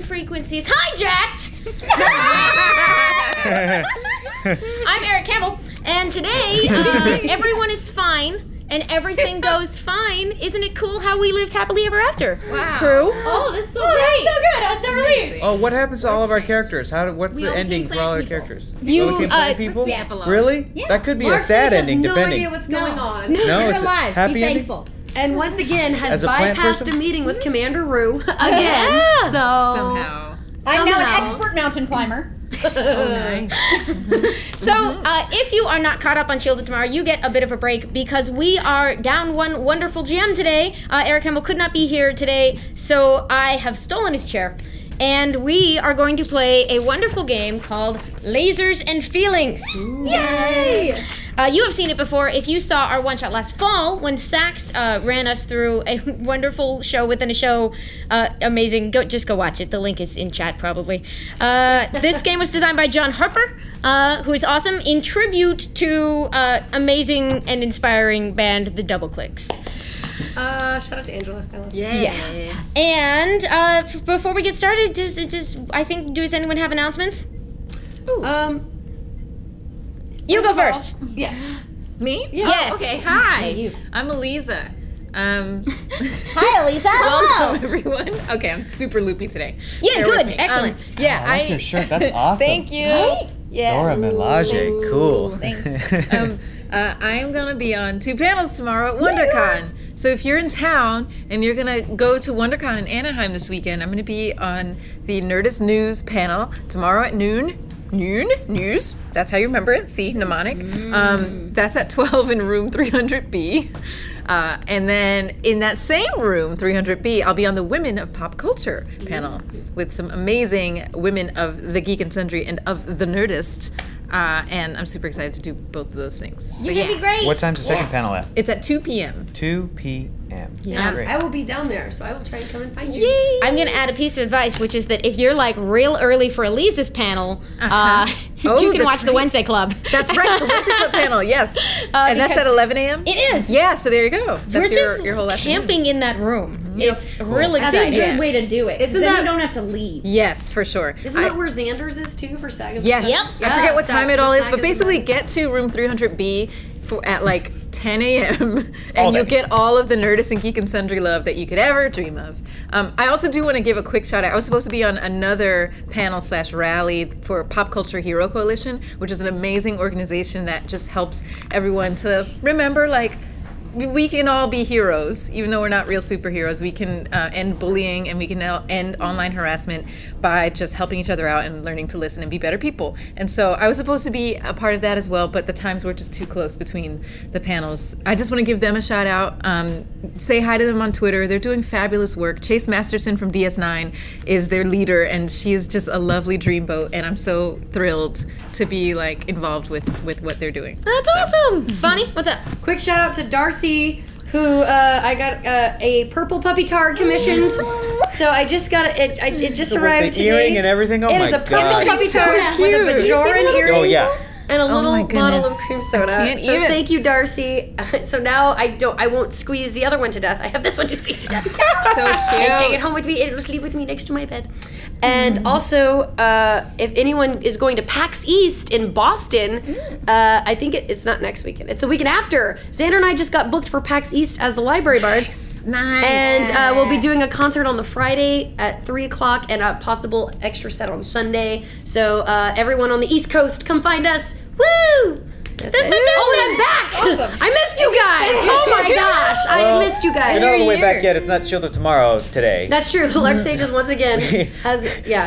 frequencies hijacked. I'm Eric Campbell, and today everyone is fine. And everything goes fine. Isn't it cool how we lived happily ever after? Wow. Crew. Oh, this is so great. That's so good. I was so relieved. Oh, what happens to all of our characters? What's the ending for all our characters? You people? What's the epilogue? Really? Yeah. That could be a sad ending, depending. No idea what's going on. No, No, You're it's a alive. happy Be ending? thankful. And once again has As a plant bypassed person? a meeting with Commander Rue again. Yeah. So Somehow. I'm now an Somehow. expert mountain climber. Oh, nice. So, if you are not caught up on Shielded tomorrow, you get a bit of a break because we are down one wonderful GM today. Eric Campbell could not be here today, so I have stolen his chair. And we are going to play a wonderful game called Lasers and Feelings. Yay! You have seen it before if you saw our one-shot last fall when Sax ran us through a wonderful show within a show. Amazing. Just go watch it. The link is in chat probably. This game was designed by John Harper, who is awesome, in tribute to amazing and inspiring band The Double Clicks. shout out to Angela. I love you. Yeah. And before we get started, does anyone have announcements? You go first. Yes. Me? Yeah. Yes. Oh, okay. Hi. I'm Eliza. Hi, Elisa. Hello. Welcome, everyone. Okay, I'm super loopy today. Yeah, Bear good. with me. Excellent. Yeah, I like your shirt. That's awesome. Thank you. Yeah. Dora Milaje, cool. Thanks. I'm gonna be on 2 panels tomorrow at WonderCon. So if you're in town and you're gonna go to WonderCon in Anaheim this weekend, I'm gonna be on the Nerdist News panel tomorrow at noon. News. That's how you remember it. See, mnemonic. That's at 12 in room 300B. And then in that same room, 300B, I'll be on the Women of Pop Culture panel with some amazing women of the Geek and Sundry and of the Nerdist. And I'm super excited to do both of those things. So You're gonna be great. What time's the second panel at? It's at 2 p.m. 2 p.m. Yeah. Great. I will be down there, so I will try and come and find you. I'm going to add a piece of advice, which is that if you're like real early for Elisa's panel, you can that's watch the right. Wednesday Club. That's right, the Wednesday Club panel, yes. And that's because at 11 a.m.? It is. Yeah, so there you go. That's We're just your whole afternoon. camping in that room. It's real That's exciting. a good way to do it. Isn't then that- you don't have to leave? Yes, for sure. Isn't that where Xander's is too for SAG? Yes. Yep. I forget what time it all is, but basically get. get to room 300B at like 10 a.m. All and you'll day. get all of the Nerdist and Geek and Sundry love that you could ever dream of. I also do want to give a quick shout out. I was supposed to be on another panel/rally for Pop Culture Hero Coalition, which is an amazing organization that just helps everyone to remember, like, we can all be heroes, even though we're not real superheroes. We can end bullying and we can end online harassment by just helping each other out and learning to listen and be better people. And so I was supposed to be a part of that as well, but the times were just too close between the panels. I just want to give them a shout out. Say hi to them on Twitter. They're doing fabulous work. Chase Masterson from DS9 is their leader, and she is just a lovely dreamboat. And I'm so thrilled to be like involved with what they're doing. That's awesome. Bonnie, what's up? Quick shout out to Darcy, who I got a purple puppy tar commissioned. So I just got it. It just arrived With the today. earring and everything? Oh It my is a purple God. puppy So tar cute. with a Have you Bajoran seen earring. Oh, yeah. And a little my bottle of goodness. cream soda. I can't So even. thank you, Darcy. So now I won't squeeze the other one to death. I have this one to squeeze to death. So And take it cute. home with me. It will sleep with me next to my bed. And also, if anyone is going to PAX East in Boston, I think it's not next weekend. It's the weekend after. Xander and I just got booked for PAX East as the Library Bards. Nice. And we'll be doing a concert on the Friday at 3 o'clock and a possible extra set on Sunday. So everyone on the East Coast, come find us. Woo! That's fantastic. Oh, and I'm back! Awesome. I missed you guys! Oh my gosh! I missed you guys. You're not all the way back yet. It's not Shielded tomorrow today. That's true. Lark Sages once again has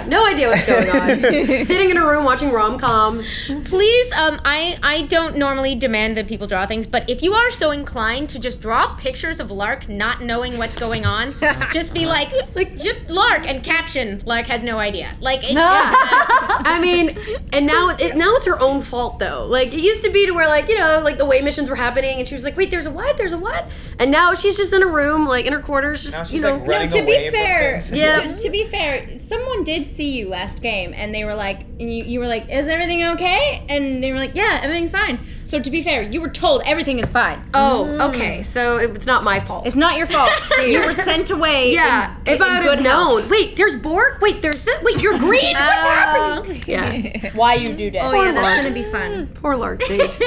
no idea what's going on. Sitting in a room watching rom-coms. Please, I don't normally demand that people draw things, but if you are so inclined to just draw pictures of Lark not knowing what's going on, just be like just Lark and caption Lark has no idea. Like, I mean, and now it's her own fault though. Like, it used to be to where like, you know, like the way missions were happening and she was like, wait, there's a what? There's a what? And now she's just in a room, like in her quarters, Now just, she's you know. like running to away be from fair, things. Yeah. to be fair, someone did see you last game, and they were like, and you were like, "Is everything okay?" And they were like, "Yeah, everything's fine." So to be fair, you were told everything is fine. Oh, okay. So it's not my fault. It's not your fault. You were sent away. Yeah, if I would have known. Wait, there's Bork? Wait, there's this? Wait, you're green? What's happening? Yeah. Why you do that? Oh yeah, that's gonna be fun. Poor Lark Sage.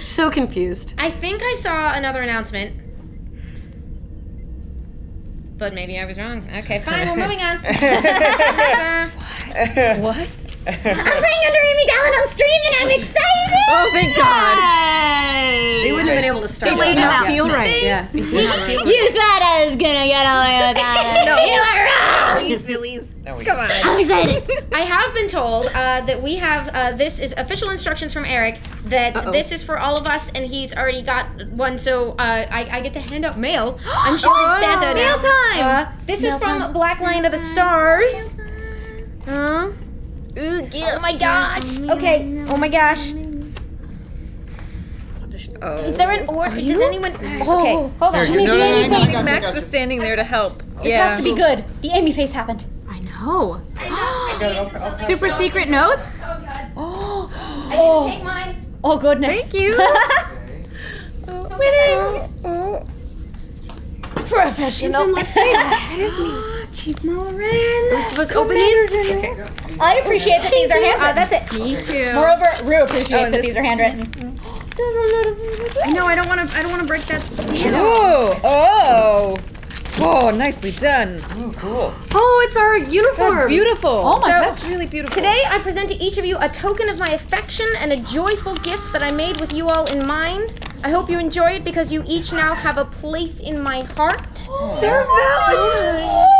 So confused. I think I saw another announcement. But maybe I was wrong. Okay, fine, we're moving on. What? I'm playing under Amy Dallin on stream, and I'm excited. Oh, thank God. They wouldn't have been able to start Delayed that. not feel right. Yeah. You thought I was gonna get away with that? No, you are wrong. You sillies. No, we Come on. I'm excited. I have been told that we have, this is official instructions from Eric, that this is for all of us, and he's already got one, so I get to hand out mail. I'm sure it's Santa now. Mail time. This is from Black Lion of the Stars. Oh my gosh. Okay. Oh my gosh. Oh. Is there an order? Does anyone? Okay. Hold on. Here, no, Max was standing there to help. This has to be good. The Amy face happened. I know. Super secret notes. Oh god. Oh. I didn't take mine. Oh goodness. Thank you. Winning. Professional. Chief Mullerin. Are we supposed to open these? Okay. I appreciate that these are handwritten. That's it. Me too. Moreover, Rue appreciates that these are handwritten. I know. I don't want to break that seal. Oh. Whoa, nicely done. Ooh, cool. Oh, it's our uniform. That's beautiful. Oh my So, That's really beautiful. Today, I present to each of you a token of my affection and a joyful gift that I made with you all in mind. I hope you enjoy it because you each now have a place in my heart. They're Valentine.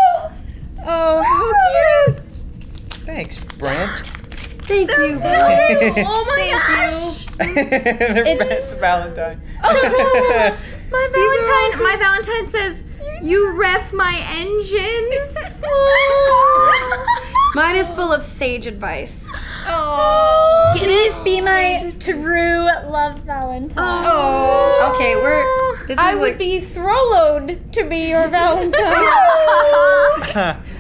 Oh, how cute. Thanks, Brent. Thank you. Oh my gosh. It's Valentine. My Valentine says, "You ref my engines." Mine is full of sage advice. Oh. Can this be my true love Valentine? Oh. Okay, this is I like, would be thrilled to be your Valentine.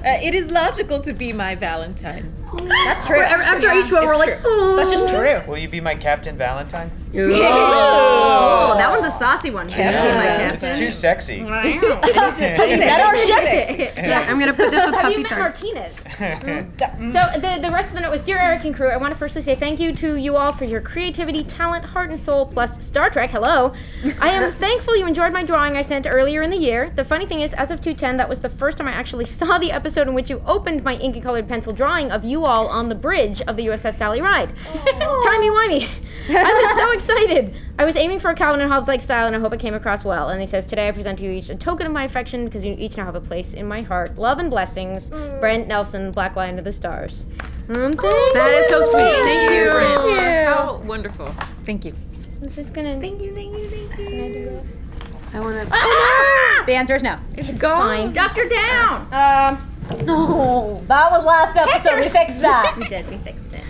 It is logical to be my Valentine. That's true. after each one, we're like, oh. That's just true. Will you be my Captain Valentine? Oh, that one's a saucy one. It's too sexy. That or shit. Yeah, I'm gonna put this with Have puppy you met tart. Martinez? So the rest of the note was, Dear Eric and crew, I want to firstly say thank you to you all for your creativity, talent, heart and soul, plus Star Trek, hello. I am thankful you enjoyed my drawing I sent earlier in the year. The funny thing is, as of 210, that was the first time I actually saw the episode in which you opened my inky colored pencil drawing of you all on the bridge of the USS Sally Ride. Timey-wimey. I was so excited. I was aiming for a Calvin and Hobbes-like style, and I hope it came across well. And he says, today I present to you each a token of my affection, because you each now have a place in my heart. Love and blessings. Brent Nelson, Black Lion of the Stars. That is so sweet. Thank you, Brent. Thank you. How wonderful. Thank you. This is gonna... Thank you. Can I do that? I wanna. The answer is no. It's fine. Dr. Down. No. That was last episode. We fixed that. We did. We fixed it.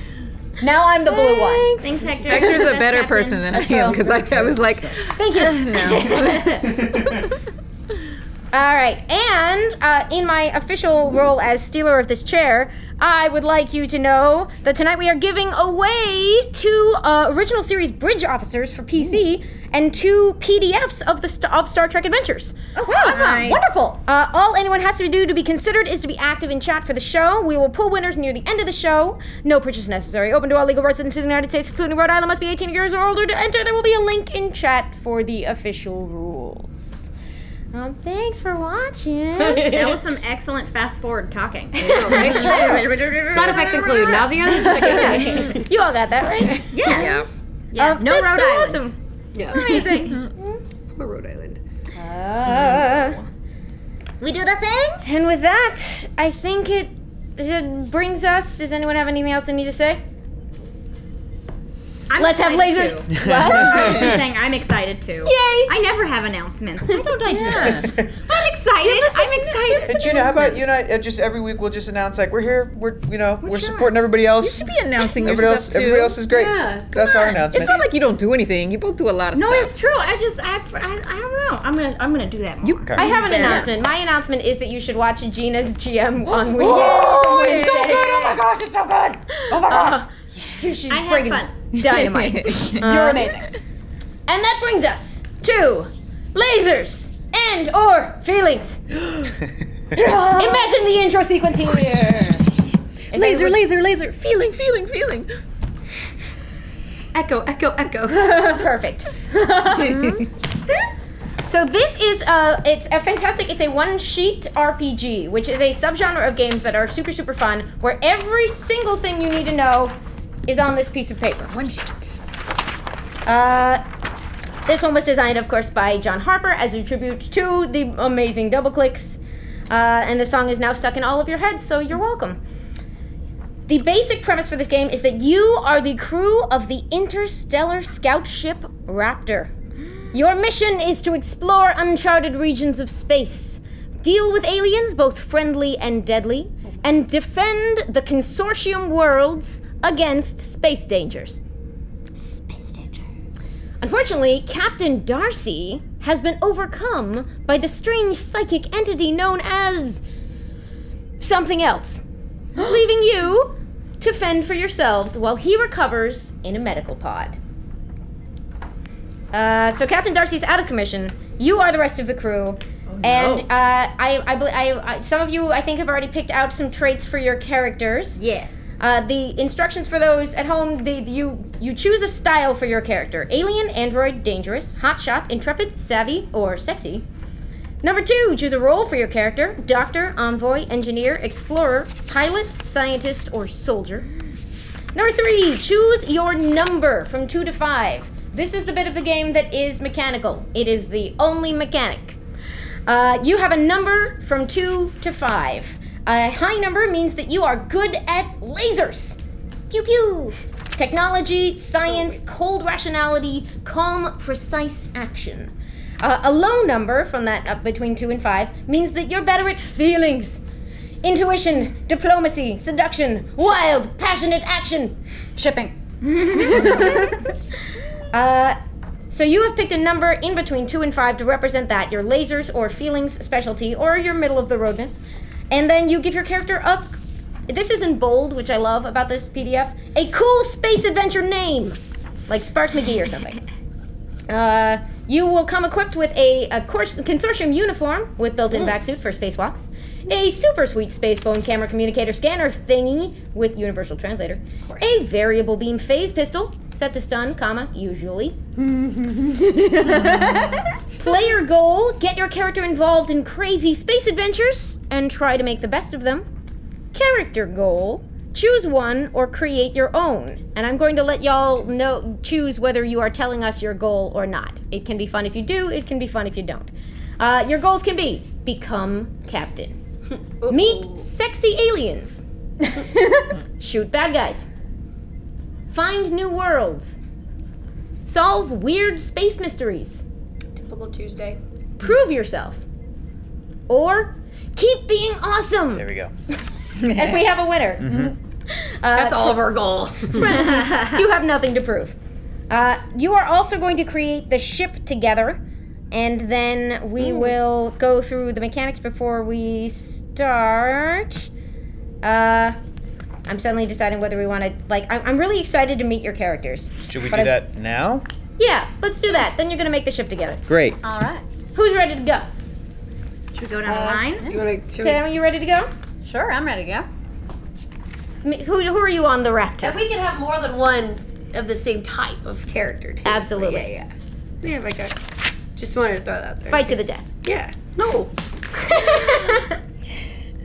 Now I'm the blue one. Thanks, Hector. Hector's a Best better captain. person than I am because I was like, Thank you. no. All right, and in my official role as stealer of this chair, I would like you to know that tonight we are giving away 2 original series bridge officers for PC and 2 PDFs of Star Trek Adventures. Oh, wow. Awesome. Nice. Wonderful. All anyone has to do to be considered is to be active in chat for the show. We will pull winners near the end of the show. No purchase necessary. Open to all legal residents in the United States, including Rhode Island. Must be 18 years or older to enter. There will be a link in chat for the official rules. Thanks for watching. That was some excellent fast forward talking. Side effects include nausea. You all got that, right? Yeah. Yeah. No that's Rhode so Island. awesome. Yeah. Amazing. Poor Rhode Island. We do the thing? And with that, I think it brings us. Does anyone have anything else they need to say? Let's have lasers. I was just saying, I'm excited too. Yay! I never have announcements. Why don't I do this? I'm excited. I'm excited. Hey, Gina, how about you and I just every week we'll just announce like we're here, we're supporting everybody else. You should be announcing your Everybody stuff else, too. everybody else is great. Yeah, That's our announcement. It's not like you don't do anything. You both do a lot of No, stuff. it's true. I don't know. I'm gonna do that more. Okay. I have an announcement. My announcement is that you should watch Gina's GM on Wednesday. Oh, it's so good. Oh my gosh, it's so good. Oh my god. She's I had friggin' fun. dynamite. You're amazing. And that brings us to lasers and or feelings. Imagine the intro sequence here. Laser, laser, laser. Feeling, feeling, feeling. Echo, echo, echo. Perfect. So this is it's a fantastic. It's a one-sheet RPG, which is a subgenre of games that are super, super fun, where every single thing you need to know is on this piece of paper. One sheet. This one was designed, of course, by John Harper as a tribute to the amazing Double Clicks, and the song is now stuck in all of your heads, so you're welcome. The basic premise for this game is that you are the crew of the interstellar scout ship Raptor. Your mission is to explore uncharted regions of space, deal with aliens, both friendly and deadly, and defend the consortium worlds against space dangers. Space dangers. Unfortunately, Captain Darcy has been overcome by the strange psychic entity known as something else, leaving you to fend for yourselves while he recovers in a medical pod. So Captain Darcy's out of commission. You are the rest of the crew, and some of you I think have already picked out some traits for your characters. Yes. The instructions for those at home, you choose a style for your character. Alien, android, dangerous, hotshot, intrepid, savvy, or sexy. Number 2, choose a role for your character. Doctor, envoy, engineer, explorer, pilot, scientist, or soldier. Number 3, choose your number from 2 to 5. This is the bit of the game that is mechanical. It is the only mechanic. You have a number from 2 to 5. A high number means that you are good at lasers. Pew pew. Technology, science, cold rationality, calm, precise action. A low number from that between 2 and 5 means that you're better at feelings. Intuition, diplomacy, seduction, wild, passionate action. Shipping. So you have picked a number in between 2 and 5 to represent that, your lasers or feelings specialty, or your middle of the roadness. And then you give your character this is in bold, which I love about this PDF, a cool space adventure name, like Sparks McGee or something. You will come equipped with a consortium uniform with built-in backsuit for spacewalks, a super sweet space phone camera communicator scanner thingy with universal translator, a variable beam phase pistol set to stun, usually. Player goal, get your character involved in crazy space adventures and try to make the best of them. Character goal, choose one or create your own. And I'm going to let y'all choose whether you are telling us your goal or not. It can be fun if you do, it can be fun if you don't. Your goals can be, become captain. Meet sexy aliens. Shoot bad guys. Find new worlds. Solve weird space mysteries. Typical Tuesday. Prove yourself. Or keep being awesome. There we go. And we have a winner. That's all of our goal. Parentheses, you have nothing to prove. You are also going to create the ship together, and then we will go through the mechanics before we start. I'm suddenly deciding whether we want to, I'm really excited to meet your characters. Should we do that now? Yeah, let's do that. Then you're going to make the ship together. Great. All right. Who's ready to go? Should we go down the line? You wanna, Sam, are you ready to go? Sure, I'm ready to go. Who are you on the Raptor? and we can have more than one of the same type of character, too. Absolutely. Yeah. We have like a... Just wanted to throw that out there. Fight to the death. Yeah. No.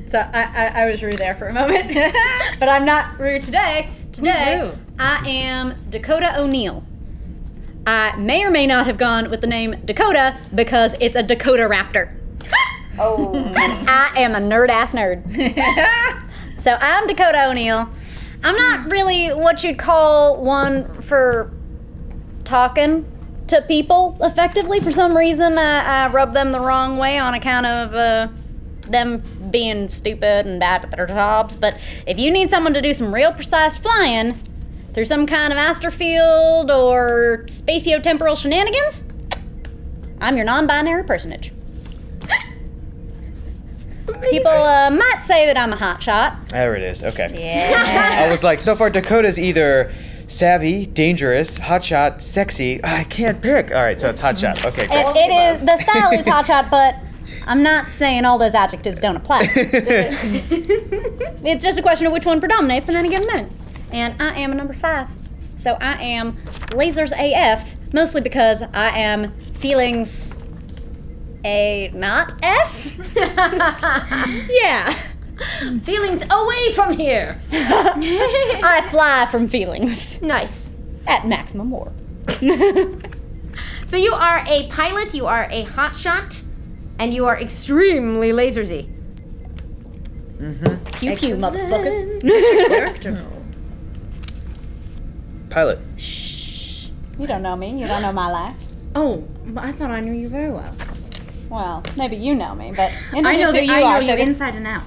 So I was rude there for a moment, but I'm not rude today. Today, Who's rude? I am Dakota O'Neill. I may or may not have gone with the name Dakota because it's a Dakota Raptor. Oh. And I am a nerd-ass nerd. So I'm Dakota O'Neill. I'm not really what you'd call one for talking to people effectively. For some reason, I rub them the wrong way on account of them being stupid and bad at their jobs. But if you need someone to do some real precise flying through some kind of astrofield or spatio-temporal shenanigans, I'm your non-binary personage. People might say that I'm a hotshot. There it is. Okay. Yeah. I was like, so far Dakota's either savvy, dangerous, hotshot, sexy. I can't pick. All right, so it's hotshot. Okay, cool. It is, the style is hotshot, but I'm not saying all those adjectives don't apply. It's just a question of which one predominates in any given minute. And I am a number 5. So I am lasers AF, mostly because I am feelings A not F? Yeah. Feelings away from here. I fly from feelings Nice. at maximum warp. So you are a pilot, you are a hotshot, and you are extremely lasersy. Pew pew, motherfuckers. Character. Pilot. You don't know me. You don't know my life. Oh, but I thought I knew you very well. Well, maybe you know me, but I introduce know who that you I are, know you sugar. inside and out.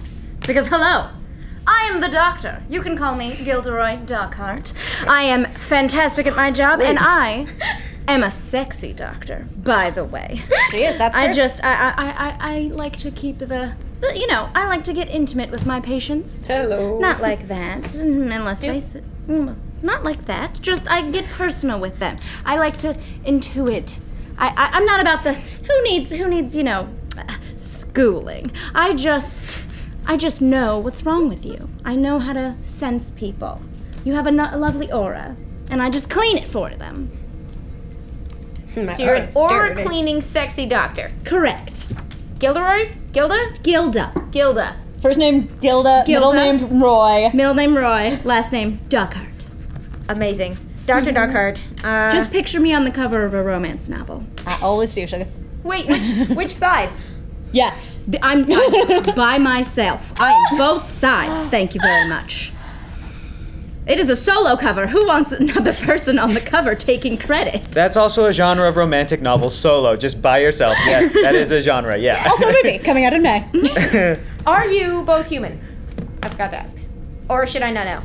Because hello, I am the doctor. You can call me Gilderoy Darkheart. I am fantastic at my job, and I am a sexy doctor, by the way. She is, that's I true. just, I like to keep you know, I like to get intimate with my patients. Hello. Not like that, unless not like that. Just I get personal with them. I like to intuit. I'm not about the who needs you know schooling. I just know what's wrong with you. I know how to sense people. You have a lovely aura, and I just clean it for them. So you're an aura cleaning sexy doctor. Correct. Gilderoy? Gilda? Gilda. First name Gilda, middle name Roy. Middle name Roy, last name Darkheart. Amazing. Dr. Darkheart. Just picture me on the cover of a romance novel. I always do, sugar. Wait, which side? Yes. I'm by myself. I am both sides. Thank you very much. It is a solo cover. Who wants another person on the cover taking credit? That's also a genre of romantic novel, solo, just by yourself. Yes, that is a genre, yeah. Also a movie coming out in May. Are you both human? I forgot to ask. Or should I not know?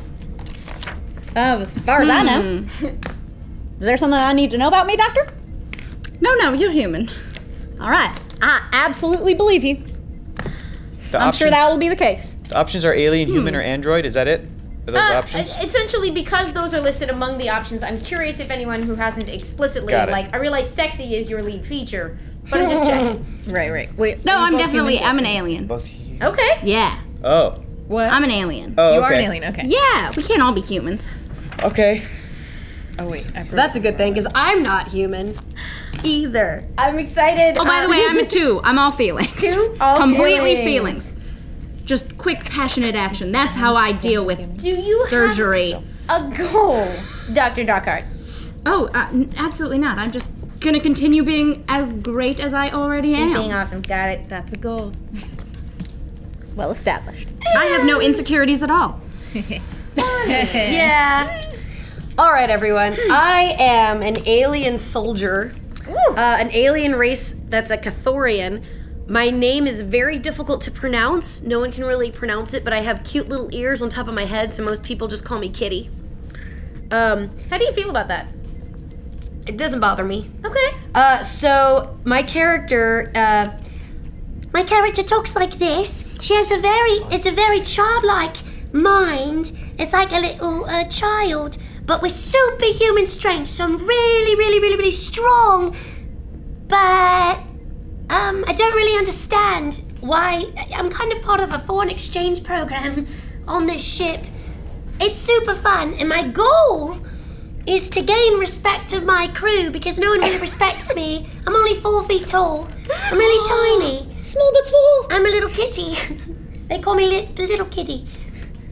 As far as I know. Is there something I need to know about me, Doctor? No, you're human. All right. I absolutely believe you. I'm sure that will be the case. The options are alien, human, or android. Is that it? Are those options? Essentially, because those are listed among the options, I'm curious if anyone who hasn't explicitly, Got it. like, I realize sexy is your lead feature, but I'm just checking. Right. Wait. No, I'm an alien. Both. Okay. Yeah, Oh. What? I'm an alien. Oh, You okay. are an alien. Okay. Yeah, we can't all be humans. Okay. Oh wait. I That's a good thing, because I'm not human either. I'm excited. Oh, by the way, I'm a 2. I'm all feelings. 2? All Completely feelings. Just quick, passionate action. That's how I deal with Do you surgery. have a goal, Dr. Darkheart? Oh, absolutely not. I'm just gonna continue being as great as I already am. Being awesome. Got it. That's a goal. Well established. I have no insecurities at all. Yeah. All right, everyone. I am an alien soldier, an alien race that's a Cathorian. My name is very difficult to pronounce. No one can really pronounce it, but I have cute little ears on top of my head, so most people just call me Kitty. How do you feel about that? It doesn't bother me. Okay. So my character talks like this. She has it's a very childlike mind. It's like a little child, but with superhuman strength. So I'm really, really, really, really strong. But I don't really understand why. I'm kind of part of a foreign exchange program on this ship. It's super fun, and my goal is to gain respect of my crew because no one really respects me. I'm only 4 feet tall. I'm really tiny. Small but swole. I'm a little kitty. They call me the little kitty.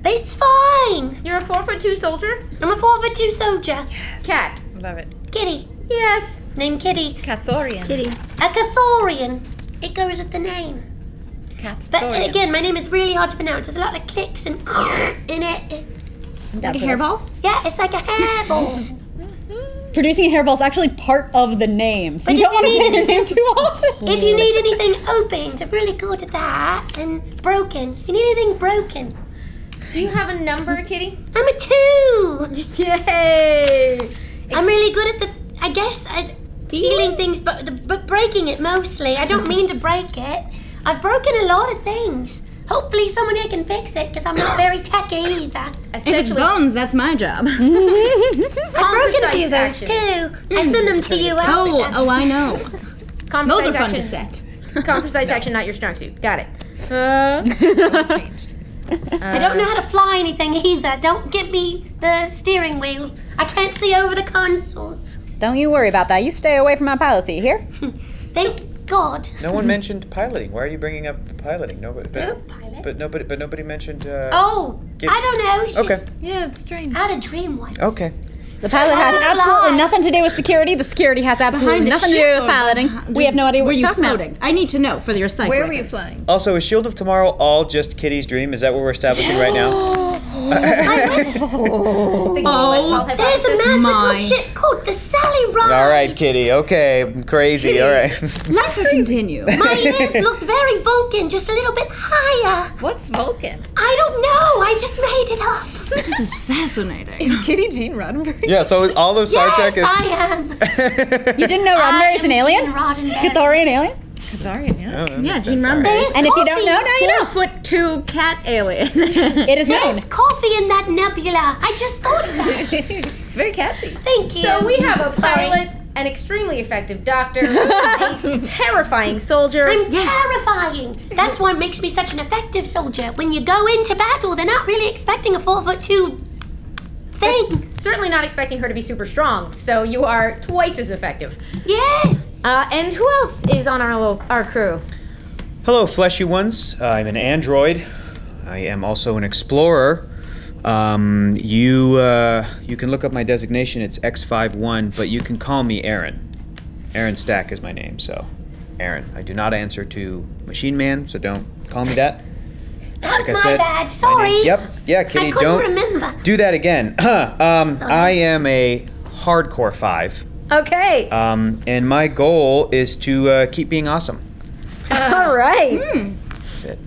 But it's fine. You're a 4'2" soldier? I'm a 4'2" soldier. Cat. Love it. Kitty. Yes. Name Kitty. Cathorian. Kitty. A Cathorian. It goes with the name. But again, my name is really hard to pronounce. There's a lot of clicks and in it. down Like a for this. hairball? Yeah, it's like a hairball. Producing a hairball is actually part of the name, so But you if don't want to you say need your name too often. If you need anything opened, I'm really good at that. And broken. If you need anything broken, Do you have a number, Kitty? I'm a 2. Yay! I'm really good at feeling things, but breaking it mostly. I don't mean to break it. I've broken a lot of things. Hopefully someone here can fix it, because I'm not very techy either. If it's bones, that's my job. I've broken a few of those too. I send them to you after. Oh, I know. Calm, Those are precise fun to action. set. Calm, precise action, not your strong suit. Got it. I don't know how to fly anything either. Don't give me the steering wheel. I can't see over the console. Don't you worry about that. You stay away from my pilot seat here. Thank God. No one mentioned piloting. Why are you bringing up piloting? Nobody. Pilot? But nobody mentioned. Oh, Get- I don't know. It's Okay. just Yeah, it's strange. I had a dream once. Okay. The pilot has Fly. absolutely nothing to do with security. The security has absolutely Behind a nothing to ship do with or piloting. We have no idea what Were you're you talking about. floating? I need to know for your psych Where were you records. flying? Also, is Shield of Tomorrow all just Kitty's dream? Is that what we're establishing right now? I wish there's a magical ship called the Sally Ride. All right, Kitty. Okay, crazy. All right. Let her continue. My ears looked very Vulcan, just a little bit higher. What's Vulcan? I don't know. I just made it up. This is fascinating. Is Kitty Jean Roddenberry? Yeah. So all of Star Yes, Trek is. I am. You didn't know Roddenberry's an alien? Gene Roddenberry. Cathorian alien? Kazarian, yeah. Yeah, Gene Roddenberry. There's And if you don't coffee. know, now you know. 4'2" cat alien. It is known. There's coffee in that nebula. I just thought of that. It's very catchy. Thank you. So we have a pilot, an extremely effective doctor, a terrifying soldier. I'm terrifying. That's what makes me such an effective soldier. When you go into battle, they're not really expecting a 4'2" thing. Certainly not expecting her to be super strong, so you are twice as effective. Yes. And who else is on our crew? Hello, fleshy ones. I'm an android. I am also an explorer. You can look up my designation. It's X51, but you can call me Aaron. Aaron Stack is my name, so Aaron. I do not answer to Machine Man, so don't call me that. That's Like I my said, bad. my Sorry. name- Yep. Yeah, Kitty, I couldn't don't remember. do that again. I am a hardcore 5. Okay. And my goal is to keep being awesome. All right. That's it.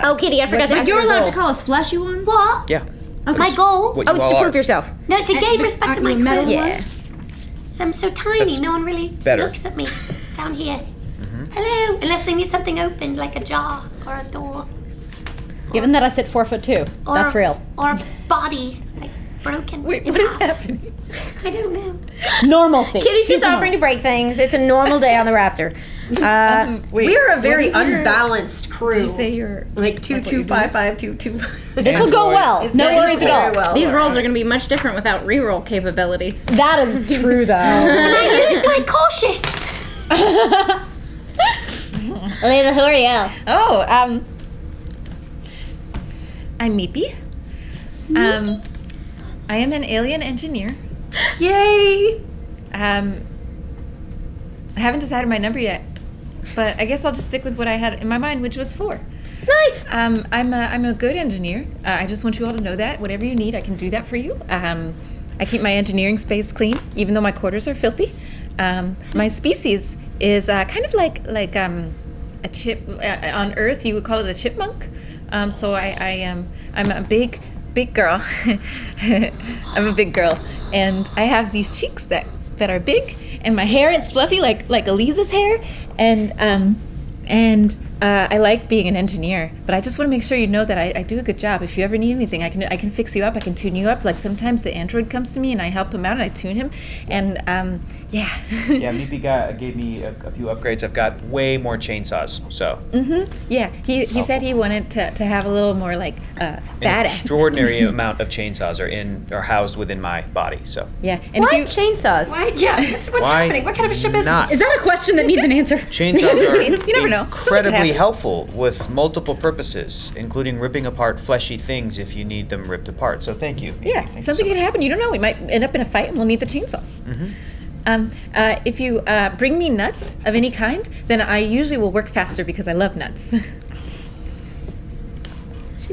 Oh, Kitty, I forgot to ask You're your allowed goal. to call us fleshy ones? What? Yeah. My goal? What Oh, you it's all to are. prove yourself. No, to gain respect to my aren't you metal crew. Yeah. So I'm so tiny, That's no one really better. looks at me down here. Hello. Unless they need something opened, like a jar or a door. Given that I sit 4'2", Or that's real. Or a body, like broken. Wait, in what is half. happening? I don't know. Normalcy. Kitty's just offering to break things. It's a normal day on the Raptor. Wait, We're a very what is your- unbalanced crew. Did you say you're like 225522. This will go well. No That worries is at very all. well. These rolls are going to be much different without reroll capabilities. That is true, though. And I use my cautious. Lisa, who are you? Oh, I'm Meepy. I am an alien engineer. Yay! I haven't decided my number yet, but I guess I'll just stick with what I had in my mind, which was 4. Nice. I'm a good engineer. I just want you all to know that. Whatever you need, I can do that for you. I keep my engineering space clean, even though my quarters are filthy. My species is kind of like a chip on Earth. You would call it a chipmunk. So I'm a big girl. I'm a big girl, and I have these cheeks that are big, and my hair is fluffy like Elisa's hair, and I like being an engineer, but I just want to make sure you know that I do a good job. If you ever need anything, I can fix you up. I can tune you up. Like sometimes the android comes to me and I help him out and I tune him, and yeah. Yeah, Meepy gave me a few upgrades. I've got way more chainsaws, so. Yeah, he said he wanted to have a little more like An badass. extraordinary amount of chainsaws are housed within my body, so. Yeah, and Why if you chainsaws? Why? Yeah, what's Why happening? What kind of a ship is not? this? Is that a question that needs an answer? Chainsaws are You never know. Something could incredibly happen. helpful with multiple purposes, including ripping apart fleshy things if you need them ripped apart. So thank you. Meepy. Yeah, Thank you something so could much. happen. You don't know. We might end up in a fight, and we'll need the chainsaws. If you bring me nuts of any kind, then I usually will work faster because I love nuts.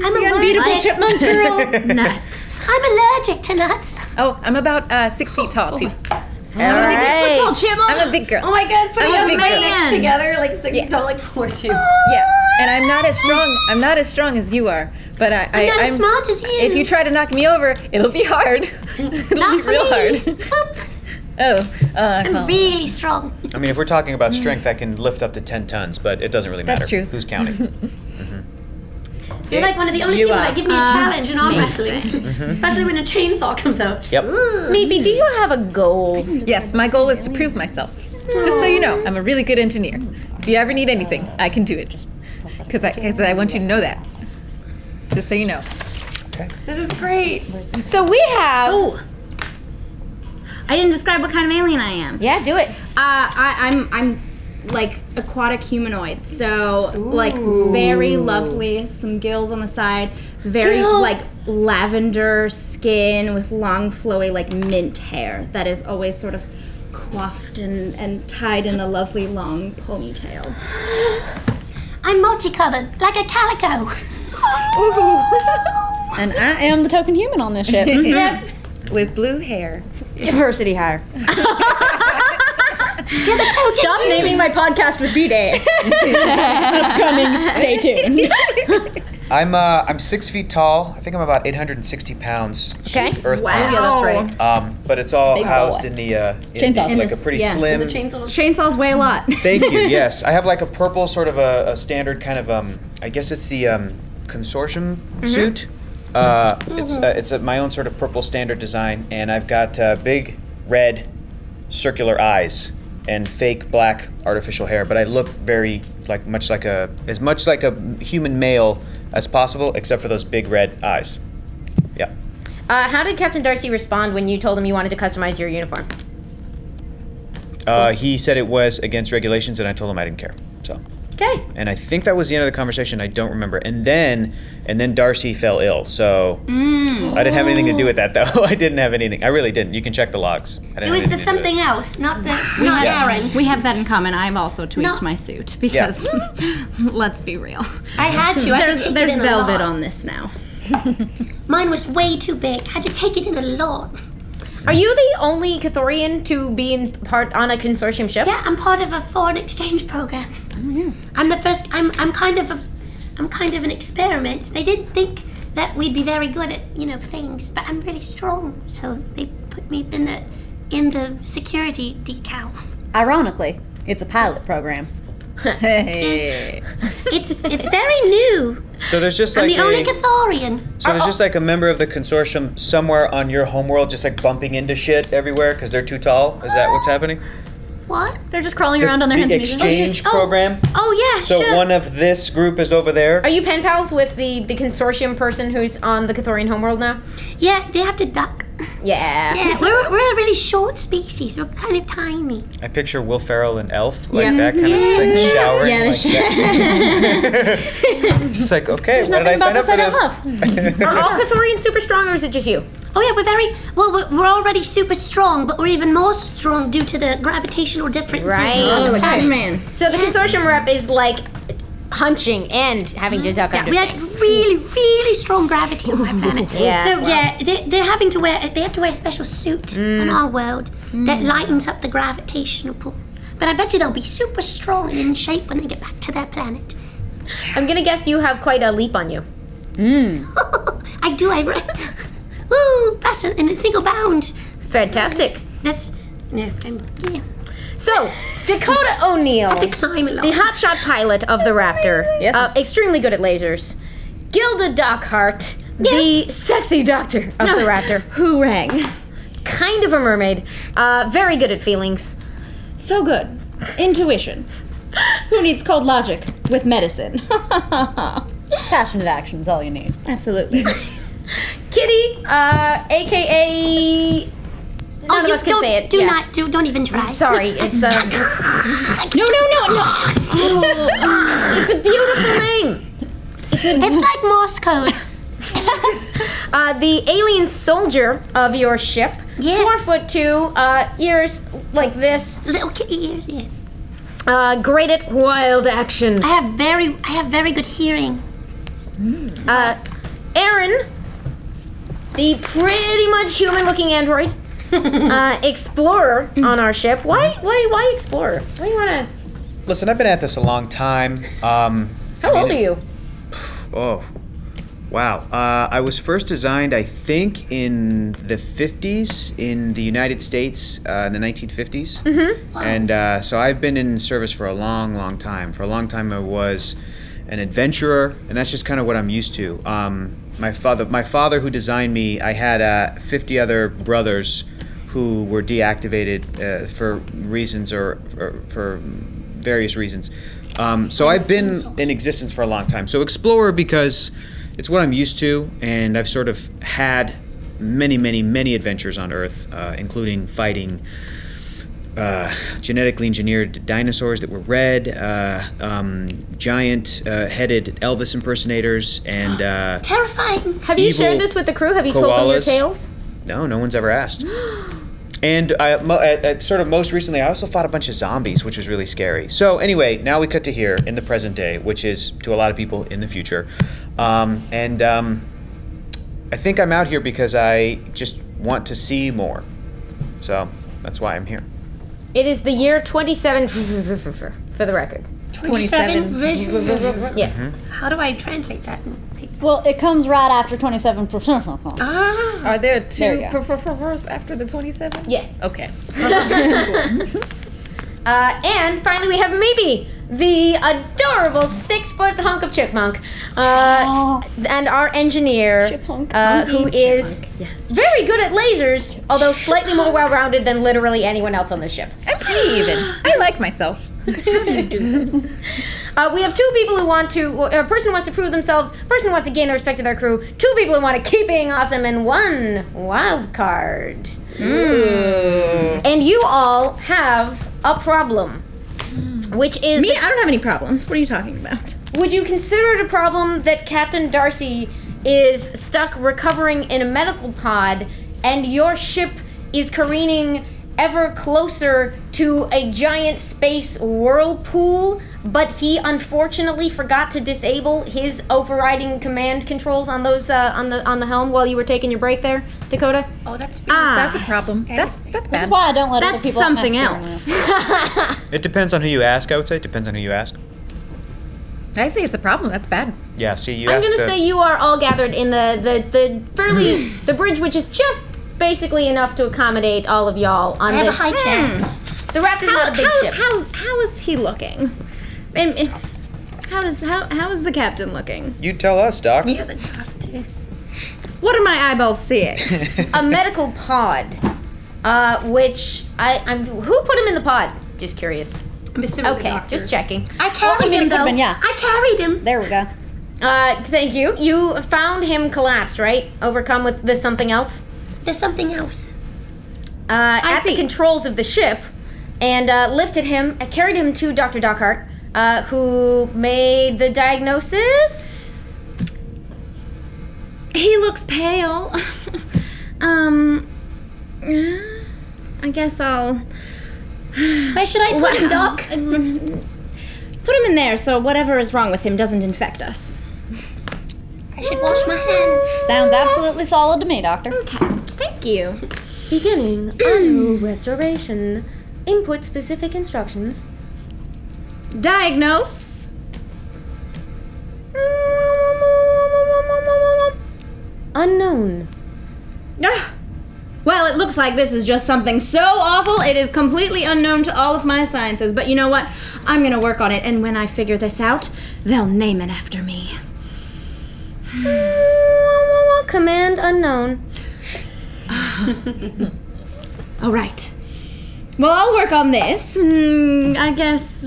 I'm allergic. Beautiful chipmunk girl. Nuts. I'm allergic to nuts. Oh, I'm about 6 feet tall too. Right. I'm a big girl. Oh my God, putting I'm a us big next girl. together, like 6 feet tall, like 4'2". Yeah, and I'm not as strong. I'm not as strong as you are. But I'm not as smart as you. If you try to knock me over, it'll be hard. It'll Not be for real me. hard. I'm really strong. I mean, if we're talking about strength, I can lift up to 10 tons, but it doesn't really matter. That's true. Who's counting? You're like one of the only people that give me a challenge in arm wrestling. Especially when a chainsaw comes out. Yep. Meepy, do you have a goal? Yes, my goal is to prove myself. Just so you know, I'm a really good engineer. If you ever need anything, I can do it. Because I want you to know that. Just so you know. This is great. So we have. I didn't describe what kind of alien I am. Yeah, do it. I'm like aquatic humanoid, so like very lovely, some gills on the side, very like lavender skin with long flowy like mint hair that is always sort of coiffed and tied in a lovely long ponytail. I'm multicolored, like a calico. And I am the token human on this ship. Yep. With blue hair. Diversity hire. You're the token. Stop naming my podcast with B-Day. Upcoming, stay tuned. I'm 6 feet tall. I think I'm about 860 pounds. Okay. Earth Yeah, that's right. But it's all Big housed boy. in the Chainsaws. it's like a pretty slim. Chainsaws weigh a lot. Thank you. Yes, I have like a purple sort of a standard kind of I guess it's the consortium suit. It's my own sort of purple standard design, and I've got big red circular eyes and fake black artificial hair. But I look very as much like a human male as possible, except for those big red eyes. Yeah. How did Captain Darcy respond when you told him you wanted to customize your uniform? He said it was against regulations, and I told him I didn't care. So. Okay. And I think that was the end of the conversation. I don't remember. And then Darcy fell ill. So I didn't have anything to do with that, though. I didn't have anything. I really didn't. You can check the logs. It was the something else, not Aaron. We have that in common. I've also tweaked No. my suit because, let's be real, I had to. I had to take there's it in a velvet lot. on this now. Mine was way too big. Had to take it in a lot. Are you the only Cathorian to be in part on a consortium ship? Yeah, I'm part of a foreign exchange program. I'm the first. I'm kind of an experiment. They didn't think that we'd be very good at things, but I'm really strong. So they put me in the security decal. Ironically, it's a pilot program. Hey. It's very new. So there's just I'm like the only Cathorian. So there's just like a member of the consortium somewhere on your homeworld just like bumping into shit everywhere because they're too tall? Is that what's happening? What? They're just crawling around on their hands The and knees. exchange program? Oh yeah, So sure. one of this group is over there? Are you pen pals with the consortium person who's on the Cathorian homeworld now? Yeah, they have to duck. Yeah. Yeah, we're a really short species. We're kind of tiny. I picture Will Ferrell and Elf, like Yeah. that kind of thing, showering Yeah, the like that. Just like, okay, why did I sign up for this? Are all Cathorians super strong, or is it just you? Oh yeah, we're already super strong, but we're even more strong due to the gravitational differences Right. on the Oh, planet. Man. So the consortium rep is like hunching and having to duck Yeah, under we had things. really, really strong gravity on our planet. Yeah. So yeah, they have to wear a special suit on our world that lightens up the gravitational pull. But I bet you they'll be super strong and in shape when they get back to their planet. I'm gonna guess you have quite a leap on you. I do. Woo! Faster in a single bound. Fantastic. Yeah. So, Dakota O'Neill, I have to climb a lot. the hotshot pilot of the Raptor, Yes. extremely good at lasers. Gilda Dockhart, the sexy doctor of the Raptor, Who rang? kind of a mermaid, very good at feelings. So good. Intuition. Who needs cold logic with medicine? Passionate action is all you need. Absolutely. Kitty, aka none of us can say it. Do Yeah. not. Don't even try. Sorry, it's No. it's a beautiful name. It's like Morse code. The alien soldier of your ship, Yeah. 4'2", ears like this, Little kitty ears. Yes. great at wild action. I have very good hearing. Aaron, the pretty much human-looking android explorer on our ship. Why explorer? Why do you wanna? Listen, I've been at this a long time. How old are you? Oh, wow. I was first designed, I think, in the 50s in the United States, in the 1950s. Mm-hmm. And so I've been in service for a long, long time. For a long time, I was an adventurer, and that's just kind of what I'm used to. My father who designed me, I had 50 other brothers who were deactivated for reasons or for various reasons. So I've been in existence for a long time. So explorer because it's what I'm used to, and I've sort of had many, many, many adventures on Earth, including fighting genetically engineered dinosaurs that were red, giant-headed Elvis impersonators, and Terrifying. Have you shared this with the crew? Have you told them your koalas. tales? No one's ever asked. And sort of most recently, I also fought a bunch of zombies, which was really scary. So anyway, now we cut to here in the present day, which is to a lot of people in the future. I think I'm out here because I just want to see more. So that's why I'm here. It is the year 27 for the record. 27. Yeah. How do I translate that? Well, it comes right after 27%. Are there There you two go. after the 27? Yes. Okay. And finally, we have maybe the adorable 6-foot hunk of chipmunk, and our engineer, who is very good at lasers, although slightly more well-rounded than literally anyone else on the ship. I'm pretty even. I like myself. We have two people who want to, a person who wants to prove themselves, a person who wants to gain the respect of their crew, two people who want to keep being awesome, and one wild card. And you all have a problem, which is... Me? I don't have any problems. What are you talking about? Would you consider it a problem that Captain Darcy is stuck recovering in a medical pod and your ship is careening ever closer to a giant space whirlpool, but he unfortunately forgot to disable his overriding command controls on those on the helm while you were taking your break there, Dakota? Oh, that's That's a problem. That's bad. That's why I don't let other That's people something have my else. steering wheel. It depends on who you ask, I would say. It depends on who you ask. I say it's a problem. That's bad. Yeah, see, you I'm asked gonna say you are all gathered in the fairly the bridge, which is just basically enough to accommodate all of y'all on I have a this. high chair. The Raptor's not a big ship. How is he looking? And how is the captain looking? You tell us, Doc. You're the doctor. What are my eyeballs seeing? A medical pod, which I'm. Who put him in the pod? Just curious. I'm assuming the Okay, doctor. just checking. I carried him, though. yeah. I carried him. There we go. Thank you. You found him collapsed, right? Overcome with the something else. There's something else. At the see. controls of the ship, and lifted him, carried him to Dr. Dockhart, who made the diagnosis. He looks pale. I guess I'll Where should I put him, Doc? put him in there so whatever is wrong with him doesn't infect us. I should wash my hands. Sounds absolutely solid to me, Doctor. Thank you. Beginning auto restoration. Input specific instructions. Diagnose. Unknown. Ah. Well, it looks like this is just something so awful it is completely unknown to all of my sciences. But you know what? I'm gonna work on it, and when I figure this out, they'll name it after me. Command unknown. All right. Well, I'll work on this, and I guess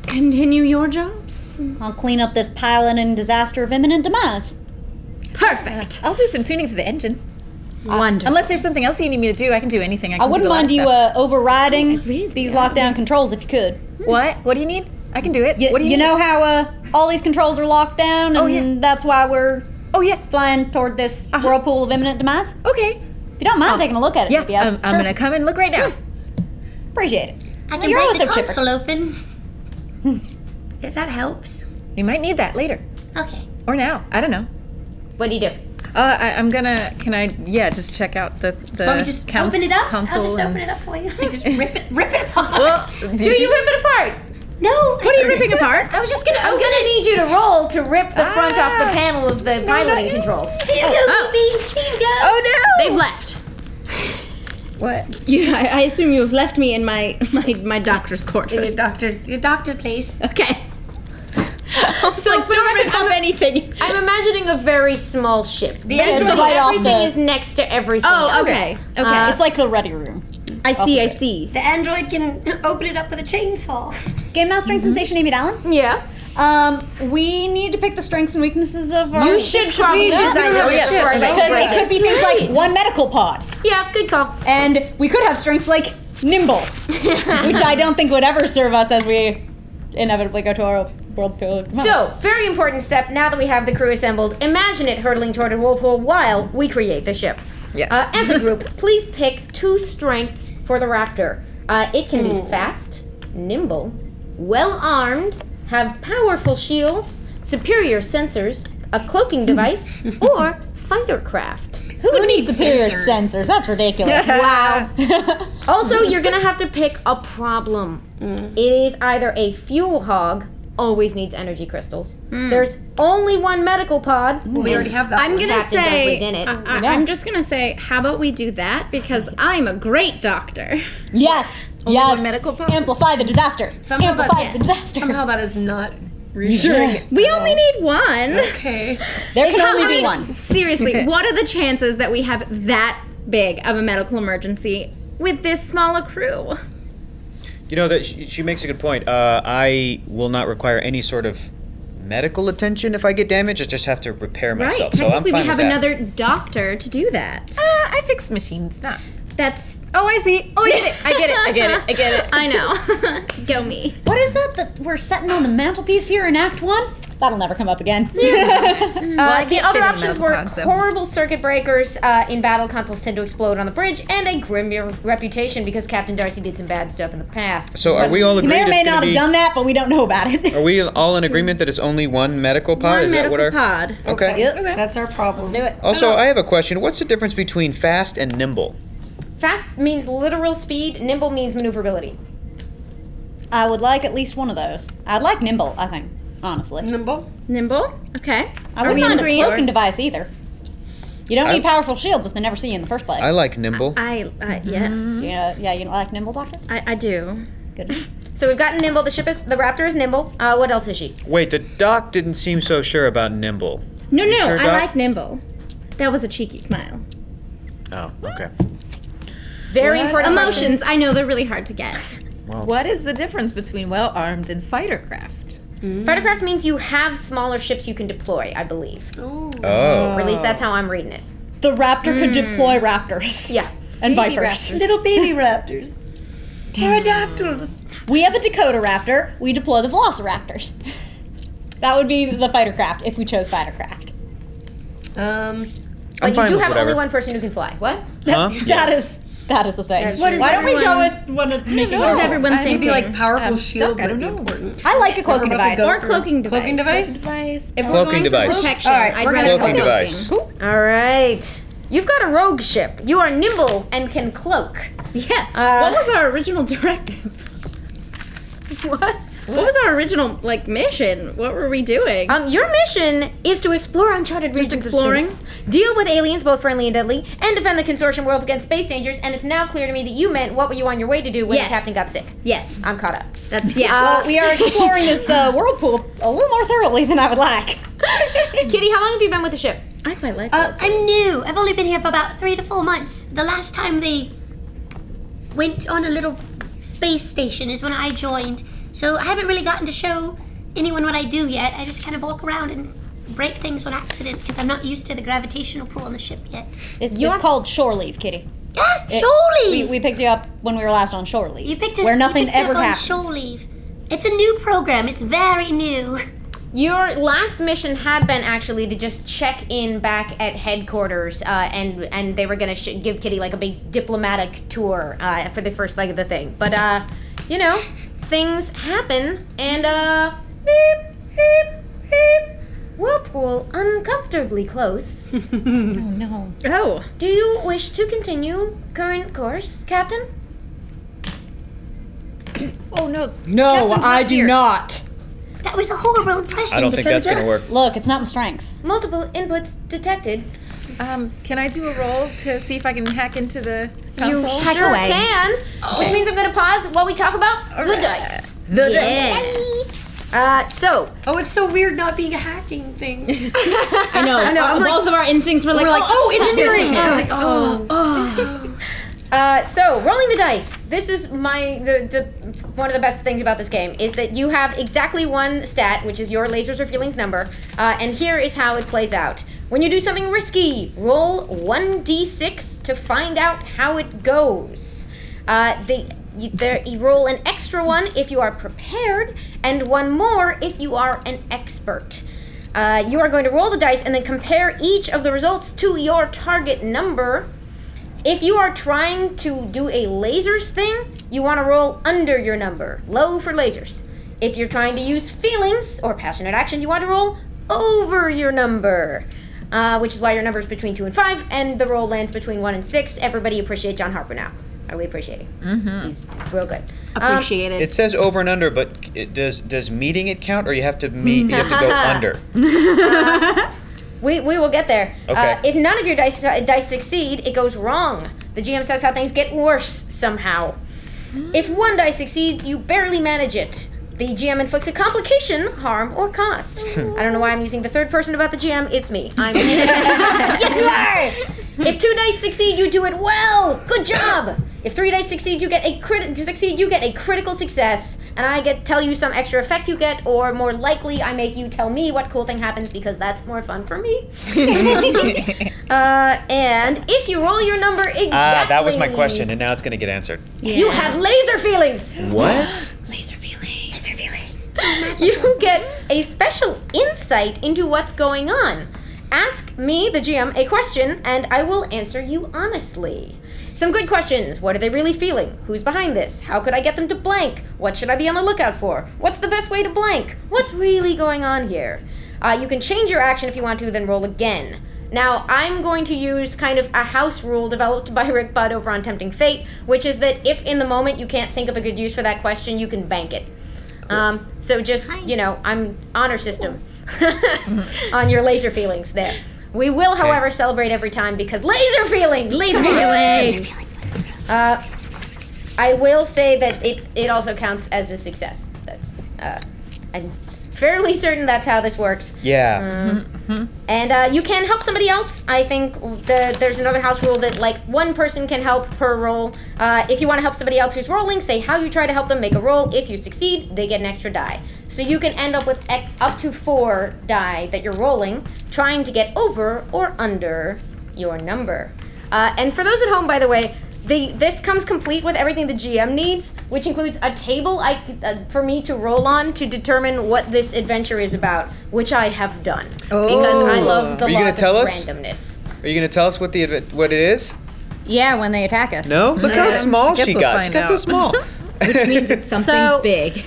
continue your jobs. I'll clean up this pilot and disaster of imminent demise. Perfect. I'll do some tuning to the engine. Wonderful. Unless there's something else you need me to do, I can do anything. I wouldn't mind you overriding really- these lockdown controls if you could. What? What do you need? I can do it. What do you You need? know how all these controls are locked down, and Oh, yeah. that's why we're Oh yeah. flying toward this whirlpool of imminent demise? Okay. If you don't mind taking a look at it, Yeah. maybe I'm gonna come and look right now. appreciate it. I can You're break always the so chipper. console open. If that helps. You might need that later Okay. or now. I don't know. What do you do? I'm gonna. Can I? Yeah, just check out the. Want me to just open it up? Console I'll just open it up for you. Just rip it apart. Well, Do you rip it apart? No. What are you ripping apart? I was just gonna. I'm gonna need you to roll to rip the front off the panel of the piloting controls. Here you go, baby. Here you go. Oh no! They've left. What? I assume you have left me in my doctor's quarters. Your doctor place. Okay. I was So, like, for the don't record, rip off anything. I'm imagining a very small ship. The Basically, android- right off everything the- is next to everything. Oh, else. okay. Okay. It's like the ready room. I see. The android can open it up with a chainsaw. Game Mastering Sensation, Amy Dallin. Yeah. We need to pick the strengths and weaknesses of our. You should probably design have your a ship. ship right Because now. it could be things like one medical pod, Yeah, good call. and we could have strengths like nimble, which I don't think would ever serve us as we inevitably go to our world field. So, very important step now that we have the crew assembled. Imagine it hurtling toward a whirlpool while we create the ship. Yes. As a group, please pick 2 strengths for the Raptor. It can be fast, nimble, well armed, have powerful shields, superior sensors, a cloaking device, or fighter craft. Who needs superior sensors? That's ridiculous. Wow. Also, you're gonna have to pick a problem. It is either a fuel hog, always needs energy crystals. There's only one medical pod. We already have that. I'm gonna Captain Dursley's say, in it. I'm just gonna say, how about we do that because I'm a great doctor. Yes. Only yes. one medical pod? Amplify the disaster. Somehow Amplify the disaster. Somehow that is not reassuring. We only need one. Okay. There can I only be mean, one. Seriously, what are the chances that we have that big of a medical emergency with this small a crew? You know that she makes a good point. I will not require any sort of medical attention if I get damaged. I just have to repair Right. myself. So I'm Technically, fine we have with that. another doctor to do that. I fix machines. Not. That's. Oh, I see. Oh, I get it. I know. Go me. What is that we're setting on the mantelpiece here in Act 1? That'll never come up again. The can't other fit in options the were concept. horrible circuit breakers in battle. Consoles tend to explode on the bridge, and a grim reputation because Captain Darcy did some bad stuff in the past. So are we all He agreed may or may it's not gonna have be? done that, but we don't know about it. Are we all in agreement that it's only one medical pod? One Is that what medical our? pod. Okay. That's our problem. Do it. Also, I have a question. What's the difference between fast and nimble? Fast means literal speed. Nimble means maneuverability. I would like at least one of those. I'd like nimble, I think, honestly. Nimble. Nimble. Okay. I wouldn't we mind a agreed? cloaking device either. You don't I- need powerful shields if they never see you in the first place. I like nimble. I yes. Yeah, you don't like nimble, Doctor? I do. Good. So we've got nimble. The Raptor is nimble. What else is she? Wait, the doc didn't seem so sure about nimble. No, sure, I Doc? like nimble. That was a cheeky smile. Oh, okay. Very important question. Emotions. I know they're really hard to get. What is the difference between well armed and fighter craft? Fightercraft means you have smaller ships you can deploy, I believe. Oh. Or at least that's how I'm reading it. The raptor could deploy raptors. Yeah. And Baby vipers. raptors. Little baby raptors. Pterodactyls. We have a Dakota raptor. We deploy the velociraptors. That would be the fighter craft if we chose fighter craft. I'm But you fine do with have whatever. only one person who can fly. What? Huh? That is the thing. That's true. Why don't we go everyone- with one of making What is everyone Maybe thinking? like powerful I'm shield stuck, I would be don't know. important. I like a cloaking We're about to device. go Or cloaking device. Cloaking device? If we're Cloaking going device. for protection, All right, I'd we're rather gonna Cloaking cloaking. device. Cool. All right. You've got a rogue ship. You are nimble and can cloak. Yeah. What was our original directive? What? What was our original mission? What were we doing? Your mission is to explore uncharted regions exploring? of space, deal with aliens, both friendly and deadly, and defend the consortium world against space dangers. And it's now clear to me that you meant what were you on your way to do when Yes. the captain got sick. Yes. I'm caught up. That's Well, we are exploring this whirlpool a little more thoroughly than I would like. Kitty, how long have you been with the ship? I quite like I'm new. I've only been here for about 3 to 4 months. The last time they went on a little space station is when I joined. So I haven't really gotten to show anyone what I do yet. I just kind of walk around and break things on accident because I'm not used to the gravitational pull on the ship yet. It's called shore leave, Kitty. Ah, shore leave! We picked you up when we were last on shore leave. You picked us where nothing you picked me ever up on happens. shore leave. It's a new program. It's very new. Your last mission had been actually to just check in back at headquarters, and they were gonna give Kitty like a big diplomatic tour for the first leg of the thing. But you know, things happen, and beep, beep, beep. whirlpool uncomfortably close. Oh. Do you wish to continue current course, Captain? Oh no. No, Captain's I not do here. not. That was a horrible impression. I don't think that's gonna work. Look, it's not my strength. Multiple inputs detected. Can I do a roll to see if I can hack into the You console? sure away. can, which means I'm going to pause while we talk about the dice. The So, Oh, it's so weird not being a hacking thing. I know. I'm like- both of our instincts were like, oh, engineering. I'm like, so rolling the dice. This is the one of the best things about this game is that you have exactly one stat, which is your lasers or feelings number, and here is how it plays out. When you do something risky, roll 1d6 to find out how it goes. You roll an extra one if you are prepared, and one more if you are an expert. You are going to roll the dice and then compare each of the results to your target number. If you are trying to do a lasers thing, you want to roll under your number, low for lasers. If you're trying to use feelings or passionate action, you want to roll over your number, which is why your number is between 2 and 5, and the roll lands between 1 and 6. Everybody appreciate John Harper now. Are we appreciating? Mm-hmm. He's real good. appreciate it. It says over and under, but does meeting it count, or you have to meet? You have to go under. We will get there. Okay. If none of your dice succeed, it goes wrong. The GM says how things get worse somehow. If one die succeeds, you barely manage it. The GM inflicts a complication, harm, or cost. I don't know why I'm using the third person about the GM. It's me. I'm Yes, you are! If 2 dice succeed, you do it well. Good job. If 3 dice succeed, you get a critical success, and I get tell you some extra effect you get, or more likely, I make you tell me what cool thing happens because that's more fun for me. And if you roll your number exactly, That was my question, and now it's gonna get answered. you have laser feelings. What? You get a special insight into what's going on. Ask me, the GM, a question, and I will answer you honestly. Some good questions. What are they really feeling? Who's behind this? How could I get them to blank? What should I be on the lookout for? What's the best way to blank? What's really going on here? You can change your action if you want to, then roll again. Now, I'm going to use kind of a house rule developed by Rick Budd over on Tempting Fate, which is that if in the moment you can't think of a good use for that question, you can bank it. So just, I'm honor system on your laser feelings there. We will, however, celebrate every time because laser feelings! Laser feelings! I will say that it also counts as a success. That's, I'm fairly certain that's how this works. Yeah. And you can help somebody else. I think there's another house rule that one person can help per roll. If you want to help somebody else who's rolling, say how you try to help them make a roll. If you succeed, they get an extra die. So you can end up with up to 4 die that you're rolling, trying to get over or under your number. And for those at home, by the way, this comes complete with everything the GM needs, which includes a table for me to roll on to determine what this adventure is about, which I have done. Because I love the Are you gonna laws tell of us? randomness. Are you gonna tell us what it is? Yeah, when they attack us. No. Look how small Guess she we'll got. She find got so out. small. Something So- big.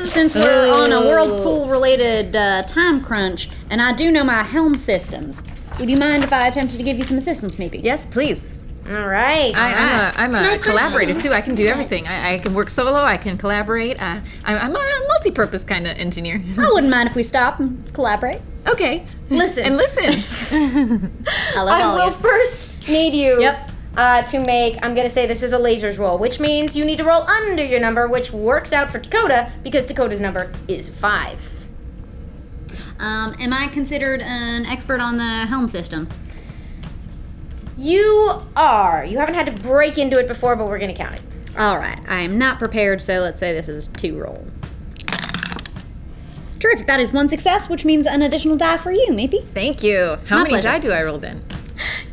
Since we're on a whirlpool-related time crunch, and I do know my helm systems, would you mind if I attempted to give you some assistance, maybe? Yes, please. All right. I'm a collaborator too. I can do everything. I can work solo. I can collaborate. I'm a multi-purpose kind of engineer. I wouldn't mind if we stop and collaborate. Okay. Listen. And listen. I love I all will of you. first need you Yep. to make, I'm going to say this is a lasers roll, which means you need to roll under your number, which works out for Dakota because Dakota's number is 5. Am I considered an expert on the helm system? You are. You haven't had to break into it before, but we're going to count it. All right. I am not prepared, so let's say this is 2 roll. Terrific. That is 1 success, which means an additional die for you, maybe. Thank you. How My many pleasure. die do I roll then?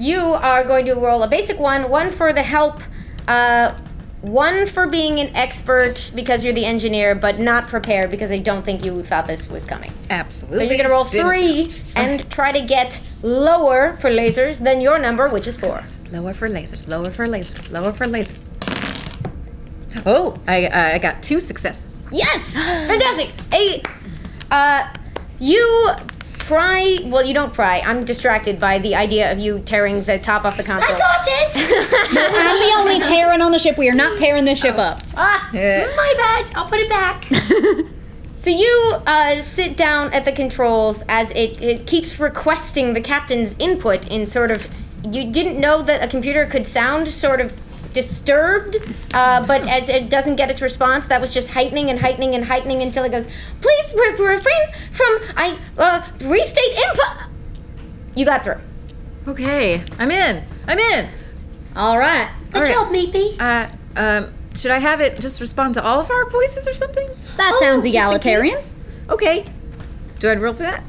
You are going to roll a basic one for the help, 1 for being an expert because you're the engineer, but not prepared because I don't think you thought this was coming. Absolutely. So you're going to roll 3 and try to get lower for lasers than your number, which is 4. Lower for lasers. Lower for lasers. Lower for lasers. Oh, I got 2 successes. Yes! Fantastic! You pry. Well, you don't pry. I'm distracted by the idea of you tearing the top off the console. I got it! I'm the only Terran on the ship. We are not tearing this ship up. My bad. I'll put it back. So you sit down at the controls as it keeps requesting the captain's input in sort of. You didn't know that a computer could sound sort of disturbed, but as it doesn't get its response, that was just heightening and heightening and heightening until it goes, please refrain from, restate input. You got through. Okay, I'm in. All right. Good job, Meepy. Should I have it just respond to all of our voices or something? That sounds egalitarian. Okay. Do I roll for that?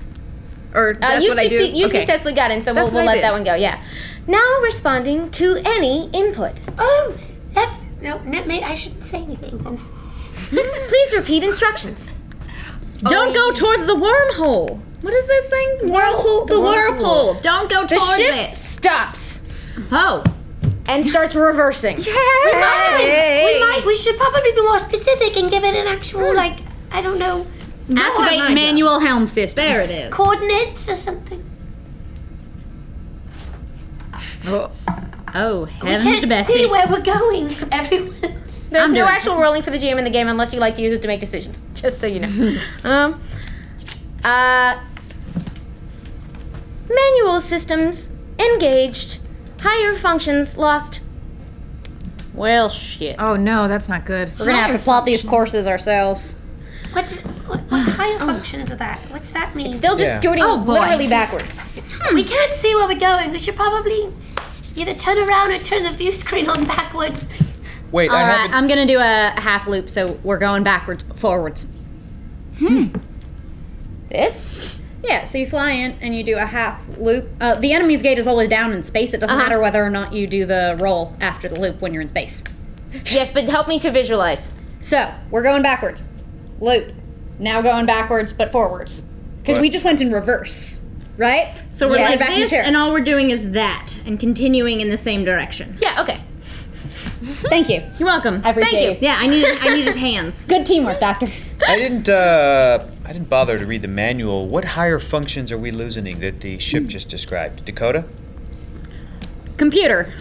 Or that's what I do? You successfully got in, so we'll That's what I let did. that one go, yeah. Now responding to any input. Oh, that's... No, mate, I shouldn't say anything then. Please repeat instructions. Don't go towards the wormhole. What is this thing? Whirlpool. The whirlpool. Don't go The towards ship it. stops Oh. and starts reversing. We should probably be more specific and give it an actual, like, I don't know, Activate manual helm systems. There it is. coordinates or something. Oh, We heavens can't to Betsy. see where we're going, everyone. There's I'm no doing it. actual rolling for the GM in the game unless you like to use it to make decisions. Just so you know. Manual systems engaged. Higher functions lost. Well, shit. Oh no, that's not good. We're gonna have to plot these courses ourselves. What higher functions are that? What's that mean? Still just Yeah. scooting literally backwards. We can't see where we're going. We should probably either turn around or turn the view screen on backwards. Wait, All I right, haven't. I'm gonna do a half loop, so we're going backwards, forwards. This? Yeah, so you fly in and you do a half loop. The enemy's gate is always down in space. It doesn't matter whether or not you do the roll after the loop when you're in space. Yes, but help me to visualize. So we're going backwards. Loop. Now going backwards, but forwards. Because we What? just went in reverse, right? So we're Yes. like Back in the this, chair. and all we're doing is that, and continuing in the same direction. Yeah, okay. Thank you. You're welcome. I appreciate you. Yeah, I needed hands. Good teamwork, Doctor. I didn't bother to read the manual. What higher functions are we losing that the ship just described? Dakota? Computer,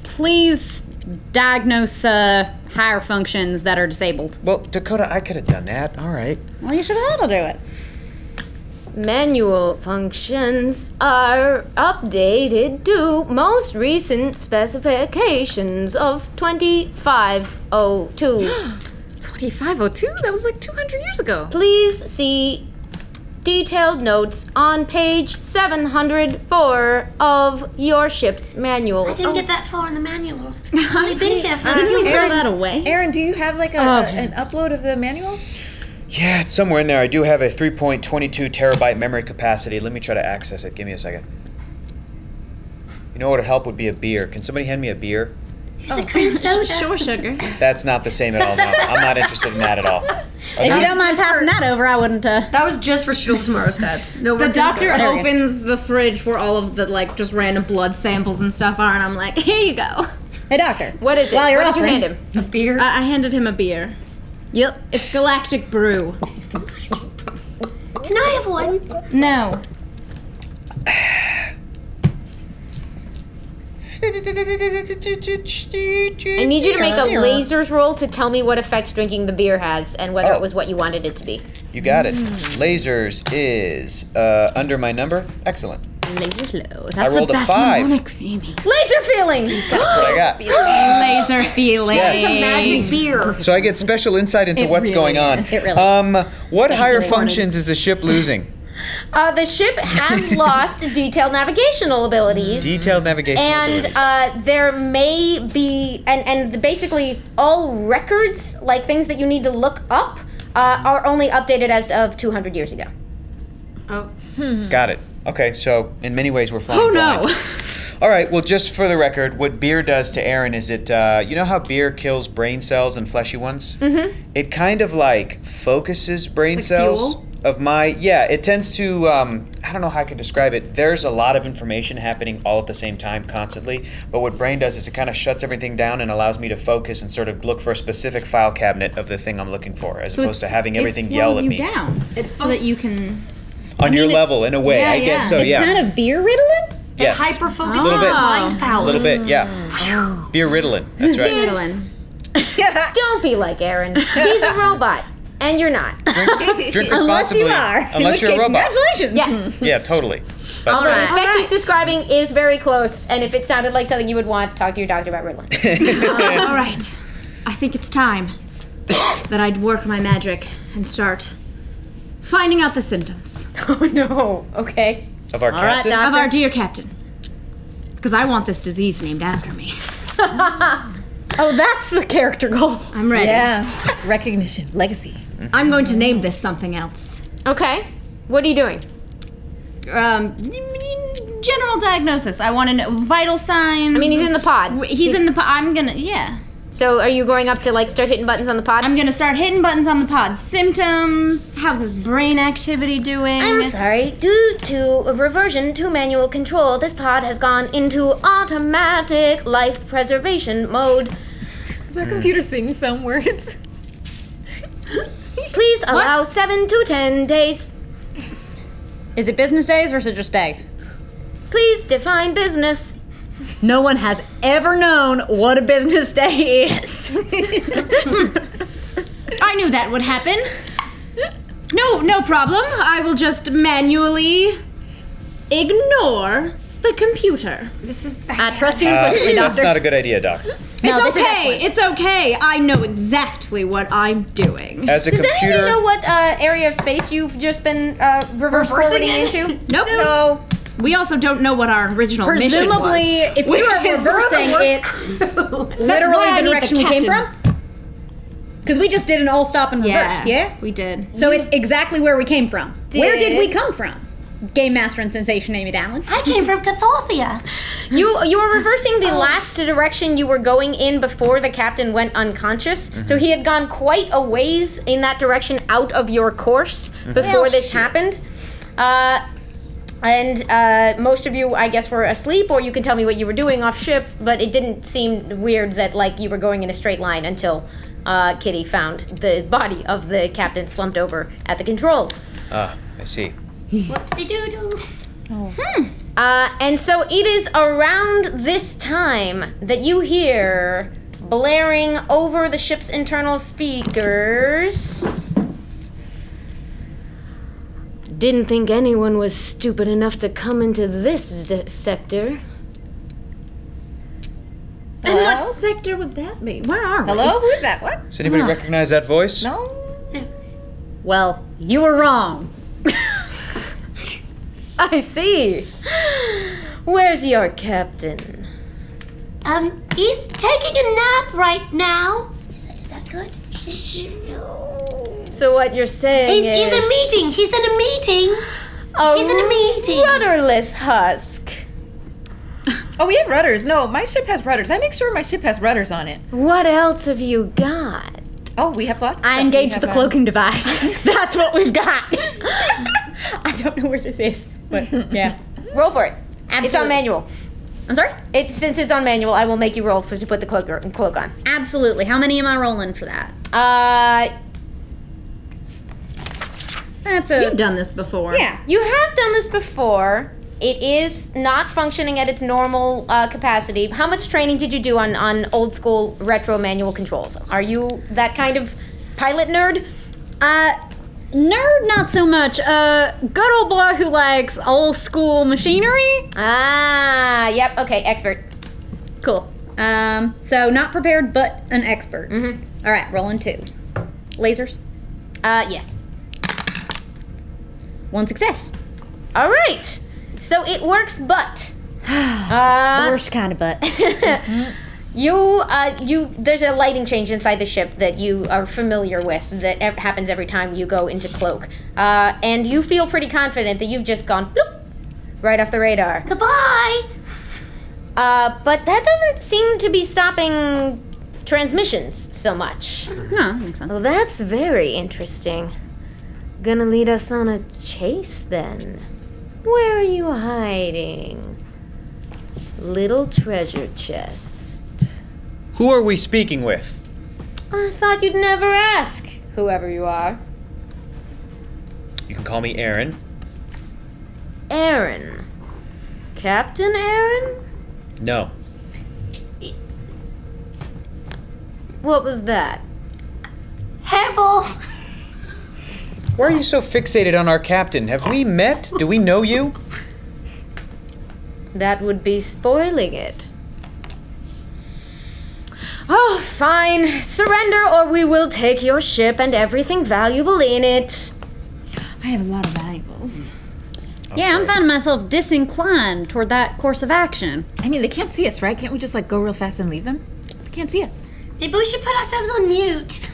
please diagnose higher functions that are disabled. Well, Dakota, I could have done that. All right. Well, you should have had to do it. Manual functions are updated to most recent specifications of 2502. 2502? That was like 200 years ago. Please see detailed notes on page 704 of your ship's manual. I didn't get that far in the manual. I've only been here for Didn't we throw Aaron's- that away? Aaron, do you have like an upload of the manual? Yeah, it's somewhere in there. I do have a 3.22 terabyte memory capacity. Let me try to access it. Give me a second. You know what would help would be a beer. Can somebody hand me a beer? Here's a cream soda. Sure, sugar. That's not the same at all. No, I'm not interested in that at all. If you don't mind just passing that over, I wouldn't. That was just for Shuttle Tomorrow stats. No, The doctor There we go. opens the fridge where all of the like just random blood samples and stuff are, and I'm like, here you go. Hey, Doctor. What is it? While you're what did you offering- hand him? a beer. I handed him a beer. Yep. It's Galactic Brew. Can I have one? No. I need you to make a lasers roll to tell me what effect drinking the beer has and whether Oh. it was what you wanted it to be. You got it. Lasers is under my number. Excellent. Lasers low. I That's rolled the a best 5. one. Creamy. Laser feelings! That's what I got. Laser feeling. Yes. Magic beer. So I get special insight into It what's really going on. is. It really What higher functions is the ship losing? The ship has lost detailed navigational abilities. Detailed navigation And abilities. there may be, and basically all records, like things that you need to look up, are only updated as of 200 years ago. Got it. Okay, so in many ways we're flying Oh blind. no. All right, well, just for the record, what beer does to Aaron is it, you know how beer kills brain cells and fleshy ones? Mm-hmm. It kind of like focuses brain cells fuel? of my, yeah, it tends to, I don't know how I could describe it. There's a lot of information happening all at the same time constantly, but what brain does is it kind of shuts everything down and allows me to focus and sort of look for a specific file cabinet of the thing I'm looking for, as opposed to having everything it yell slows at you me. down so that you can. on your level in a way. I guess so. It's Yeah. kind of beer riddling. Yes. Hyper focus A little bit. mind powers. A little bit. Yeah. Beer Ritalin. That's right. Don't be like Aaron. He's a robot, and you're not. Drink Unless you responsibly. are. In Unless which you're case, a robot. Congratulations. Yeah. Yeah, totally. But, Although the effect he's describing is very close, and if it sounded like something you would want, talk to your doctor about Ritalin. All right. I think it's time that I'd work my magic and start finding out the symptoms Oh no. Okay. of our captain. of our dear captain. Because I want this disease named after me. Oh, that's the character goal. I'm ready. Yeah. Recognition, legacy. I'm going to name this something else. Okay. What are you doing? General diagnosis. I want to know vital signs. I mean, he's in the pod. He's in the pod. I'm gonna, yeah. So are you going up to like start hitting buttons on the pod? I'm gonna start hitting buttons on the pod. Symptoms. How's his brain activity doing? I'm sorry. Due to a reversion to manual control, this pod has gone into automatic life preservation mode. Is our computer sing some words? Please allow 7 to 10 days. Is it business days or is it just days? Please define business. No one has ever known what a business day is. I knew that would happen. No problem. I will just manually ignore the computer. This is bad. I trust you implicitly, That's Doctor. not a good idea, Doc. No, this It's is okay. excellent. It's okay. I know exactly what I'm doing. As a Does computer, anyone know what area of space you've just been reverse forwarding into? Nope. No. We also don't know what our original mission was. Presumably, if we were reversing, it's literally why I the need the direction we came captain. from. Because we just did an all stop and reverse, yeah? we did. So it's exactly where we came from. Where did we come from? Game Master and Sensation Amy Dowling. I came from Cathothia. You were reversing the last direction you were going in before the captain went unconscious. So he had gone quite a ways in that direction out of your course before this happened. And most of you, I guess, were asleep, or you can tell me what you were doing off ship, but it didn't seem weird that, like, you were going in a straight line until Kitty found the body of the captain slumped over at the controls. I see. Whoopsie-doo-doo. And so it is around this time that you hear blaring over the ship's internal speakers. Didn't think anyone was stupid enough to come into this sector. And what sector would that be? Where are we? Hello? Who is that? What? Does anybody recognize that voice? No. Well, you were wrong. I see. Where's your captain? He's taking a nap right now. Is that good? So what you're saying is... He's a meeting. He's in a meeting. He's in a meeting. Rudderless husk. Oh, we have rudders. No, my ship has rudders. I make sure my ship has rudders on it. What else have you got? Oh, we have lots of I stuff. engaged We the have, cloaking device. That's what we've got. I don't know where this is, but yeah. Roll for it. It's on Absolutely. manual. I'm sorry? Since it's on manual, I will make you roll to put the cloak on. Absolutely. How many am I rolling for that? That's a... You've done this before. Yeah. You have done this before. It is not functioning at its normal capacity. How much training did you do on old school retro manual controls? Are you that kind of pilot nerd? Nerd, not so much. Good old boy who likes old school machinery. Ah, yep. Okay, expert. Cool. So not prepared, but an expert. All right, rolling 2. Lasers. Yes. 1 success. All right. So it works, but Worst kind of butt. there's a lighting change inside the ship that you are familiar with that happens every time you go into cloak, and you feel pretty confident that you've just gone bloop, right off the radar. Goodbye. But that doesn't seem to be stopping transmissions so much. No, that makes sense. Well, that's very interesting. Gonna lead us on a chase then. Where are you hiding? Little treasure chest. Who are we speaking with? I thought you'd never ask, whoever you are. You can call me Aaron. Aaron. Captain Aaron? No. What was that? Hannibal! Why are you so fixated on our captain? Have we met? Do we know you? That would be spoiling it. Oh, fine. Surrender or we will take your ship and everything valuable in it. I have a lot of valuables. Yeah, I'm finding myself disinclined toward that course of action. I mean, they can't see us, right? Can't we just like go real fast and leave them? They can't see us. Maybe we should put ourselves on mute.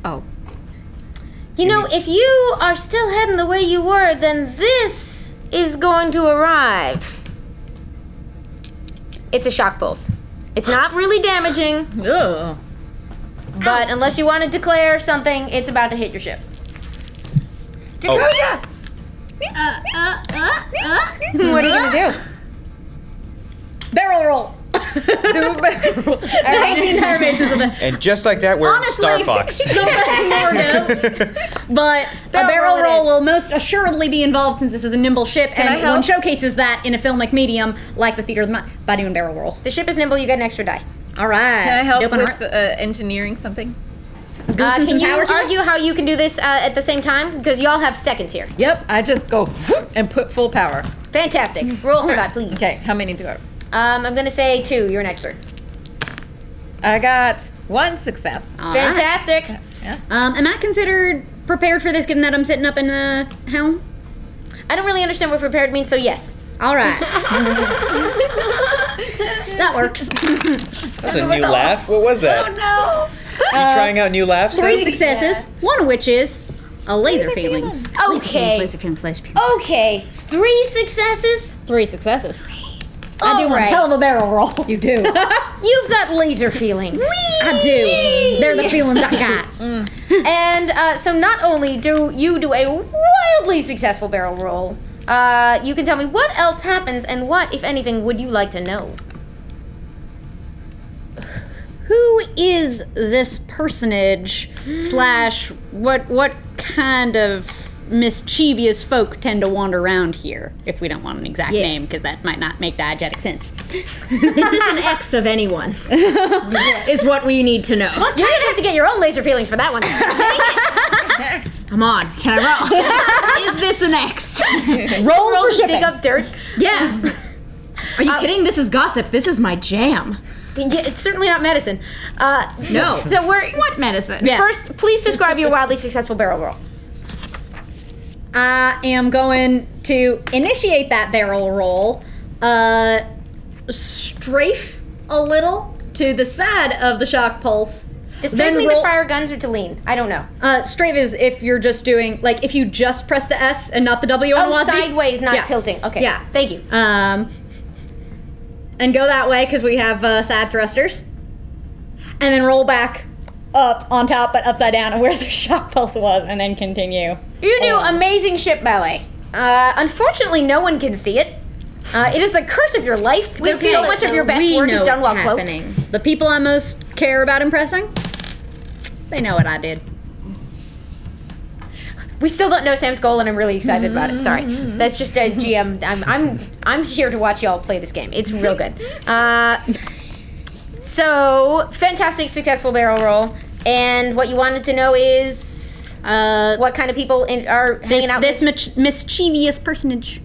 Oh. You know, if you are still heading the way you were, then this is going to arrive. It's a shock pulse. It's not really damaging, Ugh. but unless you want to declare something, it's about to hit your ship. Oh. What are you gonna do? Barrel roll. Do a barrel roll. And just like that, we're in Star Fox. But a barrel roll will most assuredly be involved since this is a nimble ship, I and help? one showcases that in a filmic medium like the Theater of the Mind by doing barrel rolls. The ship is nimble, you get an extra die. All right. Can I help Open with heart. engineering something? Can you power to argue us? how you can do this at the same time? Because y'all have seconds here. Yep, I just go and put full power. Fantastic. Roll for that, please. Okay, how many do I? I'm gonna say 2. You're an expert. I got 1 success. All right. Fantastic. Am I considered prepared for this given that I'm sitting up in the helm? I don't really understand what prepared means, so yes. All right. That works. That's a new laugh. What was that? Oh no! You trying out new laughs? 3 then? successes, one of which is a laser feelings. Okay. Laser feelings. Okay. 3 successes? 3 successes. I do All one right. hell of a barrel roll. You do. You've got laser feelings. I do. They're the feelings I got. And so not only do you do a wildly successful barrel roll, you can tell me what else happens and what, if anything, would you like to know? Who is this personage slash what kind of mischievous folk tend to wander around here, if we don't want an exact Yes. name, because that might not make diegetic sense. Is this an ex of anyone's? Is what we need to know. You're gonna have to get your own laser feelings for that one. Come on, can I roll? Is this an ex? Roll Roll for to shipping. dig up dirt. Yeah. Are you kidding? This is gossip. This is my jam. Yeah, it's certainly not medicine. No. So we're What medicine? Yeah. first. Please describe your wildly successful barrel roll. I am going to initiate that barrel roll, strafe a little to the side of the shock pulse. Does strafe then mean to roll- fire guns or to lean? I don't know. Strafe is if you're just doing, like, if you just press the S and not the W on Oh, the WASD. sideways, not Yeah. tilting. Okay. Yeah. Thank you. And go that way because we have side thrusters. And then roll back up on top, but upside down, and where the shock pulse was, and then continue. You do amazing ship ballet. Unfortunately, no one can see it. It is the curse of your life. There's so much of your best work is done while cloaked. The people I most care about impressing, they know what I did. We still don't know Sam's goal, and I'm really excited about it. Sorry, that's just a GM. I'm here to watch y'all play this game. It's real good. So fantastic, successful barrel roll. And what you wanted to know is what kind of people are hanging out. This mischievous personage.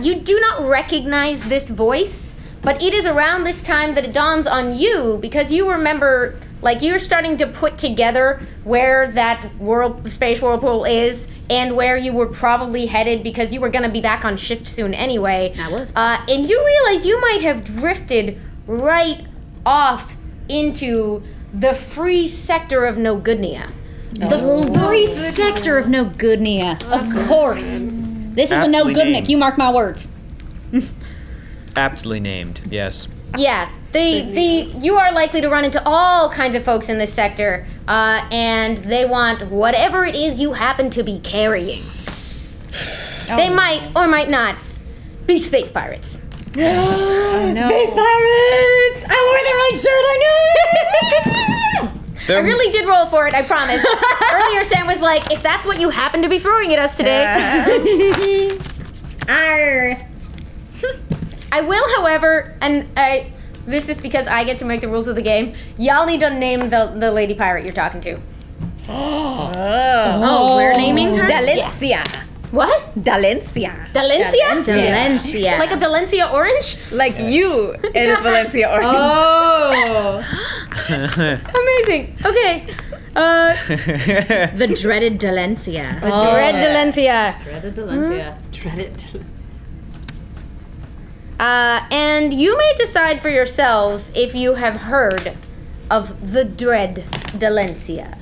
You do not recognize this voice, but it is around this time that it dawns on you because you remember, like, you're starting to put together where that space whirlpool is and where you were probably headed because you were going to be back on shift soon anyway. I was. And you realize you might have drifted right off into the free sector of No Goodnia. The free sector of No Goodnia. Of course. This is a No Aptly Goodnick. named. You mark my words. Aptly named, yes. Yeah, you are likely to run into all kinds of folks in this sector, and they want whatever it is you happen to be carrying. They might or might not be space pirates. Oh, no. Space pirates! I wore the right shirt. I knew it. I really did roll for it, I promise. Earlier, Sam was like, if that's what you happen to be throwing at us today. Arr. I will, however, and this is because I get to make the rules of the game. Y'all need to name the lady pirate you're talking to. Oh, we're naming her? Dalencia. What? Dalencia. Dalencia? Dalencia. Like a Dalencia orange? Like you in a Valencia orange. Oh. Amazing. Okay. The dreaded Dalencia. Dread Dalencia. Dreaded Dalencia. Dreaded Dalencia. And you may decide for yourselves if you have heard of the Dread Dalencia.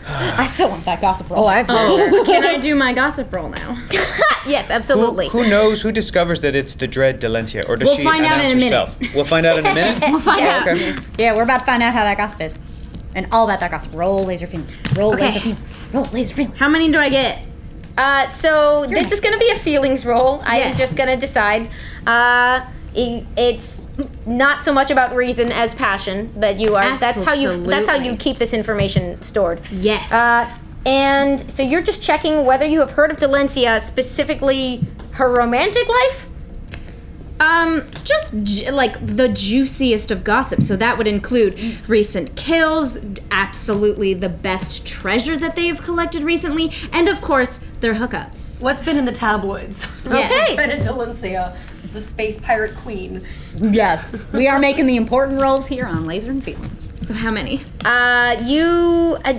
I still want that gossip roll. Oh, I've heard Can I do my gossip roll now? Yes, absolutely. Who knows? Who discovers that it's the Dread Dalencia, or does We'll she find out announce in a minute. herself? We'll find out in a minute. We'll find out. Okay. Yeah, we're about to find out how that gossip is. And all that gossip. Roll laser feelings. Roll Okay. laser feelings. Roll laser feelings. How many do I get? So this is going to be a feelings roll. Yeah. I'm just going to decide. It's not so much about reason as passion that you are. That's how you Absolutely. keep this information stored. Yes. And so you're just checking whether you have heard of Dalencia, specifically her romantic life? Just like the juiciest of gossip. So that would include recent kills, absolutely the best treasure that they have collected recently, and of course, their hookups. What's been in the tabloids? Yes. Been in Dalencia, the space pirate queen. Yes. We are making the important rolls here on Laser and Feelings. So how many?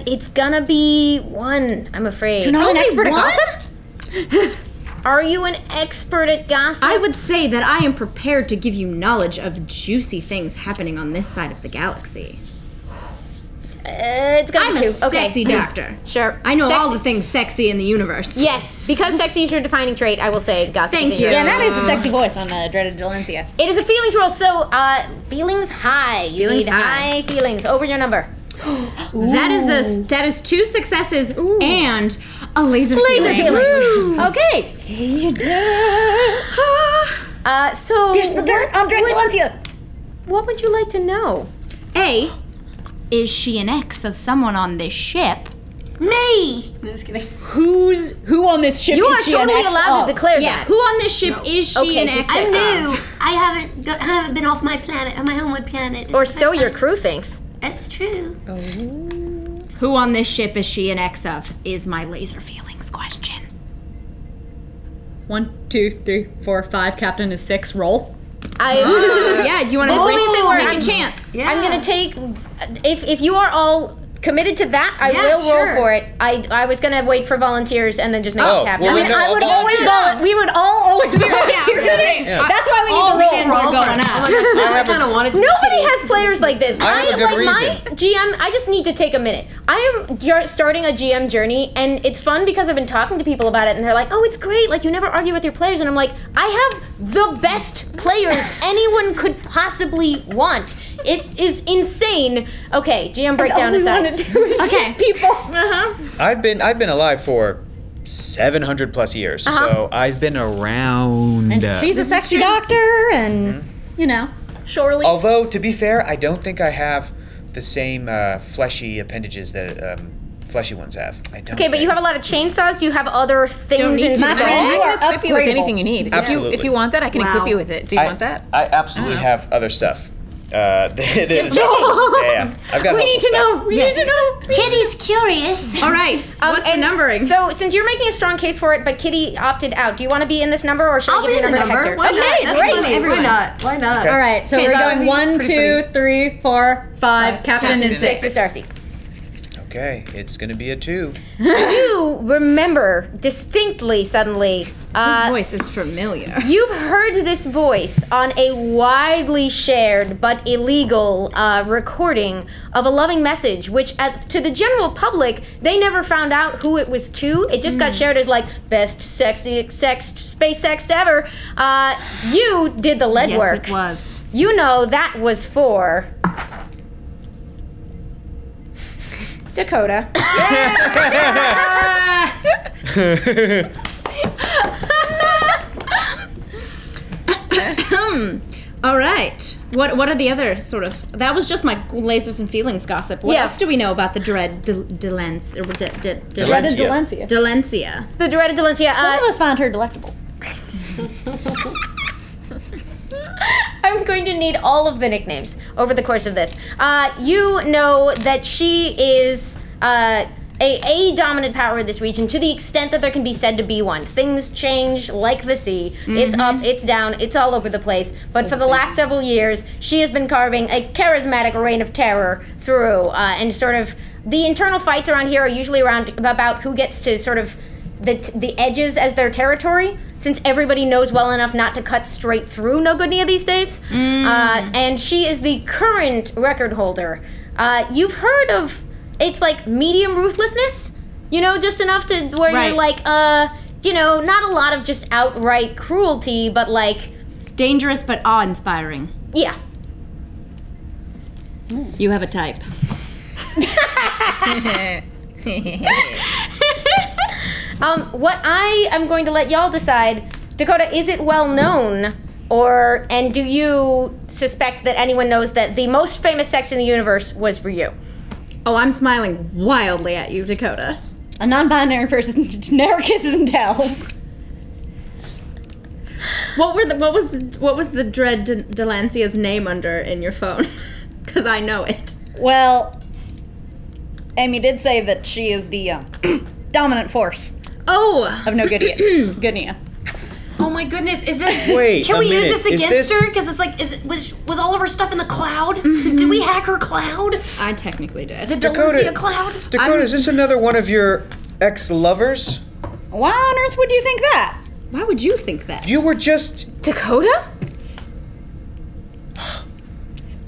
It's gonna be one, I'm afraid. You're not an Only expert at one? gossip? Are you an expert at gossip? I would say that I am prepared to give you knowledge of juicy things happening on this side of the galaxy. It's gonna I'm be a two. Okay. sexy doctor. Sure. I know all Sexy- the things sexy in the universe. Yes, because sexy is your defining trait, I will say gossip. Thank is you. your- Yeah, that is a sexy voice on Dreaded Dalencia. It is a feelings roll, so feelings high. You Feelings need high. high feelings. Over your number. That is 2 successes and a laser Laser feeling. feelings. Okay. So Dish the dirt on Dreaded Dalencia. what would you like to know? A, is she an ex of someone on this ship? Me! No, just kidding. Who on this ship You is are she an totally ex allowed of? to declare Yeah, that. who on this ship is she Okay, an just ex say- of? I'm new. I haven't been off my planet, my homeward planet. This Or is the so first your time. crew thinks. That's true. Who on this ship is she an ex of? Is my laser feelings question. 1, 2, 3, 4, 5. Captain is 6. Roll. Yeah, do you want to Only thing where take I'm- a chance? Yeah. I'm gonna take if you are all committed to that, I Yeah, will roll sure. for it. I was gonna wait for volunteers and then just make Oh, it happen. well, I mean, no, I would I'll always volunteer. we would all always volunteer Yeah. this. Yeah. That's why we need All the roll. hands are going Oh up. my gosh, I kind of wanted to. Nobody has players like this. I have a good like reason. my GM. I just need to take a minute. I am starting a GM journey, and it's fun because I've been talking to people about it, and they're like, "Oh, it's great! Like you never argue with your players." And I'm like, "I have the best players anyone could possibly want. It is insane." Okay, GM breakdown aside. Okay, people. I've been alive for 700 plus years, so I've been around. She's a sexy doctor, and you know, surely. Although, to be fair, I don't think I have the same fleshy appendages that fleshy ones have. I don't. Okay, but you have a lot of chainsaws. Do you have other things need in to. I mean, store? I You can are equip you with upgradable. anything you need. Absolutely. If you want that, I can equip you with it. Do you want that? I absolutely have other stuff. Just yeah, I've got. We need to know. We need to know. Kitty's curious. All right, what's the and numbering? So, since you're making a strong case for it, but Kitty opted out, do you want to be in this number, or should I I'll give be you in a the number to number. Hector? Why Okay, not? That's great. funny. Why Everyone. not? Why not? All right, so Okay, we're so going that'd be 1, pretty 2, 3, 4, 5. Captain is 6. It's Darcy. Okay, it's gonna be a 2. You remember distinctly, suddenly. This voice is familiar. You've heard this voice on a widely shared but illegal recording of a loving message, which to the general public, they never found out who it was to. It just got shared as like best sexy space sex ever. You did the lead Yes, work. it was. You know that was for Dakota. All right. What are the other sort of? That was just my lasers and feelings gossip. What Yeah. else do we know about the dread Dalencia? Dalencia. Dalencia. Dalencia. The dreaded Dalencia. Some of us find her delectable. I'm going to need all of the nicknames over the course of this. You know that she is a dominant power in this region to the extent that there can be said to be one. Things change like the sea. It's up, it's down, it's all over the place. But for the last several years, she has been carving a charismatic reign of terror through, and sort of the internal fights around here are usually around about who gets to sort of the edges as their territory, since everybody knows well enough not to cut straight through No Good Nia these days. And she is the current record holder. You've heard of, it's like medium ruthlessness, you know, just enough to where you're like, you know, not a lot of just outright cruelty, but like... Dangerous but awe-inspiring. Yeah. You have a type. What I am going to let y'all decide, Dakota, is it well known, and do you suspect that anyone knows that the most famous sex in the universe was for you? Oh, I'm smiling wildly at you, Dakota. A non-binary person never kisses and tells. What was the Dread Delancia's name under in your phone? Because I know it. Well, Amy did say that she is the dominant force of No Good Nia. Oh my goodness, is this... Wait, Can a we minute. use this Is against this- her? Because it's like, was all of her stuff in the cloud? Did we hack her cloud? I technically did. The Dakota- Delancia cloud? Dakota, is this another one of your ex-lovers? Why on earth would you think that? Why would you think that? You were just... Dakota?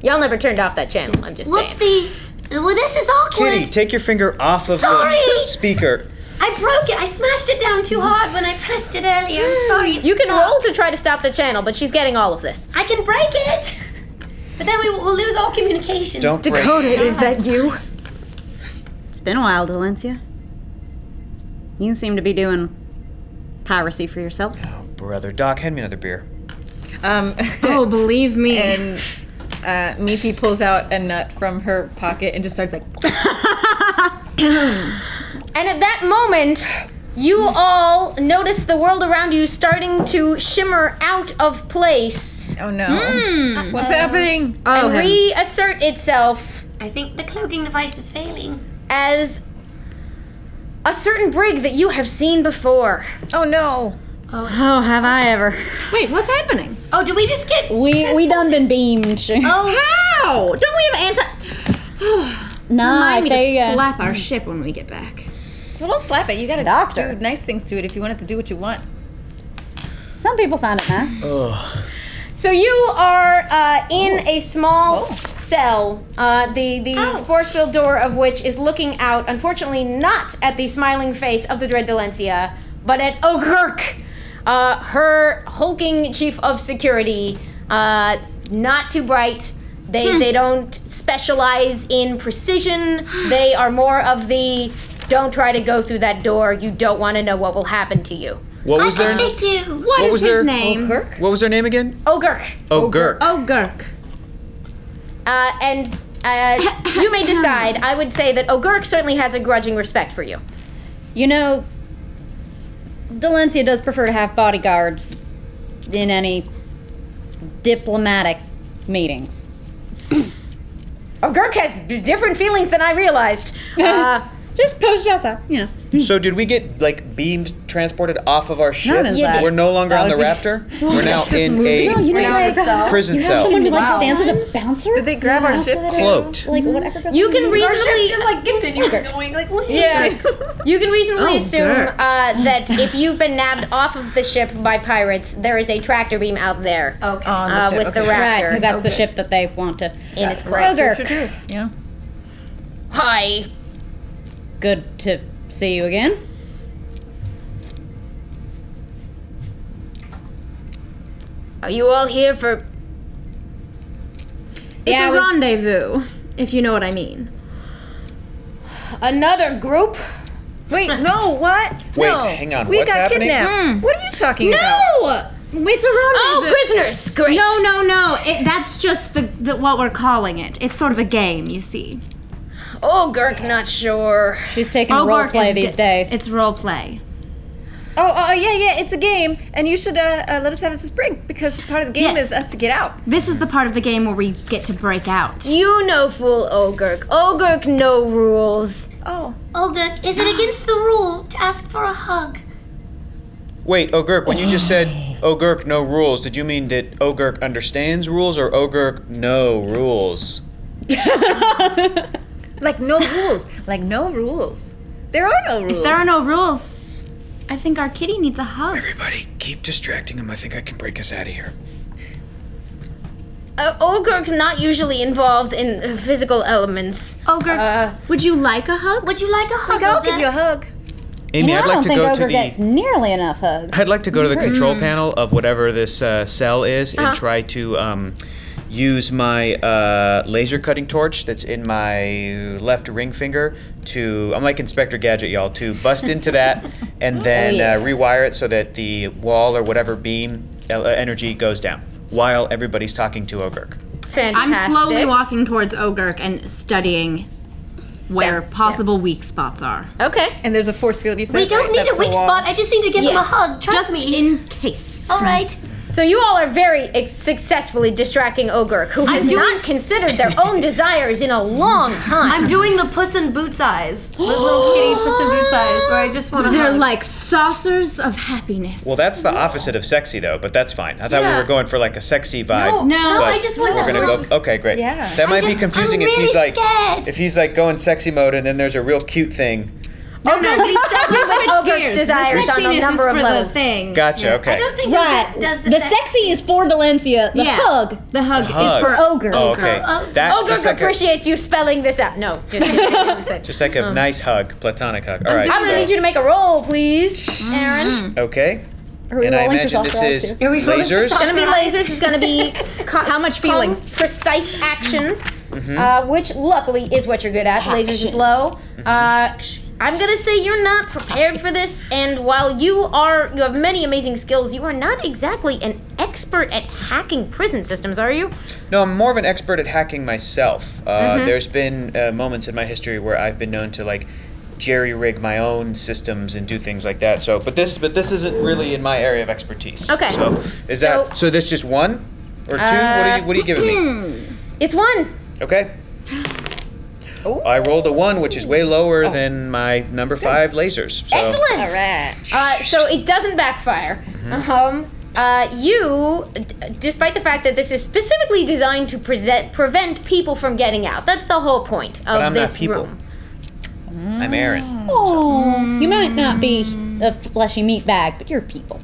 Y'all never turned off that channel, I'm just saying. Whoopsie. Well, this is awkward. Kitty, take your finger off of Sorry. the speaker. I broke it. I smashed it down too hard when I pressed it earlier. I'm sorry. It You can stopped. roll to try to stop the channel, but she's getting all of this. I can break it. But then we'll lose all communications. Don't break Dakota, it. is that you? It's been a while, Delancia. You seem to be doing piracy for yourself. Oh, brother. Doc, hand me another beer. Oh, believe me. And Mipi pulls out a nut from her pocket and just starts like... And at that moment, you all notice the world around you starting to shimmer out of place Oh no. What's happening? and reassert itself I think the cloaking device is failing. as a certain brig that you have seen before. Oh no. Oh, have I ever. Wait, what's happening? Oh, did we just get... We done been beamed. Oh, How? Don't we have anti... Nah, Remind me they, to slap our ship when we get back. Well, don't slap it. You gotta Doctor. do nice things to it if you want it to do what you want. Some people find it nice. So you are in a small cell, the force field door of which is looking out, unfortunately not at the smiling face of the Dread Delancia, but at Ogurk, her hulking chief of security. Not too bright. They don't specialize in precision. They are more of the, don't try to go through that door. You don't want to know what will happen to you. What was their... take you. What is was his their- name? What was their name again? Ogurk. Oh, Gurk. Oh, Gurk. And you may decide. I would say that Ogurk certainly has a grudging respect for you. You know, Delancia does prefer to have bodyguards in any diplomatic meetings. Ogurk has different feelings than I realized. Just post it outside, you know. So did we get, like, beamed, transported off of our ship? Not inside. We're no longer on the That Raptor? We're now in a prison cell. Someone who like stands as a bouncer. Did they grab our ship? Cloaked. Like whatever. Goes You on. can reasonably, Just like continue going. Like, Yeah. you can reasonably assume Gurk. that if you've been nabbed off of the ship by pirates, there is a tractor beam out there okay. On the ship, with the okay. Right, Raptor because that's the ship that they want to. in its Right. claws. Ogurk. Yeah. Hi. Good to see you again. Are you all here for? It's Yeah, I a was- rendezvous, if you know what I mean. Another group? Wait, no, what? Wait, no. hang on, We what's got happening? kidnapped. What are you talking about? No! It's a Oh, rendezvous. prisoners! Great. No. That's just the what we're calling it. It's sort of a game, you see. Ogurk, not sure. She's taking Ogurk role play is these days. It's role play. Yeah, it's a game, and you should let us have this break, because part of the game Yes. is us to get out. This is the part of the game where we get to break out. You know fool Ogurk. Ogurk no rules. Oh. Ogurk, is it against the rule to ask for a hug? Wait, Ogurk, when you just said Ogurk no rules, did you mean that Ogurk understands rules or Ogurk no rules? Like no rules. Like no rules. There are no rules. If there are no rules, I think our kitty needs a hug. Everybody, keep distracting him. I think I can break us out of here. Ogurk not usually involved in physical elements. Ogurk, would you like a hug? Would you like a hug? I'll Ogurk? give you a hug. Amy, I I'd don't like to think go Ogre to gets the. nearly enough hugs. I'd like to go to the control panel of whatever this cell is and try to use my laser cutting torch that's in my left ring finger to. I'm like Inspector Gadget, y'all. To bust into that and then rewire it so that the wall or whatever beam energy goes down while everybody's talking to Ogurk. Fantastic. I'm slowly walking towards Ogurk and studying where possible weak spots are. Okay. And there's a force field, you said. We don't right? need That's a the weak wall. spot. I just need to give him a Yes. hug. Trust Just me. in case. All right. So you all are very successfully distracting Ogurk, who has not considered their own desires in a long time. I'm doing the Puss in Boots eyes. The little kitty Puss in Boots eyes, where I just want to They're hug. like saucers of happiness. Well, that's the opposite of sexy, though, but that's fine. I thought we were going for like a sexy vibe. No, but I just want we're to gonna hug. go. Okay, great. Yeah. That might be just- confusing I'm if he's really like scared. if he's like going sexy mode and then there's a real cute thing. Oh no, we switched Ogurk's desires on a number of levels. thing. Gotcha. Okay. I don't think Right. Ogurk does The sexy is for Delencia. The hug The hug hug. is for Ogre. Oh, okay. Oh, That Ogurk just like appreciates you spelling this out. No, just kidding. just like a nice hug, platonic hug. All right. I'm gonna need you to make a roll, please, Aaron. Okay. Are we And I rolling for imagine soft this rolls is too? Are we rolling for lasers. soft It's gonna be lasers. It's gonna be how much feelings? Precise action, which luckily is what you're good at. Lasers is low. I'm gonna say you're not prepared for this, and while you have many amazing skills, you are not exactly an expert at hacking prison systems, are you? No, I'm more of an expert at hacking myself. There's been moments in my history where I've been known to like jerry rig my own systems and do things like that. So, but this isn't really in my area of expertise. Okay. So is that so? This just one or two? What are you giving me? It's one. Okay. I rolled a 1, which is way lower than my number 5 lasers. So. Excellent. All right. So it doesn't backfire. Despite the fact that this is specifically designed to prevent people from getting out. That's the whole point of But I'm this not people. room. I'm Aaron. Oh, you might not be a fleshy meat bag, but you're people.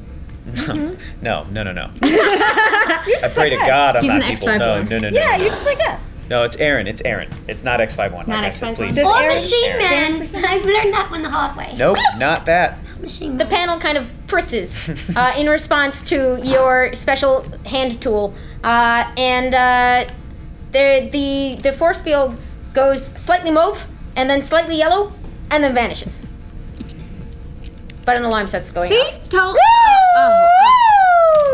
No. I pray to God I'm He's not an people. X51. No. Yeah, you're just like us. No, it's Aaron. It's not X51. Like Not I said, X51. please. Does Or Aaron Machine stand Man. I've learned that one the hard way. Nope, not that. Machine The Man. panel kind of pritzes in response to your special hand tool, the force field goes slightly mauve and then slightly yellow and then vanishes. But an alarm starts going off. Told.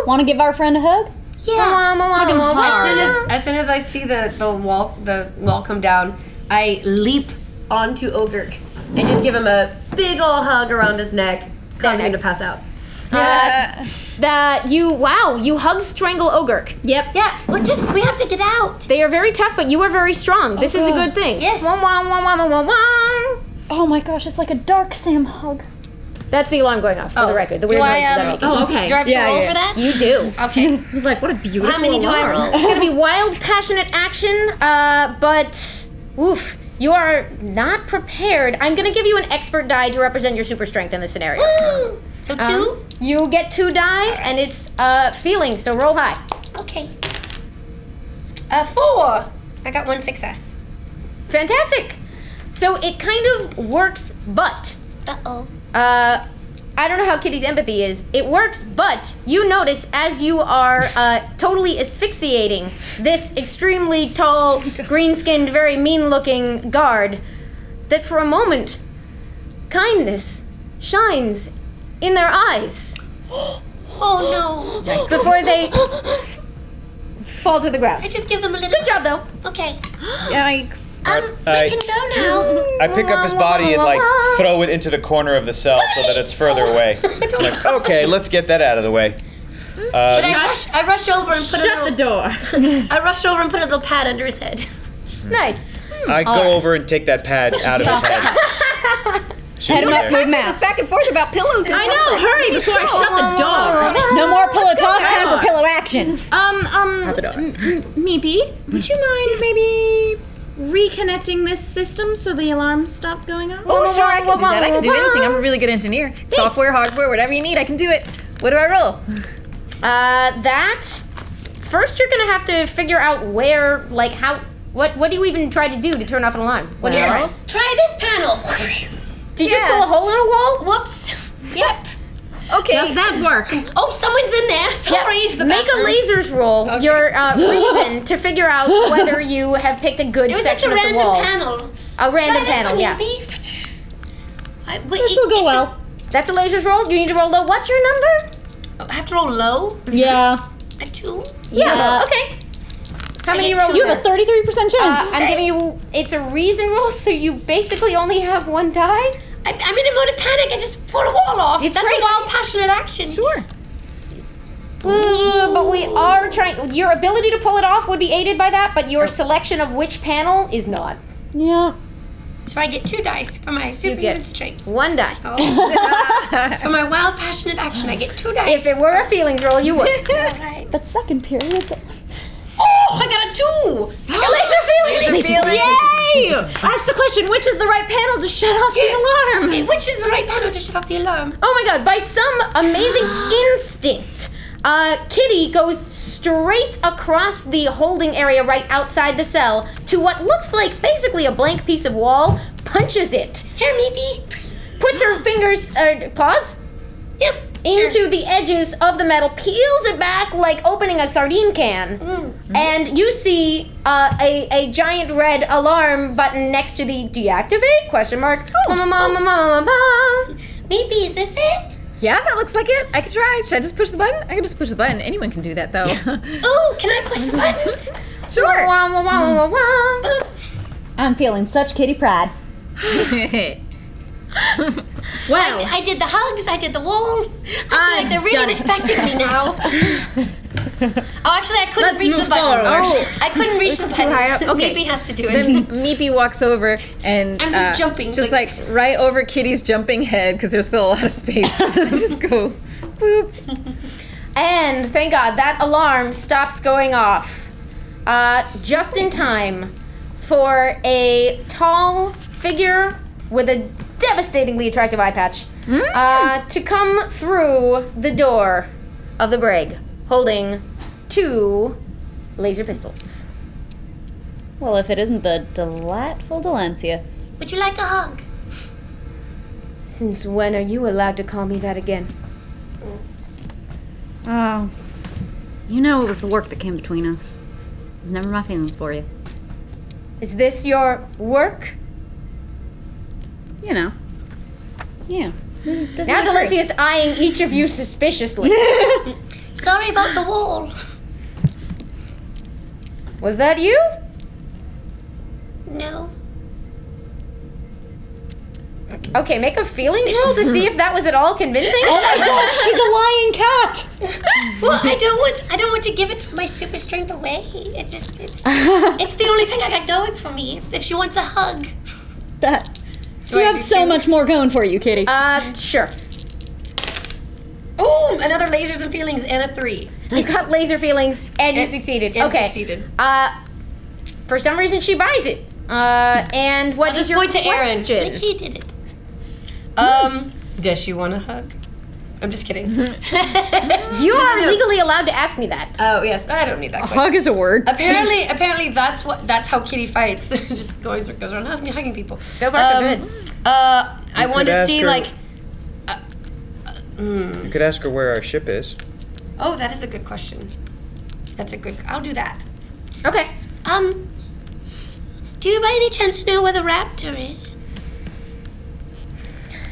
Want to give our friend a hug? Yeah. As soon as I see the wall come down, I leap onto Ogurk and just give him a big ol' hug around his neck, causing him to pass out. You hug strangle Ogurk. Yep. Yeah. We have to get out. They are very tough, but you are very strong. This is a good thing. Yes. Wah, wah, wah, wah, wah, wah, wah. Oh my gosh, it's like a dark Sam hug. That's the alarm going off for the record. The weird noises that are making. Oh, okay. Do I have to roll for that? You do. Okay. I was like, what a beautiful How many do I roll? It's gonna be wild, passionate action, but oof, you are not prepared. I'm gonna give you an expert die to represent your super strength in this scenario. So 2? You get 2 die, and it's feelings. So roll high. Okay. 4. I got 1 success. Fantastic. So it kind of works, but Uh-oh. I don't know how Kitty's empathy is. It works, but you notice as you are totally asphyxiating this extremely tall, green-skinned, very mean-looking guard, that for a moment, kindness shines in their eyes Oh no. before they fall to the ground. I just give them a little. Good job, though. Okay. Yikes. We can go now. I pick up his body and like throw it into the corner of the cell so that it's further away. I'm like, okay, let's get that out of the way. I rush over and put Shut the door. I rush over and put a little pad under his head. Nice. I go over and take that pad out of his head. Head him up to his This mouth. back and forth about pillows. I know. Hurry before I shut the door. No more pillow talk, time for pillow action. Meepy, would you mind maybe reconnecting this system so the alarms stop going off? Oh, sure, I can do that. I can do anything. I'm a really good engineer. Software, hardware, whatever you need, I can do it. What do I roll? That first you're gonna have to figure out where, like, how. What do you even try to do to turn off an alarm? What do you try? Try this panel. Did you just pull a hole in a wall? Whoops. Yep. Okay. Does that work? Oh, someone's in there. Sorry. It's the Make a bathroom. lasers roll. Your reason to figure out whether you have picked a good It was just section a of the random wall. panel. A random Try this panel, one, yeah. This This'll go well. That's a lasers roll. You need to roll low. What's your number? I have to roll low. Yeah. A 2. Yeah. Okay. How many get you roll? You have a 33% chance. I'm giving you. It's a reason roll, so you basically only have one die. I'm in a mode of panic. I just pulled a wall off. It's That's great. a wild, passionate action. Sure. But we are trying. Your ability to pull it off would be aided by that, but your selection of which panel is not. Yeah. So I get 2 dice for my superhuman strength. One die. For my wild, passionate action, I get 2 dice. If it were a feelings roll, you would. Alright. But second period's. Oh, I got a 2. Laser feelings. Yay! Ask the question, which is the right panel to shut off the alarm? Okay, which is the right panel to shut off the alarm? Oh my god, by some amazing instinct, Kitty goes straight across the holding area right outside the cell to what looks like basically a blank piece of wall, punches it, Here, maybe. puts her fingers, claws, Yep. into the edges of the metal, peels it back like opening a sardine can, and you see a giant red alarm button next to the deactivate question mark. Maybe, is this it? Yeah, that looks like it. I could try. Should I just push the button? I can just push the button. Anyone can do that, though. Ooh, can I push the button? Sure. I'm feeling such kitty pride. Well, I did the hugs, I did the wall. I feel like they're really done it. respecting me now. Oh, actually, I couldn't Let's reach the move button. forward. I couldn't reach the Too button. high up? Okay. Meepy has to do it. Then Meepy walks over and I'm just jumping, just like right over Kitty's jumping head because there's still a lot of space. Just go, boop. And thank God that alarm stops going off just in time for a tall figure with a devastatingly attractive eye patch to come through the door of the brig holding 2 laser pistols. Well, if it isn't the delightful Delancia. Would you like a hug? Since when are you allowed to call me that again? Oh. You know it was the work that came between us. It was never my feelings for you. Is this your work? You know. Yeah. This Now is my career. Delencia's eyeing each of you suspiciously. Sorry about the wall. Was that you? No. Okay, make a feelings roll to see if that was at all convincing. She's a lying cat! Well, I don't want to give it my super strength away. It's the only thing I got going for me. If she wants a hug. You have so much more going for you, Kitty. Sure. Ooh, another lasers and feelings and a 3. You got laser feelings and you succeeded. and Okay. succeeded. For some reason she buys it. And what I'll is just your point to Aaron. question? He did it. Does she want a hug? I'm just kidding. You are legally allowed to ask me that. Oh yes, I don't need that question. Hug is a word. Apparently that's how Kitty fights. Just goes around hugging people. So far, so good. I wanted to ask see her- like. You could ask her where our ship is. Oh, that is a good question. I'll do that. Okay. Do you by any chance know where the raptor is?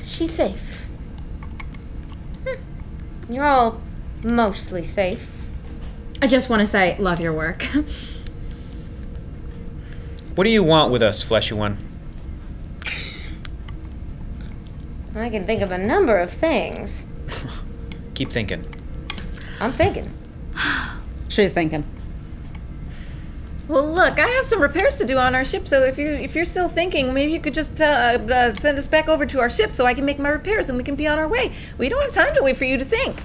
She's safe. You're all mostly safe. I just want to say, love your work. What do you want with us, fleshy one? I can think of a number of things. Keep thinking. I'm thinking. She's thinking. Well, look, I have some repairs to do on our ship, so if you're still thinking, maybe you could just send us back over to our ship so I can make my repairs and we can be on our way. We don't have time to wait for you to think.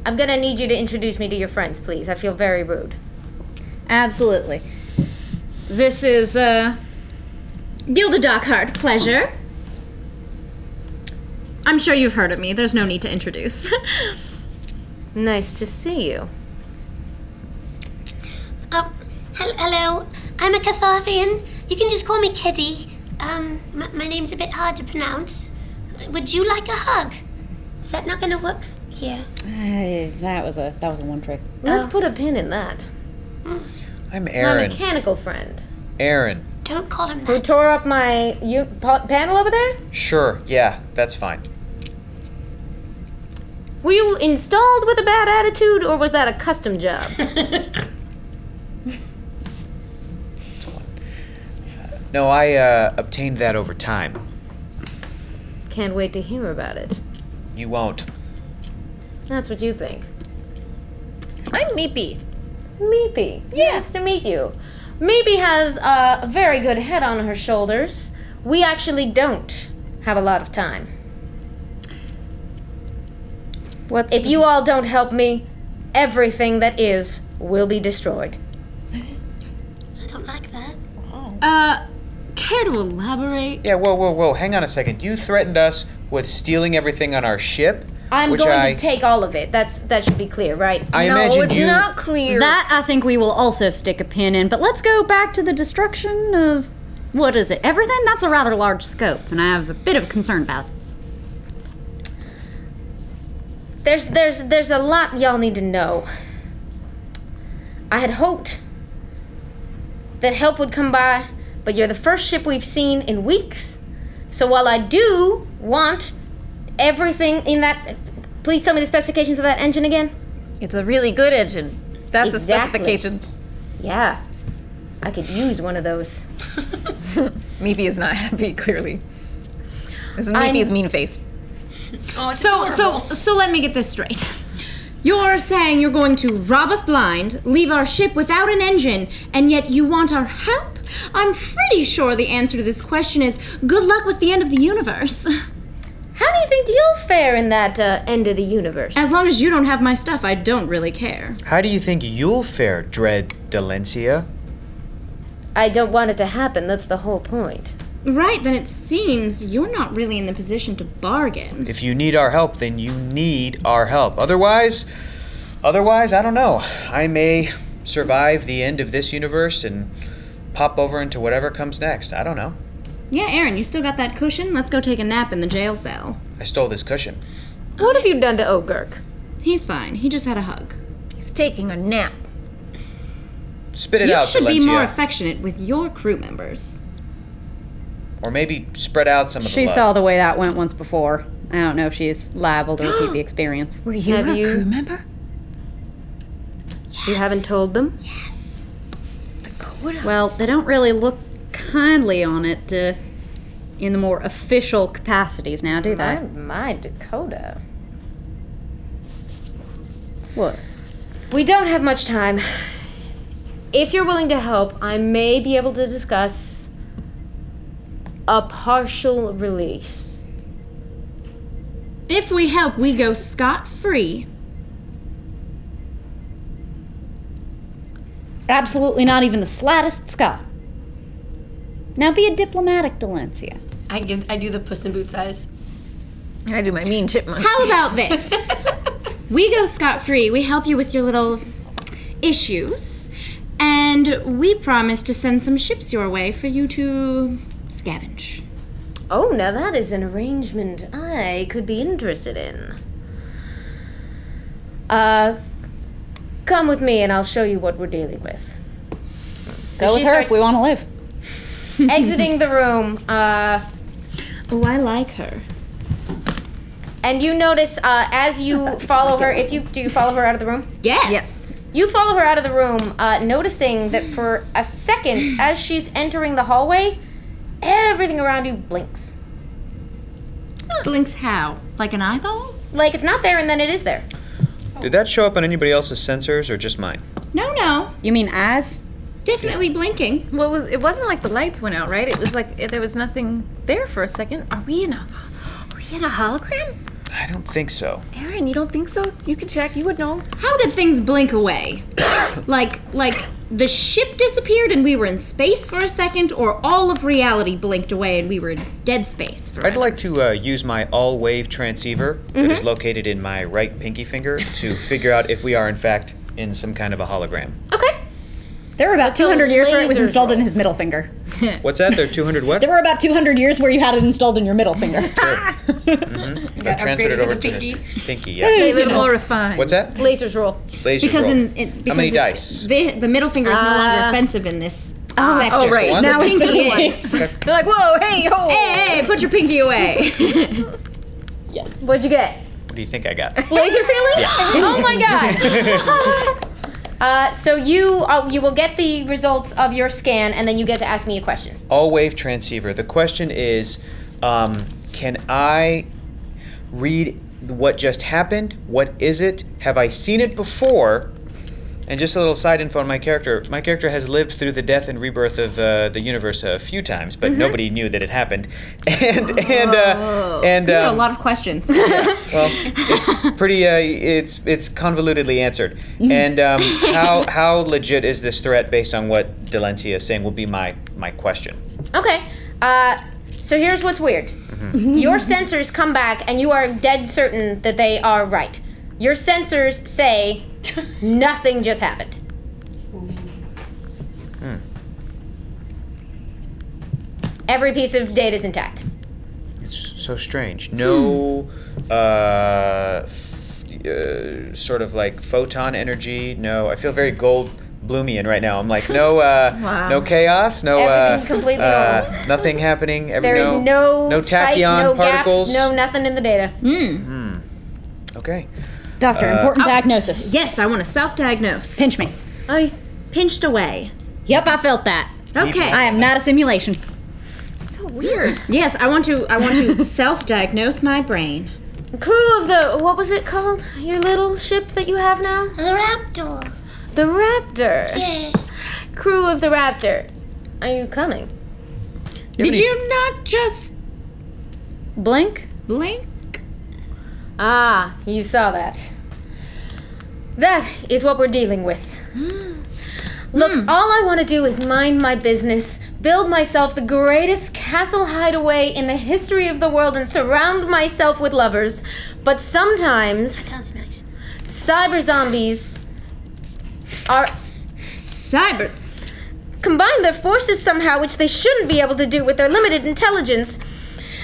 I'm gonna need you to introduce me to your friends, please. I feel very rude. Absolutely. This is, Gilda Dockheart, pleasure. I'm sure you've heard of me. There's no need to introduce. Nice to see you. Hello. I'm a Catharthian. You can just call me Kitty. My name's a bit hard to pronounce. Would you like a hug? Is that not gonna work here? that was a one trick. Let's put a pin in that. I'm My Aaron. mechanical friend. Aaron. Don't call him Who that. tore up my panel over there? Sure, yeah, that's fine. Were you installed with a bad attitude, or was that a custom job? No, I obtained that over time. Can't wait to hear about it. You won't. That's what you think. I'm Meepy. Meepy. Nice to meet you. Meepy has a very good head on her shoulders. We actually don't have a lot of time. If you all don't help me, everything that is will be destroyed. I don't like that. Care to elaborate? Yeah, whoa. Hang on a second. You threatened us with stealing everything on our ship? I'm which going to take all of it. That should be clear, right? I No, imagine it's you... not clear. That I think we will also stick a pin in, but let's go back to the destruction of, what is it, everything? That's a rather large scope, and I have a bit of a concern about it. There's a lot y'all need to know. I had hoped that help would come by, but you're the first ship we've seen in weeks. So while I do want everything in that... Please tell me the specifications of that engine again. It's a really good engine. That's the Exactly. specifications. Yeah. I could use one of those. Meepy is not happy, clearly. This is I'm- Meepy's mean face. So let me get this straight. You're saying you're going to rob us blind, leave our ship without an engine, and yet you want our help? I'm pretty sure the answer to this question is good luck with the end of the universe. How do you think you'll fare in that end of the universe? As long as you don't have my stuff, I don't really care. How do you think you'll fare, Dread Delencia? I don't want it to happen. That's the whole point. Right, then it seems you're not really in the position to bargain. If you need our help, then you need our help. Otherwise, I don't know. I may survive the end of this universe and pop over into whatever comes next. I don't know. Yeah, Aaron, you still got that cushion? Let's go take a nap in the jail cell. I stole this cushion. What have you done to Ogurk? He's fine. He just had a hug. He's taking a nap. Spit it You out, should be Delencia. more affectionate with your crew members. Or maybe spread out some of the She love. saw the way that went once before. I don't know if she's liable to repeat the experience. Were you Have a you- crew member? You haven't told them? Well, they don't really look kindly on it in the more official capacities now, do they? My Dakota. What? We don't have much time. If you're willing to help, I may be able to discuss a partial release. If we help, we go scot-free. Absolutely not even the slightest Scott. Now be a diplomatic, Delencia. I do the Puss in Boots eyes. I do my mean chipmunk. How about this? We go scot-free, we help you with your little issues, and we promise to send some ships your way for you to scavenge. Oh, now that is an arrangement I could be interested in. Come with me and I'll show you what we're dealing with. So Go with she her if starts we want to live. exiting the room. Oh, I like her. And you notice as you follow her, do you follow her out of the room? Yes. You follow her out of the room, noticing that for a second, as she's entering the hallway, everything around you blinks. Blinks how? Like an eyeball? Like it's not there and then it is there. Did that show up on anybody else's sensors or just mine? No. You mean eyes? Definitely blinking. Well, it wasn't like the lights went out, right? It was like there was nothing there for a second. Are we in a hologram? I don't think so. Aaron, you don't think so? You could check. You would know. How did things blink away? like the ship disappeared and we were in space for a second, or all of reality blinked away and we were in dead space for I'd like to use my all-wave transceiver that is located in my right pinky finger to figure out if we are in fact in some kind of a hologram. Okay. There were about 200 years where it was lasers installed in roll. his middle finger. What's that? There 200 what? There were about 200 years where you had it installed in your middle finger. I transferred it over to the pinky. Yeah. A little more refined. What's that? Lasers roll. Laser because roll. because How many dice? The middle finger is no longer offensive in this sector. Oh, right. One? Now The it's pinky the is. They're like, whoa, hey, ho. Hey, put your pinky away. What'd you get? What do you think I got? Laser feelings? Oh my god. So you will get the results of your scan, and then you get to ask me a question. All-wave transceiver. The question is, can I read what just happened? What is it? Have I seen it before? And just a little side info on my character. My character has lived through the death and rebirth of the universe a few times, but nobody knew that it happened. And These are a lot of questions. well, it's pretty. It's convolutedly answered. And how legit is this threat based on what Delencia is saying? Will be my question. Okay. So here's what's weird. Your sensors come back, and you are dead certain that they are right. Your sensors say nothing just happened. Every piece of data is intact. It's so strange. No, sort of like photon energy. No, I feel very Goldblumian right now. I'm like, no, no chaos. No, Everything completely normal. nothing happening. There is no spike, tachyon no particles. gap, no nothing in the data. Okay. Doctor, important diagnosis. Yes, I want to self-diagnose. Pinch me. I pinched away. Yep, I felt that. Okay. I am not a simulation. So weird. Yes, I want to self-diagnose my brain. Crew of the, what was it called? Your little ship that you have now? The raptor. The Raptor. Yeah. Crew of the Raptor. Are you coming? Did you not just Blink? blink? Ah, you saw that. That is what we're dealing with. Look, all I want to do is mind my business, build myself the greatest castle hideaway in the history of the world, and surround myself with lovers. But sometimes Sounds nice. cyber zombies are Cyber. combine their forces somehow, which they shouldn't be able to do with their limited intelligence.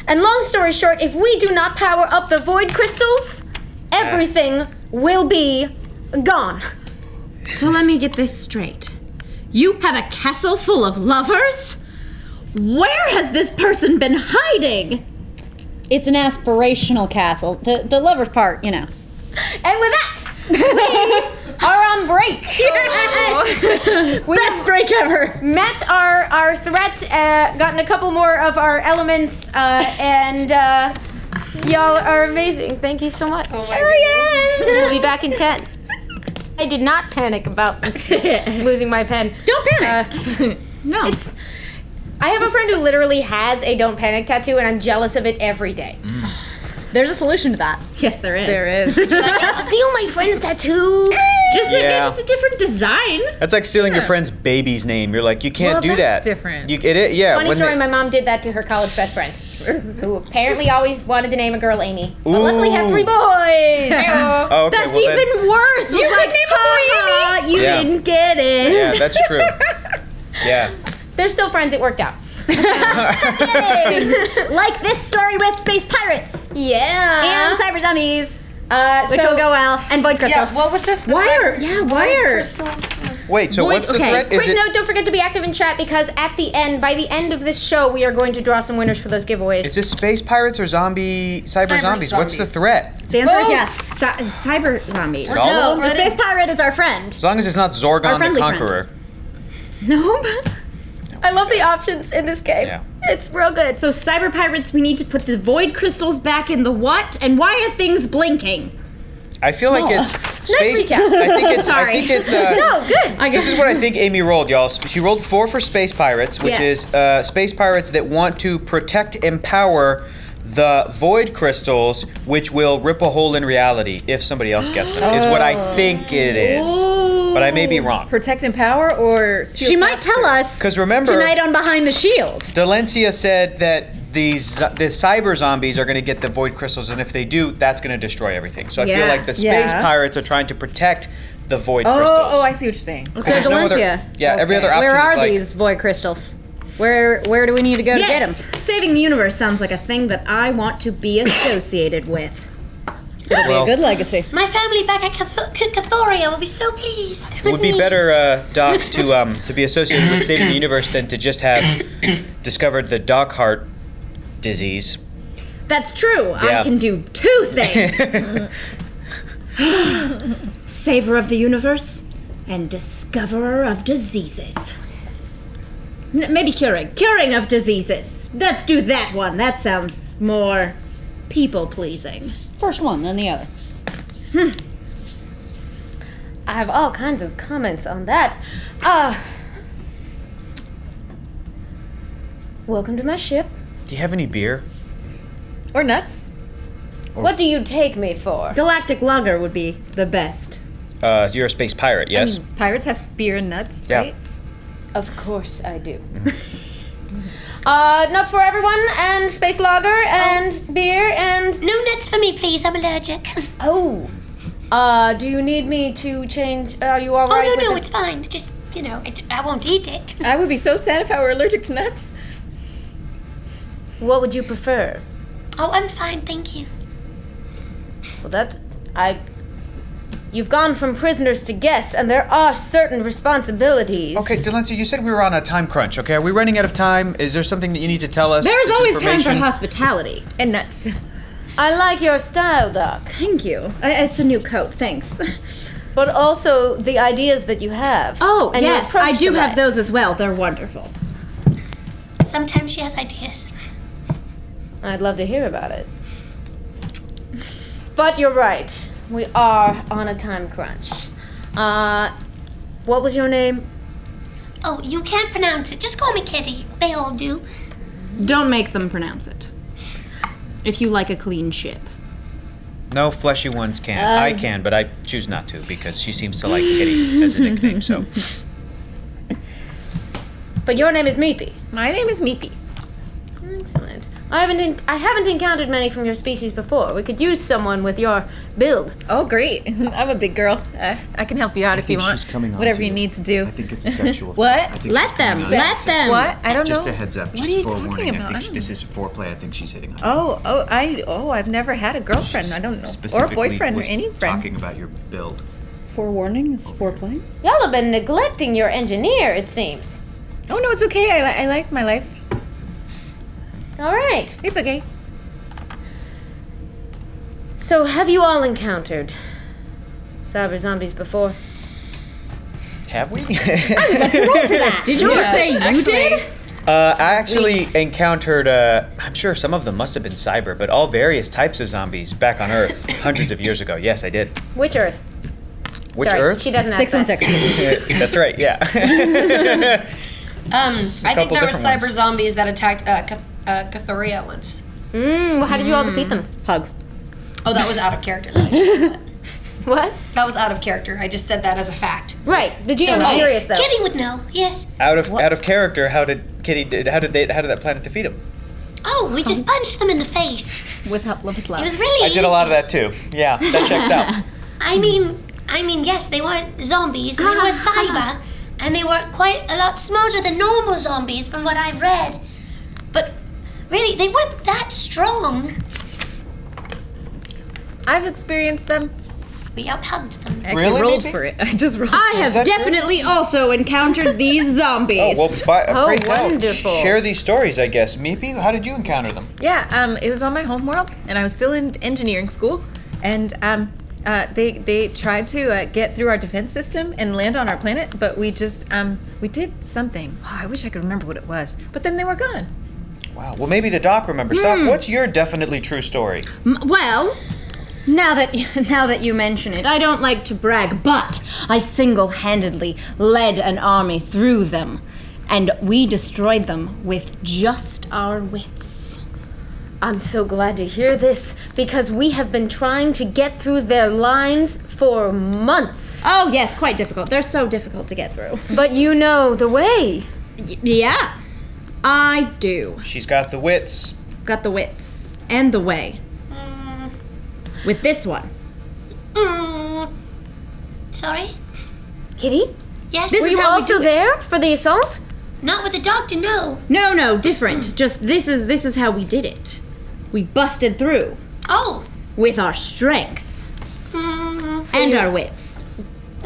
And long story short, if we do not power up the void crystals, everything will be gone. So let me get this straight. You have a castle full of lovers? Where has this person been hiding? It's an aspirational castle. The lover's part, you know. And with that, we are on break. Best break ever. Met our threat, gotten a couple more of our elements, and y'all are amazing. Thank you so much. We'll be back in 10. I did not panic about losing my pen. Don't panic. No. I have a friend who literally has a don't panic tattoo, and I'm jealous of it every day. There's a solution to that. Yes, there is. There is. Steal my friend's tattoo. Just Yeah. it's a different design. That's like stealing your friend's baby's name. You're like, you can't Well, do that's that. different. Yeah. Funny when story, they- my mom did that to her college best friend, who apparently always wanted to name a girl Amy. But luckily had 3 boys. Oh, okay, That's well then- even worse. You could name a boy Amy. You Yeah. didn't get it. Yeah, that's true. Yeah. They're still friends, it worked out. Like this story with space pirates Yeah. and cyber zombies. Which will go well. And void crystals. Yeah, what was this? Wire. Yeah, wire. Wait, so what's the threat? Is Quick note, don't forget to be active in chat because by the end of this show, we are going to draw some winners for those giveaways. Is this space pirates or cyber zombies? What's the threat? The answer is yes. Cyber zombies. Is it all of No, them? the space pirate is our friend. As long as it's not Zorgon the friendly Conqueror. No. I love the options in this game. Yeah. It's real good. So cyber pirates, we need to put the void crystals back in the what? And why are things blinking? I feel like it's space. recap. I think it's. No, good. This is what I think Amy rolled, y'all. She rolled 4 for space pirates, which is space pirates that want to protect and empower the void crystals, which will rip a hole in reality if somebody else gets them. Is what I think it is, but I may be wrong. Protect and power, or She might tell us 'Cause remember- tonight on Behind the Shield. Delencia said that the cyber zombies are going to get the void crystals, and if they do, that's going to destroy everything. So I feel like the space pirates are trying to protect the void crystals. Oh, I see what you're saying. So There's no other- Delencia, every other option where is are like, these void crystals? Where do we need to go to get them? Saving the universe sounds like a thing that I want to be associated with. It'll be a good legacy. My family back at Cathoria will be so pleased. It would be better, Doc, to be associated with saving the universe than to just have discovered the dog heart disease. That's true. Yeah. I can do 2 things. Saver of the universe and discoverer of diseases. Maybe curing of diseases. Let's do that one. That sounds more people-pleasing. First one, then the other. I have all kinds of comments on that. Welcome to my ship. Do you have any beer? Or nuts. What do you take me for? Galactic lager would be the best. You're a space pirate, yes? Pirates have beer and nuts, Yeah. right? Of course I do. Nuts for everyone, and space lager, and beer, and... No nuts for me, please. I'm allergic. Oh. Do you need me to change... Are you all right Oh, with no, it? it's fine. Just, I won't eat it. I would be so sad if I were allergic to nuts. What would you prefer? Oh, I'm fine, thank you. Well, You've gone from prisoners to guests, and there are certain responsibilities. Okay, Delencia, you said we were on a time crunch, okay? Are we running out of time? Is there something that you need to tell us? There's this always time for information? hospitality. And nuts. I like your style, Doc. Thank you. It's a new coat, thanks. But also the ideas that you have. Oh, and your yes, approach I do to have life. those as well. They're wonderful. Sometimes she has ideas. I'd love to hear about it. But you're right. We are on a time crunch. What was your name? Oh, you can't pronounce it. Just call me Kitty. They all do. Don't make them pronounce it. If you like a clean ship. No fleshy ones can. I can, but I choose not to because she seems to like Kitty as a nickname, so. But your name is Meepy. My name is Meepy. Excellent. I haven't encountered many from your species before. We could use someone with your build. Oh, great. I'm a big girl. I can help you out if you want. Whatever you need to do. I think it's a sexual What? Let them. Let them. What? I don't Just know. a heads up, What just are you forewarning. talking I about? think this is foreplay. I think she's hitting on. I've never had a girlfriend. I don't know. Or a Specifically boyfriend or was any friend. Talking about your build. Forewarning is foreplay. Y'all have been neglecting your engineer, it seems. Oh, no, it's okay. I like my life. All right. It's okay. So, have you all encountered cyber zombies before? Have we? Did you say you did? I actually encountered, I'm sure some of them must have been cyber, but all various types of zombies back on Earth hundreds of years ago. Yes, I did. Which Earth? Which Sorry, Earth? She doesn't ask that. 616. That's right, yeah. I think couple there were different cyber ones. zombies that attacked Cathoria once. Well, how did you all defeat them? Hugs. Oh, that was out of character. I just said that. What? That was out of character. I just said that as a fact. Right. The GM was curious, though. Kitty would know. Yes. out of character, how did that planet defeat him? Oh, we just punched them in the face. With love. It was really I did a lot of that too. Yeah, that checks out. I mean, yes, they weren't zombies. They were cyber, and they were quite a lot smarter than normal zombies, from what I've read. But really, they weren't that strong. I've experienced them. We outhugged them. I actually Really, rolled Mippy? for it. I just rolled. I have that true? definitely also encountered these zombies. Oh, well, pray tell. wonderful. Share these stories, I guess. Meepy, how did you encounter them? Yeah, it was on my homeworld, and I was still in engineering school, and they tried to get through our defense system and land on our planet, but we just we did something. Oh, I wish I could remember what it was, but then they were gone. Wow. Well, maybe the doc remembers. Doc, what's your definitely true story? Well, now that you mention it, I don't like to brag, but I single-handedly led an army through them, and we destroyed them with just our wits. I'm so glad to hear this because we have been trying to get through their lines for months. Oh, yes, quite difficult. They're so difficult to get through. But you know the way. Yeah, I do. She's got the wits. Got the wits and the way. With this one. Sorry? Kitty, Yes? This were is you how we also do it. there for the assault? Not with the doctor, no. No, different. Just this is how we did it. We busted through Oh. with our strength and our wits.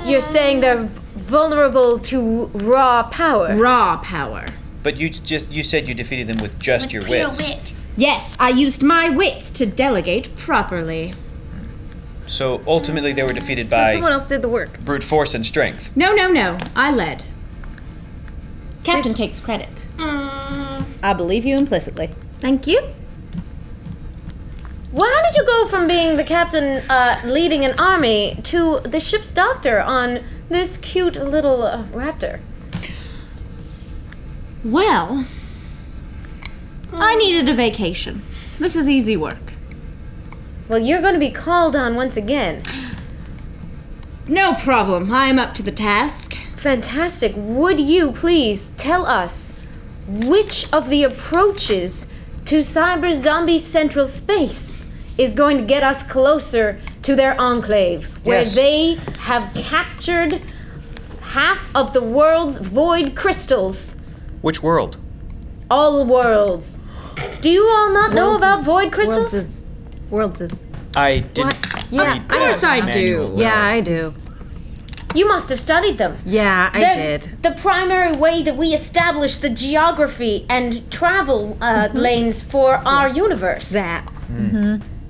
You're saying they're vulnerable to raw power. Raw power. But you said you defeated them with just your Pure wits. wit. Yes, I used my wits to delegate properly. So ultimately they were defeated So by someone else did the work. brute force and strength. No. I led. Captain takes credit. I believe you implicitly. Thank you. Well, how did you go from being the captain leading an army to the ship's doctor on this cute little raptor? Well, I needed a vacation. This is easy work. Well, you're going to be called on once again. No problem. I'm up to the task. Fantastic. Would you please tell us which of the approaches to Cyber Zombie Central Space is going to get us closer to their enclave, where Yes. they have captured half of the world's void crystals? Which world? All worlds. Do you all not know about void crystals? Worlds is. I didn't. Yeah, read of course that I manual do. well. Yeah, I do. You must have studied them. Yeah, I They're did. the primary way that we establish the geography and travel lanes for our universe. That.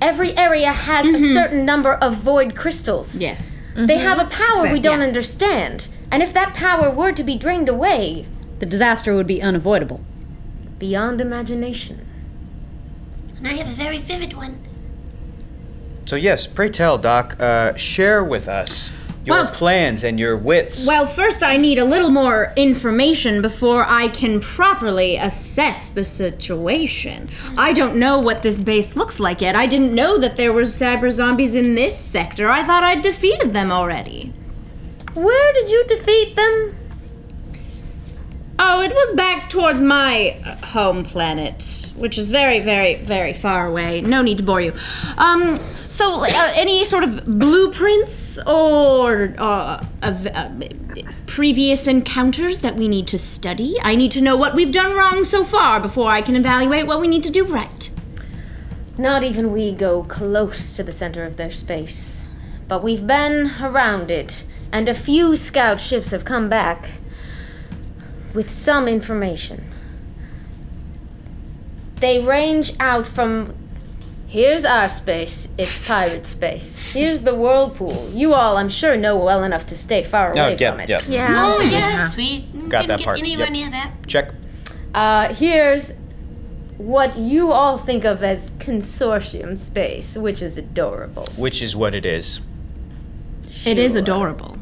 Every area has a certain number of void crystals. Yes. They have a power we don't yeah. understand. And if that power were to be drained away, The disaster would be unavoidable. beyond imagination. And I have a very vivid one. So yes, pray tell, Doc. Share with us your Well- plans and your wits. Well, first I need a little more information before I can properly assess the situation. I don't know what this base looks like yet. I didn't know that there were cyber zombies in this sector. I thought I'd defeated them already. Where did you defeat them? Oh, it was back towards my home planet, which is very, very, very far away. No need to bore you. So any sort of blueprints or of previous encounters that we need to study? I need to know what we've done wrong so far before I can evaluate what we need to do right. Not even we go close to the center of their space. But we've been around it, and a few scout ships have come back with some information. They range out from, here's our space, it's pirate space. Here's the whirlpool. You all, I'm sure, know well enough to stay far away from it. Yeah. Oh, yes, we Got didn't that get part. anywhere Yep. near that. Check. Here's what you all think of as consortium space, which is adorable. Which is what it is. It is adorable.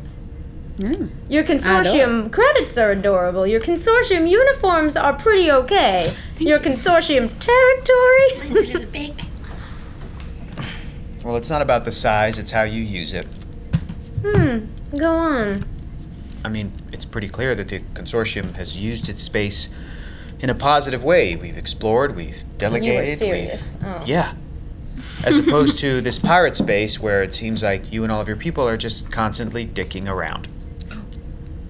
Your consortium credits are adorable. Your consortium uniforms are pretty okay. Your consortium territory? Mine's a little big. Well, it's not about the size, it's how you use it. Go on. I mean, it's pretty clear that the consortium has used its space in a positive way. We've explored, we've delegated, serious. Oh. Yeah. As opposed to this pirate space where it seems like you and all of your people are just constantly dicking around.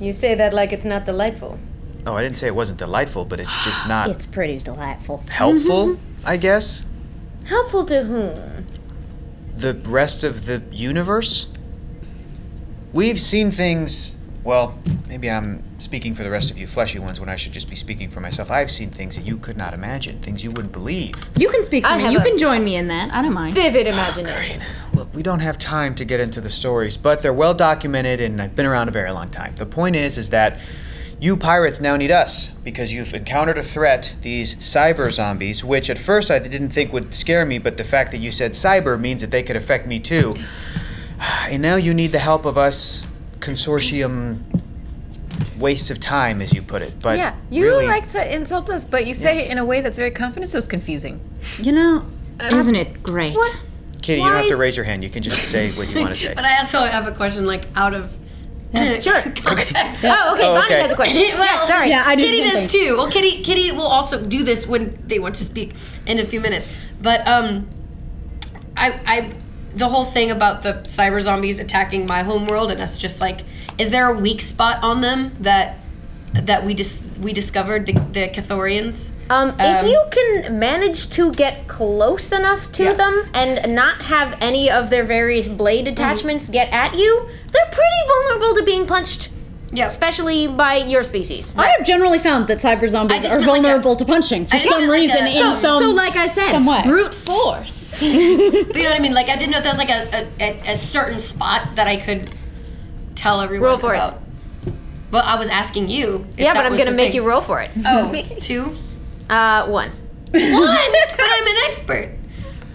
You say that like it's not delightful. Oh, I didn't say it wasn't delightful, but it's just not It's pretty delightful. helpful, I guess. Helpful to whom? the rest of the universe? We've seen things, well, maybe I'm speaking for the rest of you fleshy ones when I should just be speaking for myself. I've seen things that you could not imagine, things you wouldn't believe. You can speak for me. You can join me in that. I don't mind. Vivid imagination. Look, we don't have time to get into the stories, but they're well documented and I've been around a very long time. The point is that you pirates now need us because you've encountered a threat, these cyber zombies, which at first I didn't think would scare me, but the fact that you said cyber means that they could affect me too. And now you need the help of us, consortium waste of time, as you put it. But yeah, you really, like to insult us, but you say it in a way that's very confident, so it's confusing. You know, isn't it great? What? Kitty, you don't have to raise your hand. You can just say what you want to say. But I also have a question, like, out of Sure. context. Oh, okay. Bonnie has a question. Well, yeah, sorry. Yeah, I do. Kitty does too. Well, Kitty will also do this when they want to speak in a few minutes. But I the whole thing about the cyber zombies attacking my homeworld and us just like, is there a weak spot on them that we discovered the Cathorians? If you can manage to get close enough to them and not have any of their various blade attachments get at you, they're pretty vulnerable to being punched. Yeah. Especially by your species. I have generally found that cyber zombies are vulnerable to punching for some reason in some. So, like I said, some way. brute force. But you know what I mean? Like, I didn't know if there was like a certain spot that I could tell everyone Roll for about. Well, I was asking you. Yeah, but I'm gonna make you roll for it. Oh, 2? 1. 1, but I'm an expert.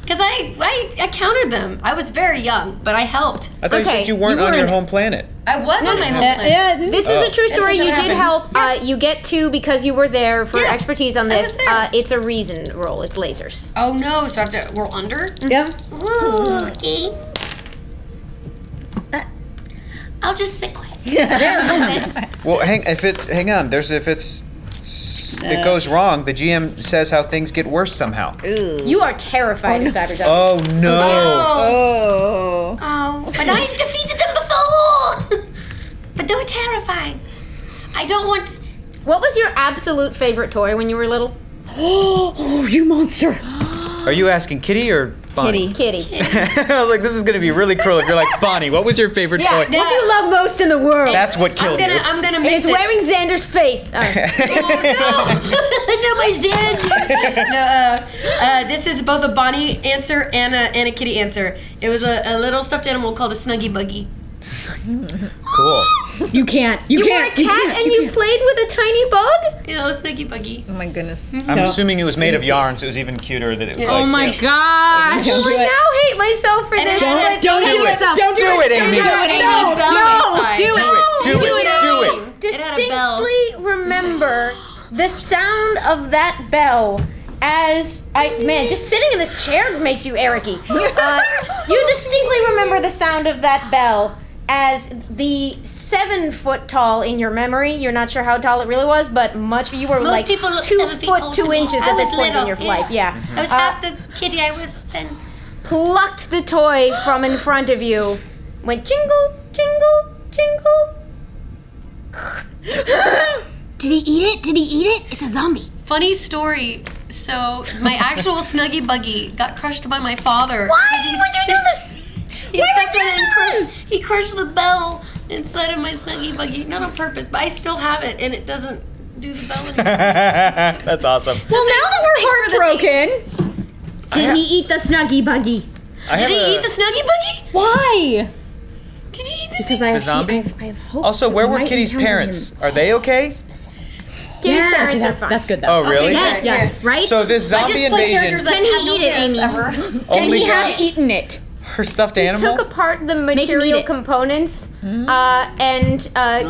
Because I countered them. I was very young, but I helped. I thought you said you weren't on your home planet. I was on my home planet. This is a true story. is You what did happened. help. You get 2 because you were there for Yeah, expertise on I this. was there. It's a reason roll. It's lasers. Oh no, so I have to roll under? Yeah. Ooh, okay. I'll just sit quiet. Well, hang on. It goes wrong. The GM says how things get worse somehow. You are terrified of cyber zombies. Oh no! Oh, but I defeated them before. But they were terrifying. I don't want. What was your absolute favorite toy when you were little? Oh, you monster! Are you asking Kitty or Bonnie? Kitty. I was like, this is gonna be really cruel if you're like, Bonnie, what was your favorite Yeah. toy? What do you love most in the world? That's what killed you. I'm gonna It mix is it. wearing Xander's face. No, my Xander. No, this is both a Bonnie answer and a Kitty answer. It was a little stuffed animal called a Snuggy Buggy. Cool. You can't. You were a cat and you played with a tiny bug? You know, Snuggy Buggy. Oh my goodness. I'm assuming it was made of yarn, so it was even cuter that it was Oh like. my yeah. gosh. Don't do I it. now hate myself for this. Don't do it. Don't Do it, Amy. I Do it. It had a bell. distinctly remember the sound of that bell as just sitting in this chair makes you Eric-y. You distinctly remember the sound of that bell as the 7 foot tall in your memory. You're not sure how tall it really was, but you were Most like people look 2 7 feet foot tall 2 to me. inches I at this was point in little, your life. Yeah. I was half the kitty I was then. Plucked the toy from in front of you, went jingle, jingle, jingle. Did he eat it? Did he eat it? It's a zombie. Funny story. So my actual Snuggy Buggy got crushed by my father. Why would you do this? He crushed the bell inside of my Snuggy Buggy, not on purpose, but I still have it, and it doesn't do the bell anymore. That's awesome. Well, now that we're heartbroken, Did he eat the Snuggy Buggy? Did he eat the Snuggy Buggy? why? Did he eat this? Because I The have, zombie? I have hope. Also, that where we were might Kitty's encounter parents? him. Are they okay? Kitty's parents are That's fine. good though. Oh, really? Yes, yes, right? So this I zombie just play invasion, characters that Can he have no eat it, parents Amy? ever. only He got had eaten it. her stuffed Took animal? apart the Make him eat material it. components and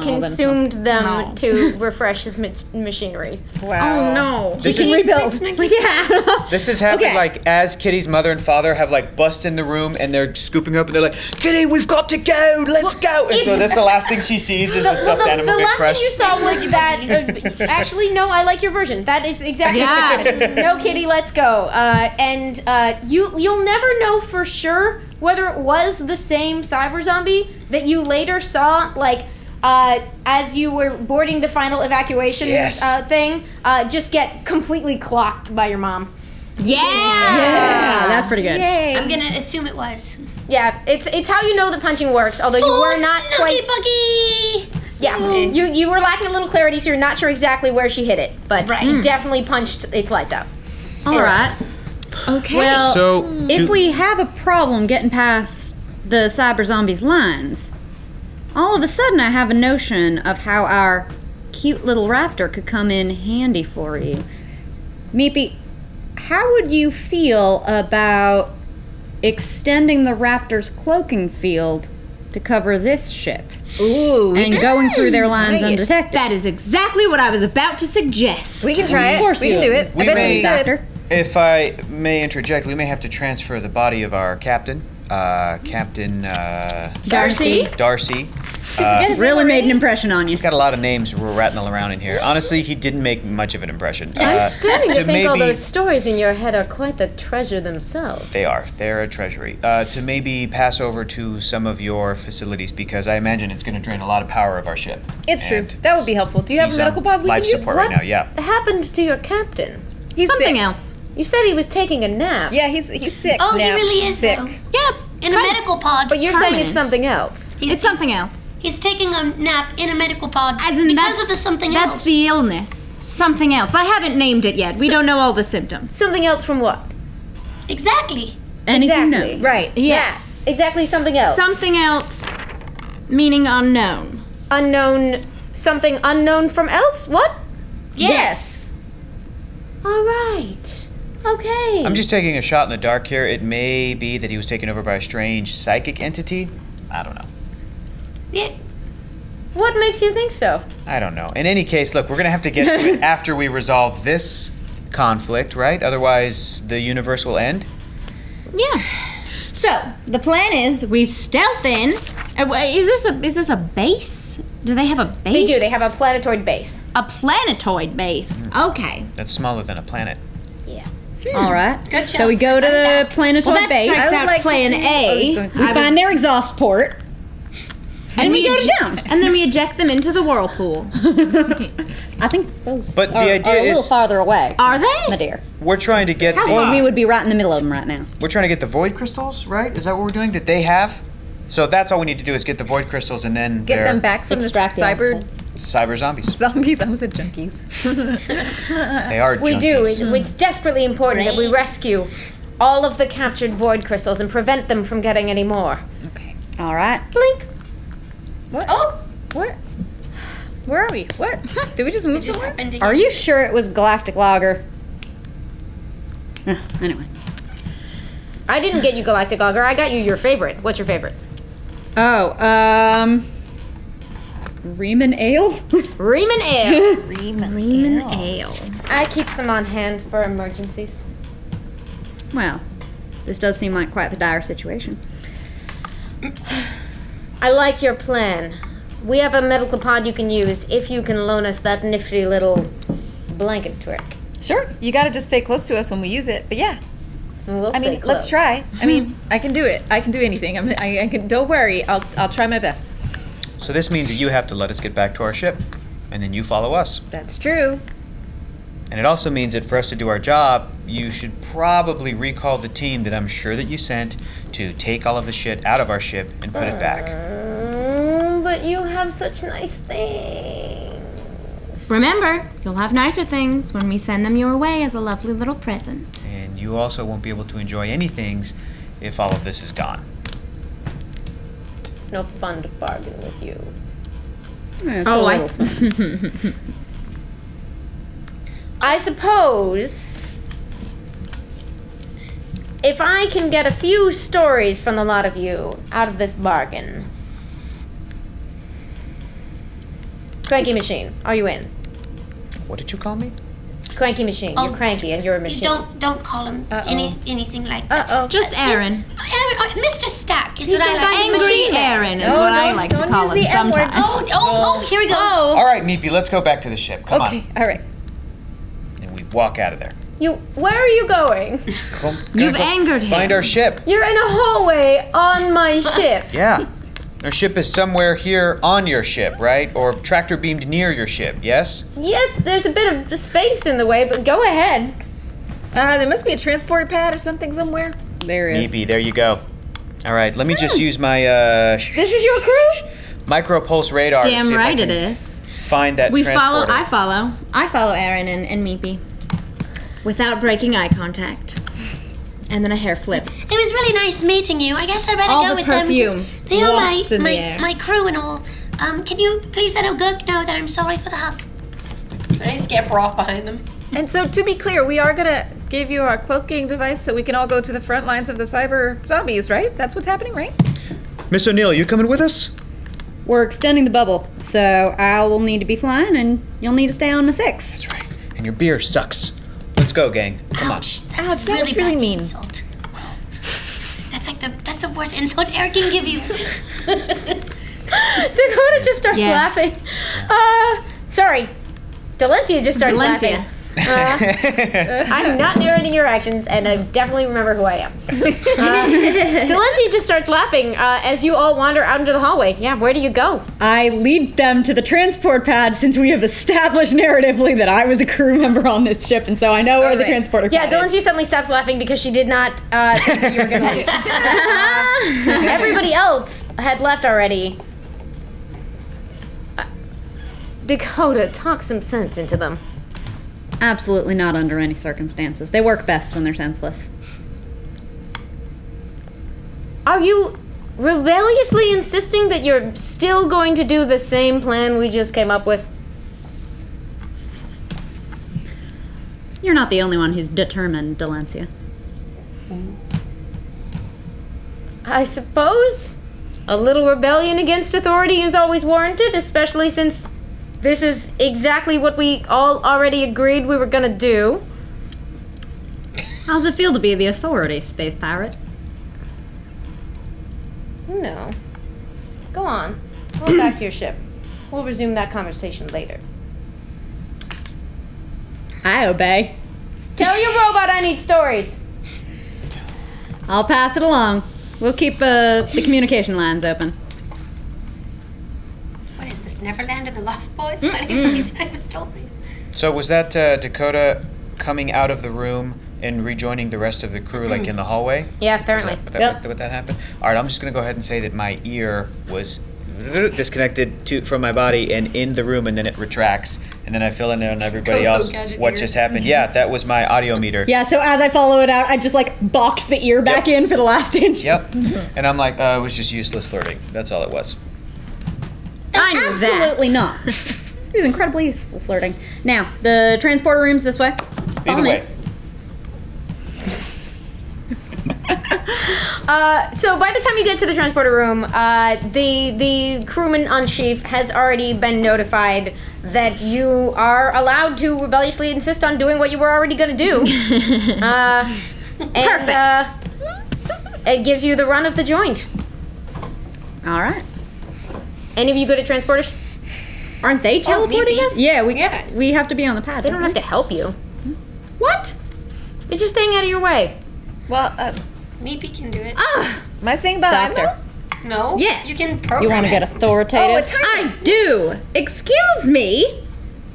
consumed them to refresh his machinery. Wow. Oh no. This He is- can rebuild. Yeah. This has happened Okay. like as Kitty's mother and father have like bust in the room and they're scooping her up and they're like, Kitty, we've got to go, let's go. And so that's the last thing she sees is the stuffed animal the get last crushed. thing you saw was that. Actually, no, I like your version. That is exactly what happened. No, Kitty, let's go. You'll never know for sure whether it was the same cyber zombie that you later saw, like as you were boarding the final evacuation Yes. thing, just get completely clocked by your mom. Yeah, that's pretty good. I'm gonna assume it was. Yeah, it's how you know the punching works. Although you were not quite. Buggy. Yeah, you were lacking a little clarity, so you're not sure exactly where she hit it, but he definitely punched its lights out. All right. Okay. Well, So, if we have a problem getting past the cyber zombies' lines, all of a sudden I have a notion of how our cute little raptor could come in handy for you. Meepy, how would you feel about extending the raptor's cloaking field to cover this ship? Ooh. And going through their lines undetected. That is exactly what I was about to suggest. We can try it. Of course We can you do it. We I bet may- we could. Doctor. If I may interject, we may have to transfer the body of our captain, Captain Darcy? Darcy. Really made an impression on you. Got a lot of names we're rattling around in here. Honestly, he didn't make much of an impression. I'm starting to think all maybe- those stories in your head are quite the treasure themselves. They are. They're a treasury. To maybe pass over to some of your facilities because I imagine it's going to drain a lot of power of our ship. It's true. And That would be helpful. Do you have a he's medical on pod we life can use? support right now. Yeah. What happened to your captain? He's Something sick. else. You said he was taking a nap. Yeah, he's sick Oh, he now. really is sick. though. Yeah, it's In a medical pod. But you're saying Permanent. it's something else. It's something else. He's taking a nap in a medical pod As in because that's, of the something that's else. the illness. Something else. I haven't named it yet. We don't know all the symptoms. Something else from what? Exactly. Anything Exactly. known. Right. Yes. Exactly something else. Something else, meaning unknown. Unknown. Something unknown from else? What? Yes. All right. Okay. I'm just taking a shot in the dark here. It may be that he was taken over by a strange psychic entity. I don't know. Yeah. What makes you think so? I don't know. In any case, look, we're going to have to get to it after we resolve this conflict, right? Otherwise, the universe will end. Yeah. So the plan is we stealth in. Is this a base? Do they have a base? They do. They have a planetoid base. a planetoid base. Okay. That's smaller than a planet. All right. Good So we job. go to the That's planetoid Well, that base. strikes out like to plan do- A. We find their exhaust port. and we go down. And then we eject them into the whirlpool. I think those But the are idea a little is- farther away. Are they? My dear. We're trying to get How the, far? We would be right in the middle of them right now. we're trying to get the void crystals, right? Is that what we're doing? That they have? So that's all we need to do is get the void crystals and then Get they're them back from the Extract the cyber cyber zombies. zombies. I almost said junkies. They are We junkies. do. It's desperately important that we rescue all of the captured void crystals and prevent them from getting any more. Okay. All right. Blink. Oh, Where are we? What? Did we just move just somewhere? happened Are again. you sure it was Galactic Lager? Anyway. I didn't get you Galactic Auger. I got you your favorite. What's your favorite? Oh, Riemann Ale? Riemann Ale. Riemann Ale. I keep some on hand for emergencies. Well, this does seem like quite the dire situation. I like your plan. We have a medical pod you can use if you can loan us that nifty little blanket trick. Sure. You gotta just stay close to us when we use it. But yeah, And we'll I stay mean, let's close. try. I mean, I can do it. I can do anything. I can. Don't worry. I'll try my best. So this means that you have to let us get back to our ship, and then you follow us. That's true. And it also means that for us to do our job, you should probably recall the team that I'm sure that you sent to take all of the shit out of our ship and put it back. But you have such nice things. Remember, you'll have nicer things when we send them your way as a lovely little present. And you also won't be able to enjoy any things if all of this is gone. It's no fun to bargain with you. I suppose if I can get a few stories from the lot of you out of this bargain. Cranky machine, are you in? What did you call me? Cranky machine. Oh, You're cranky and you're a machine. Don't call him anything like that. Uh-oh. Just Aaron. Mr. Stack is He's what I some like. kind of Angry machine man. Aaron is what I like to don't call use him the M word. sometimes. Oh, here he goes. All right, Meepy, let's go back to the ship. Come Okay. All right. on. And we walk out of there. Where are you going? Come, You've go angered him. Find our ship. You're in a hallway on my ship. Yeah. Our ship is somewhere here on your ship, right? Or tractor beamed near your ship, yes? Yes, there's a bit of space in the way, but go ahead. There must be a transporter pad or something somewhere. There is. Maybe, there you go. All right, let me just use my This is your crew? micro pulse radar to Damn see if I right it can is. find that We transporter. I follow Aaron and Meepy. Without breaking eye contact. And then a hair flip. It was really nice meeting you. I guess I better All go the with perfume them. 'Cause they are wafts in the air. my crew and all. Can you please let Oguk know that I'm sorry for the hug? I scamper off behind them. And so, to be clear, we are gonna give you our cloaking device so we can all go to the front lines of the cyber zombies, right? That's what's happening, right? Miss O'Neill, you coming with us? We're extending the bubble, so I will need to be flying, and you'll need to stay on my 6. That's right. And your beer sucks. Let's go, gang. Come on. Ouch, Ouch, that's that was really bad mean. insult. That's the worst insult Eric can give you. Dakota just starts laughing. Sorry. Delencia just starts laughing. I'm not narrating your actions, and I definitely remember who I am. Delencia just starts laughing as you all wander out into the hallway. Yeah, where do you go? I lead them to the transport pad since we have established narratively that I was a crew member on this ship, and so I know where the transporter Yeah, pad is. Delencia suddenly stops laughing because she did not think that you were going to leave. Everybody else had left already. Dakota, talk some sense into them. Absolutely not under any circumstances. They work best when they're senseless. Are you rebelliously insisting that you're still going to do the same plan we just came up with? You're not the only one who's determined, Delencia. I suppose a little rebellion against authority is always warranted, especially since this is exactly what we all already agreed we were gonna do. How's it feel to be the authority, space pirate? No. Go on. Go back to your ship. We'll resume that conversation later. I obey. Tell your robot I need stories. I'll pass it along. We'll keep the communication lines open. What is this, Neverland and the Lost Boys? My name's Time of Stories. So was that Dakota coming out of the room and rejoining the rest of the crew, like in the hallway? Yeah, apparently. Is that what that happened? All right, I'm just gonna go ahead and say that my ear was disconnected from my body and in the room, and then it retracts, and then I fill in on everybody else what just happened. Yeah, that was my audio meter. Yeah, so as I follow it out, I just like box the ear back in for the last inch. Yep. And I'm like, it was just useless flirting. That's all it was. I knew that. Absolutely not. It was incredibly useful flirting. Now, the transporter room's this way. Either way. So by the time you get to the transporter room, the crewman on Chief has already been notified that you are allowed to rebelliously insist on doing what you were already going to do. Perfect. It gives you the run of the joint. All right. Any of you good at transporters? Aren't they teleporting us? Yeah, we have to be on the pad. They don't have to help you. What? They're just staying out of your way. Well, Meepy can do it. am I saying behind Doctor. them? No? Yes. You can program You want to get authoritative? Oh, a timer. I do. Excuse me.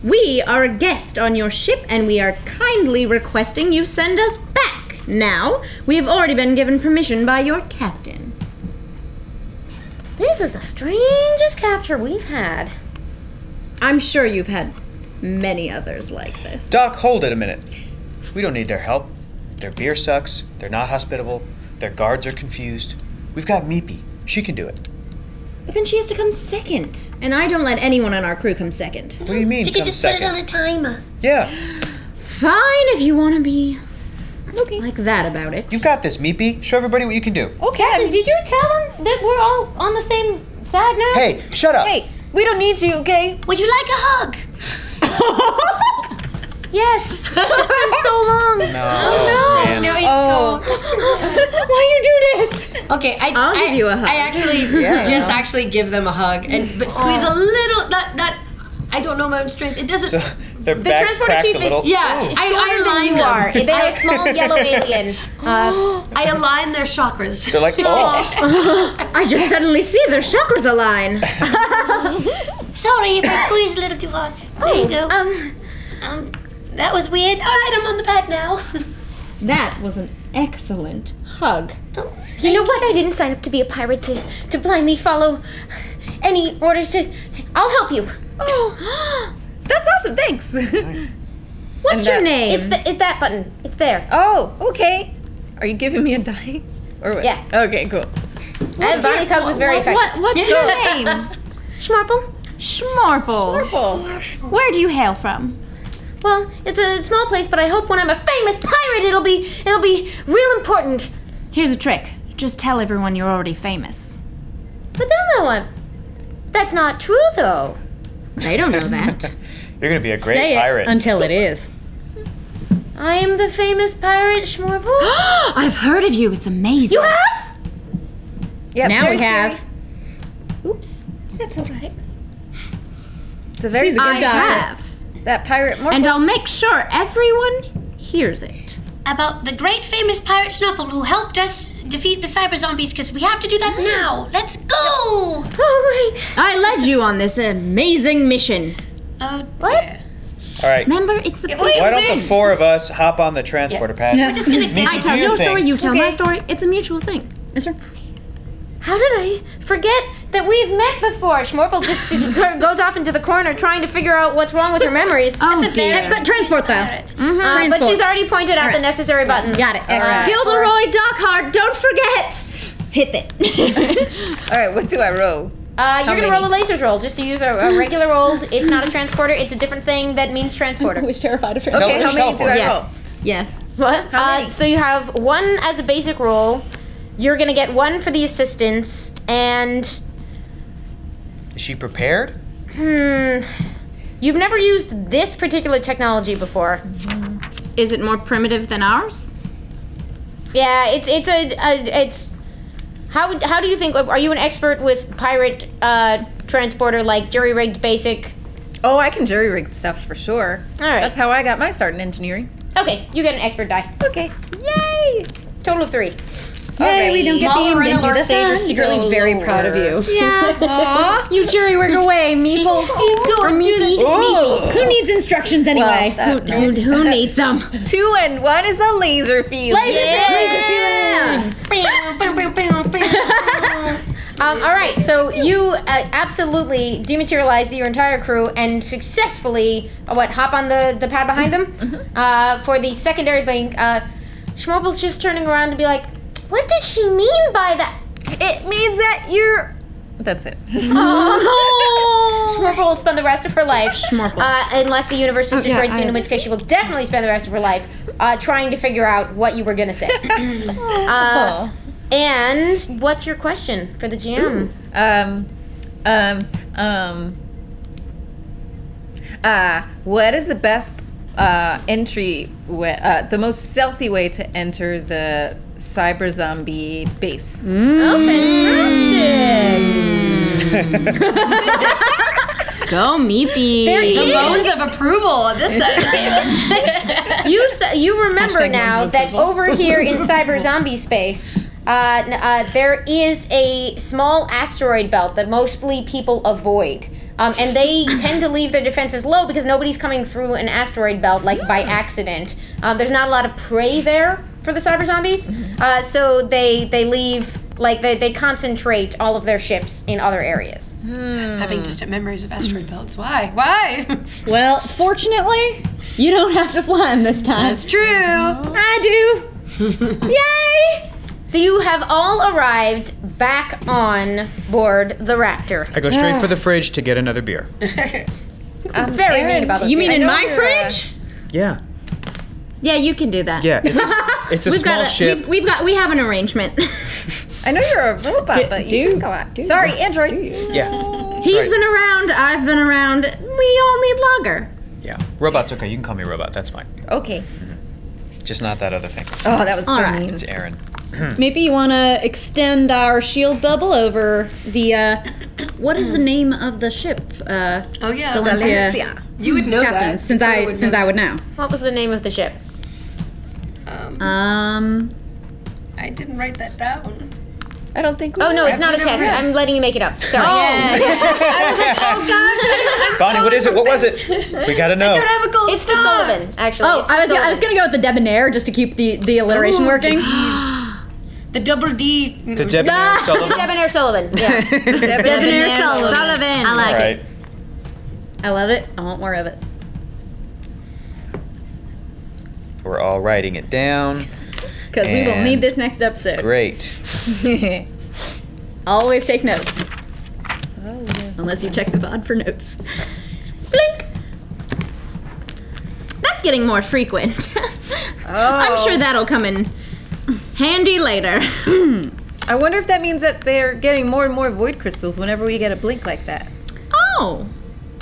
We are a guest on your ship, and we are kindly requesting you send us back. Now, we have already been given permission by your captain. This is the strangest capture we've had. I'm sure you've had many others like this. Doc, hold it a minute. We don't need their help. Their beer sucks. They're not hospitable. Their guards are confused. We've got Meepy. She can do it. But then she has to come second. And I don't let anyone on our crew come second. What do you mean? She could come just second? put it on a timer. Yeah, Fine if you want to be like that about it. you got this, Meepy. Show everybody what you can do. Captain, did you tell them that we're all on the same side now? Hey, shut up. Hey, we don't need you, okay? Would you like a hug? Yes. It's been so long. No, man. Why you do this? Okay, I'll give you a hug. I actually just actually give them a hug but squeeze a little. Not. I don't know my own strength. It doesn't. So their The back transporter cracks chief a little. is yeah, I shorter than align you them. are. They are a small yellow alien. I align their chakras. They're like, oh. I just suddenly see their chakras align. Sorry if I squeezed a little too hard. There you go. That was weird. All right, I'm on the pad now. That was an excellent hug. You know what? I didn't sign up to be a pirate to blindly follow any orders. I'll help you. Oh, that's awesome. Thanks. What's your name? It's that button. It's there. Oh, okay. Are you giving me a die? Or what? Yeah. Okay, cool. And Barney's hug was very effective. What's your name? Schmorple. Schmorple. Where do you hail from? Well, it's a small place, but I hope when I'm a famous pirate, it'll be real important. Here's a trick. Just tell everyone you're already famous. But they'll know I'm. That's not true, though. They don't know that. You're gonna be a great Say pirate. it until it is. I am the famous pirate Schmorple. I've heard of you. It's amazing. You have? Yep, Now very we have. Oops. That's all right. It's a very good I die. have. That pirate more. And I'll make sure everyone hears it. About the great famous pirate Snubble who helped us defeat the cyber zombies, because we have to do that now. Let's go! All right. I led you on this amazing mission. Oh, What? All right. Remember, it's the Why don't the four of us hop on the transporter pad? We're just gonna Nikki, I tell do your thing. story, you tell my story. It's a mutual thing. Yes, sir. How did I forget that we've met before? Schmorple just goes off into the corner trying to figure out what's wrong with her memories. Oh, dear. But transport though. But she's already pointed out the necessary buttons. Got it. Excellent. Gilderoy Dockhart, don't forget! Hit it. All right, what do I roll? You're gonna roll a lasers roll just to use a regular roll. It's not a transporter. It's a different thing that means transporter. I was terrified of transport. Okay, how many do I Yeah. roll? Yeah. What? How many? So you have one as a basic roll. You're gonna get one for the assistance, and Is she prepared? you've never used this particular technology before. Is it more primitive than ours? Yeah, it's. How do you think? Are you an expert with pirate transporter, like jury rigged basic? Oh, I can jury rig stuff for sure. All right. That's how I got my start in engineering. Okay, you get an expert die. Okay. Yay! Total of 3. Yay, we don't get the Marlon inventor. our sage is secretly very proud of you. Yeah. You jury rig away, Meeple. Or Meepy. Who needs instructions anyway? Who needs them? 2 and 1 is a laser field. All right, so you absolutely dematerialize your entire crew and successfully, hop on the pad behind them? For the secondary thing, Schmorple's just turning around to be like, what did she mean by that? It means that you're. That's it. Schmorple will spend the rest of her life, unless the universe is destroyed soon, in which case she will definitely spend the rest of her life trying to figure out what you were going to say. And what's your question for the GM? What is the best entry way, the most stealthy way to enter the cyber zombie base? Oh, fantastic! Go, Meepy. The moans of approval at this side of the table. You remember now that over here in cyber zombie space, there is a small asteroid belt that mostly people avoid. And they tend to leave their defenses low because nobody's coming through an asteroid belt like by accident. There's not a lot of prey there for the cyber zombies, so they leave, like they concentrate all of their ships in other areas. Having distant memories of asteroid belts. Why? Well, fortunately, you don't have to fly them this time. That's true. I do. Yay! So you have all arrived back on board the Raptor. I go straight for the fridge to get another beer. Very mean about those You mean beers. in my fridge? Yeah. Yeah, you can do that. Yeah. It's a small ship. We have an arrangement. I know you're a robot, but you can go out. Sorry, Android. Yeah. He's Right. been around, I've been around. We all need longer. Yeah. Robot's okay. You can call me robot. That's fine. Okay. Just not that other thing. Oh, that was so right. mean. It's Aaron. Maybe you want to extend our shield bubble over the, what is the name of the ship? Oh yeah, Valencia. You would know Captain, that. since I would know. What was the name of the ship? I didn't write that down. I don't think we Oh no, are. it's not a test. I'm letting you make it up. Sorry. Oh gosh, Bonnie, what is it? What was it? We gotta know. I don't have a gold It's the star. Sullivan, actually. Oh, It's the I was Sullivan. gonna go with the debonair just to keep the alliteration working. The double D. The Debonair Sullivan. Debonair Sullivan. Yeah. Debonair Sullivan. I like All right. it. I love it. I want more of it. We're all writing it down. Because we will And- need this next episode. Great. Always take notes. Unless you check the VOD for notes. Blink. That's getting more frequent. I'm sure that'll come in handy later. I wonder if that means that they're getting more and more void crystals whenever we get a blink like that. Oh.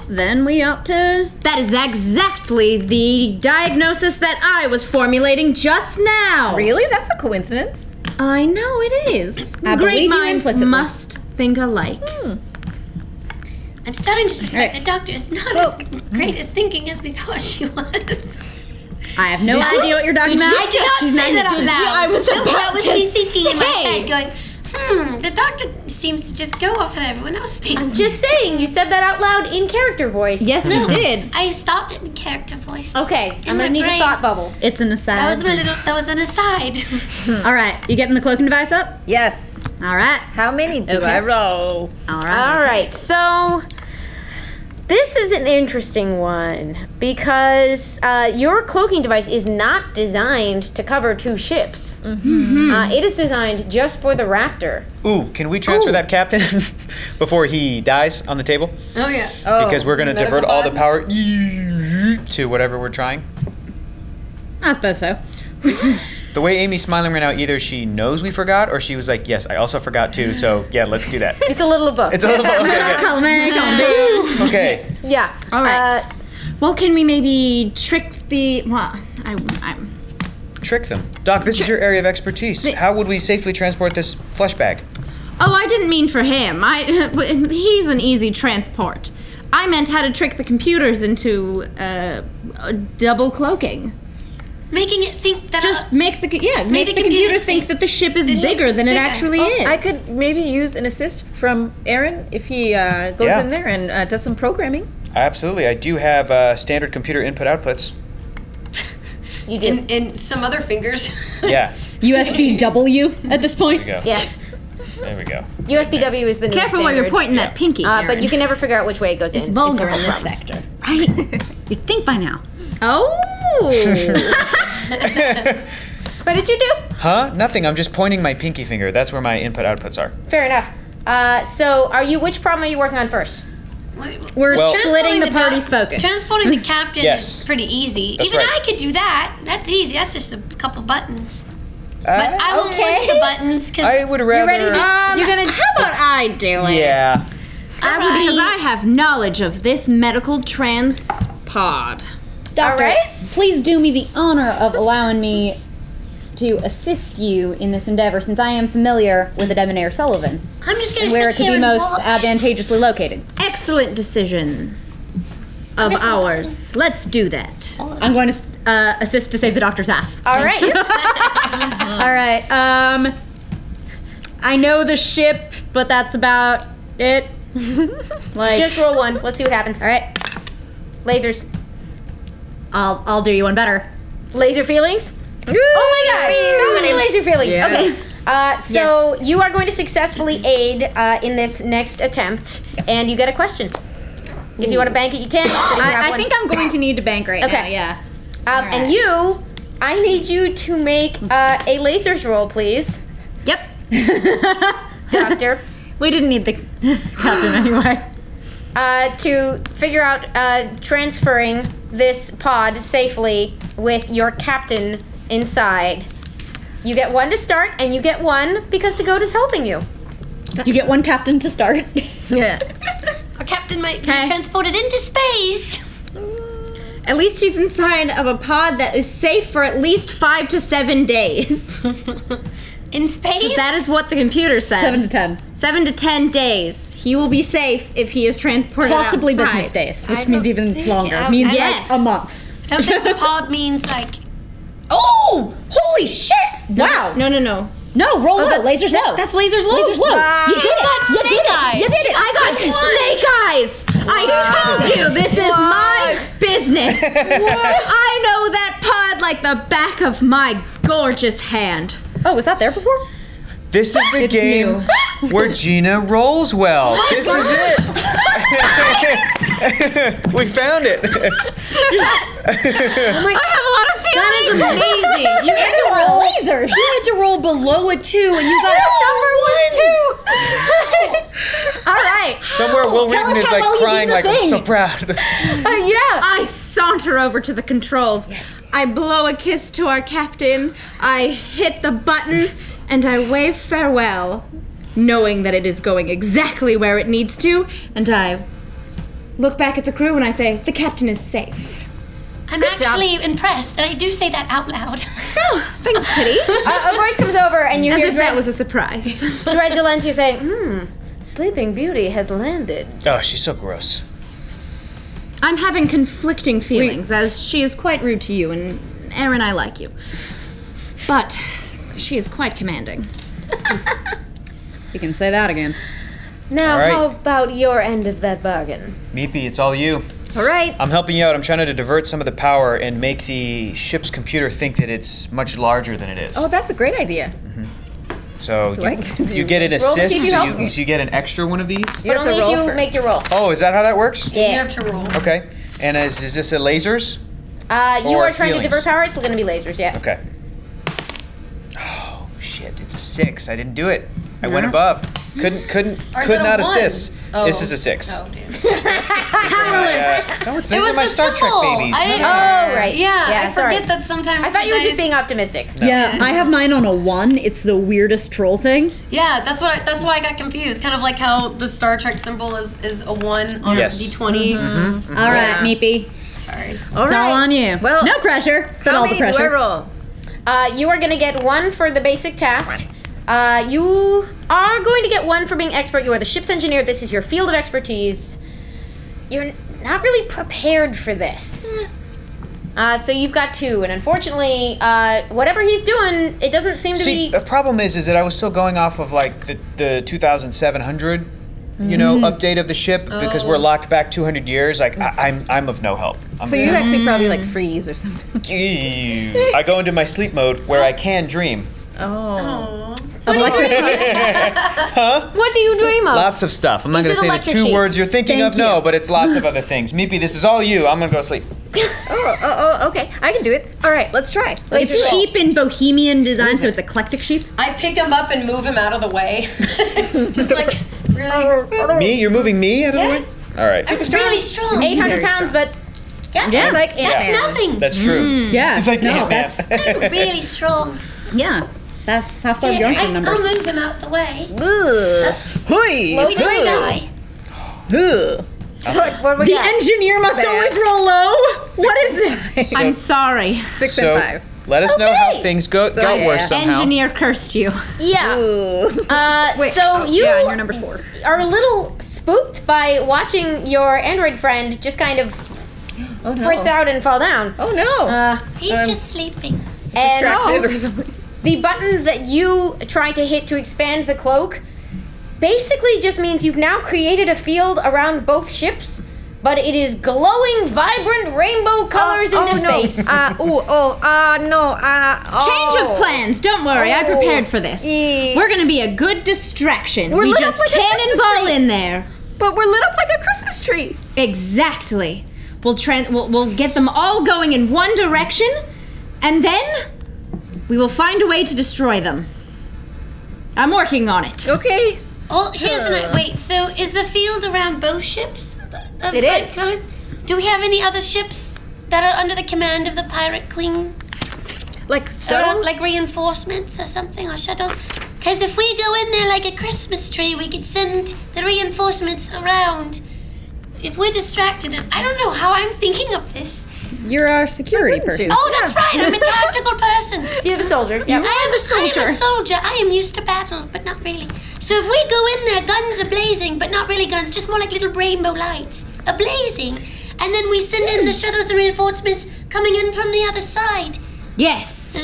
Then we ought to... That is exactly the diagnosis that I was formulating just now. Really? That's a coincidence. I know it is. I believe Great you minds implicitly. must think alike. I'm starting to suspect Right. the doctor is not as great as thinking as we thought she was. I have no idea what you're talking about. I did not say that out loud. I was No, about that was to me thinking in my say. head, going, the doctor seems to just go off of everyone else thinks. I'm just saying, you said that out loud in character voice. Yes, you did. I stopped it in character voice. Okay, In I'm my gonna need a brain. thought bubble. It's an aside. That was an aside. All right, you getting the cloaking device up? Yes. All right. How many do Okay. I roll? All right. All right, so this is an interesting one because your cloaking device is not designed to cover 2 ships. It is designed just for the Raptor. Ooh, can we transfer that captain before he dies on the table? Oh yeah. Because we're gonna medical divert all the pod? power to whatever we're trying. I suppose so. The way Amy's smiling right now, either she knows we forgot or she was like, yes, I also forgot too, so yeah, let's do that. It's a little of both. It's a little bit, okay, Column A, column B. good. Okay. Yeah. All right. Well, can we maybe trick the... Well, I'm... Trick them. Doc, this is your area of expertise. How would we safely transport this flesh bag? Oh, I didn't mean for him. He's an easy transport. I meant how to trick the computers into double cloaking. Making it think that Just make the computer computers think that the ship is the ship bigger is than it bigger. actually is. I could maybe use an assist from Aaron if he goes Yeah. in there and does some programming. Absolutely. I do have standard computer input outputs. You did. In some other fingers. Yeah. USB W at this point. There we go. Yeah. There we go. USBW is the new Careful where you're standard. pointing that pinky, But Aaron. you can never figure out which way it goes It's in. vulgar a in this crumbs. sector. Right? You'd think by now. Oh! What did you do? Huh? Nothing. I'm just pointing my pinky finger. That's where my input outputs are. Fair enough. So, which problem are you working on first? We're Well- splitting the party's doc- focus. Transporting the captain Yes. is pretty easy. That's Even right. I could do that. That's easy. That's just a couple buttons. But I won't push the buttons because I would rather. ready to- You're gonna- How about I do it? Yeah. Because I have knowledge of this medical transpod. Doctor, All right. please do me the honor of allowing me to assist you in this endeavor, since I am familiar with the Debonair Sullivan I'm just gonna and where sit it could here be and most watch. advantageously located. Excellent decision of just ours. Let's do that. I'm going to assist to save the doctor's ass. All right. All right. I know the ship, but that's about it. Like, Just roll one. Let's see what happens. all right. Lasers. I'll do you one better. Laser feelings? Oh my god! So many laser feelings. Yeah. Okay. So you are going to successfully aid in this next attempt, and you get a question. If you want to bank it, you can. I think I'm going to need to bank right now. Okay. Yeah. And I need you to make a lasers roll, please, Yep. Doctor, We didn't need the captain anyway. to figure out transferring this pod safely with your captain inside. You get 1 to start, and you get 1 because Dakota's helping you. You get one captain to start. Yeah. Our captain might be Okay. transported into space. At least he's inside of a pod that is safe for at least 5 to 7 days. In space? That is what the computer said. 7 to 10. 7 to 10 days. He will be safe if he is transported Possibly outside. business days, which I means don't even think- longer. I- It means Yes. like a month. I don't think the pod means like. Oh! Holy shit! Wow! No. No, roll low. Lasers low. That's lasers low. Lasers low. You did it. You did it. You did it. I got snake eyes. I told you this is my business. I know that pod like the back of my gorgeous hand. Oh, was that there before? This is the game where Gina rolls well. This is it. We found it. I have a lot of feelings. That is amazing. You had to roll lasers. You had to roll below a 2, and you got number 1 2. All right. Somewhere Will Wheaton is like crying like, I'm so proud. Yeah. I saunter over to the controls. I blow a kiss to our captain. I hit the button, and I wave farewell, knowing that it is going exactly where it needs to, and I look back at the crew and I say, the captain is safe. I'm actually impressed, and I do say that out loud. Oh, thanks, Kitty. A voice comes over and you As hear if that was a surprise. Dread Delancey say, Sleeping Beauty has landed. Oh, she's so gross. I'm having conflicting feelings, as she is quite rude to you, and Aaron, I like you. But she is quite commanding. You can say that again. Now, All right. how about your end of that bargain? Meepy, it's all you. All right. I'm helping you out. I'm trying to divert some of the power and make the ship's computer think that it's much larger than it is. Oh, that's a great idea. So you get an Roll to assist, see if you so help. you get an extra one of these? But have to only if roll you first. make your roll. Oh, is that how that works? Yeah. You have to roll. Okay. And is this a lasers? You Or are trying feelings. to divert power. It's still going to be lasers, yeah. Okay. Oh shit! It's a 6. I didn't do it. I went above. Could Or is it not a 1? assist. Oh. This is a 6. Oh, damn. No, it's these are my the Star Trek symbol. babies. I didn't- Oh, right. Yeah, I sorry. forget that sometimes. I thought you were the just dice- being optimistic. Yeah, I have mine on a 1. It's the weirdest troll thing. Yeah, that's why I got confused. Kind of like how the Star Trek symbol is a 1 on Yes. a D20. All right, Meepy. Sorry. It's all on you. Well, no pressure, but How all the many do I pressure. roll? You are going to get 1 for the basic task. You are going to get 1 for being expert. You are the ship's engineer. This is your field of expertise. You're not really prepared for this. So you've got 2, and unfortunately, whatever he's doing, it doesn't seem to See, be. the problem is that I was still going off of like the 2700, you know, update of the ship because we're locked back 200 years. Like I'm of no help. So you actually probably like freeze or something. I go into my sleep mode where I can dream. Oh. What do you dream of? Lots of stuff. I'm not Is going to it say the electric 2 sheep? words you're thinking Thank of, no, you. but it's lots of other things. Meepy, this is all you. I'm going to go sleep. Okay. I can do it. All right, let's try. It's sheep in bohemian design, so it's eclectic sheep. I pick him up and move him out of the way. Just like really. Me? You're moving me out of the way? All right. I'm really strong. 800 pounds, but Yeah, It's like that's nothing. That's true. Yeah, It's like no, Ant-Man. that's I'm really strong. yeah. That's half the Yeah, Bjornson I'll numbers. move him out the way. Hui. We just die. what we The got? engineer must always roll low. What is this? I'm sorry. 6 So and 5. let us know how things got worse somehow. Engineer cursed you. Yeah. So you Yeah, and your number's 4. are a little spooked by watching your android friend just kind of Oh no. fritz out and fall down. Oh no. He's just sleeping. And Distracted or something. the button that you try to hit to expand the cloak basically just means you've now created a field around both ships, but it is glowing, vibrant rainbow colors into space. No. Change of plans. Don't worry, I prepared for this. We're gonna be a good distraction. We lit just up like a Christmas cannonball tree. in there. But we're lit up like a Christmas tree. Exactly. We'll get them all going in one direction, and then we will find a way to destroy them. I'm working on it. Okay. Oh, here's an wait. So is the field around both ships? Of It bright is. colors? Do we have any other ships that are under the command of the pirate queen? Like Around, shuttles? like reinforcements or something, or shuttles? Because if we go in there like a Christmas tree, we could send the reinforcements around. If we're distracted, and I don't know how I'm thinking of this. You're our security person. Oh, that's right. I'm a tactical person. You're the soldier. Yep. I am a soldier. I am used to battle, but not really. So if we go in there, guns are blazing, but not really guns, just more like little rainbow lights are blazing, and then we send in the shuttles and reinforcements coming in from the other side. Yes.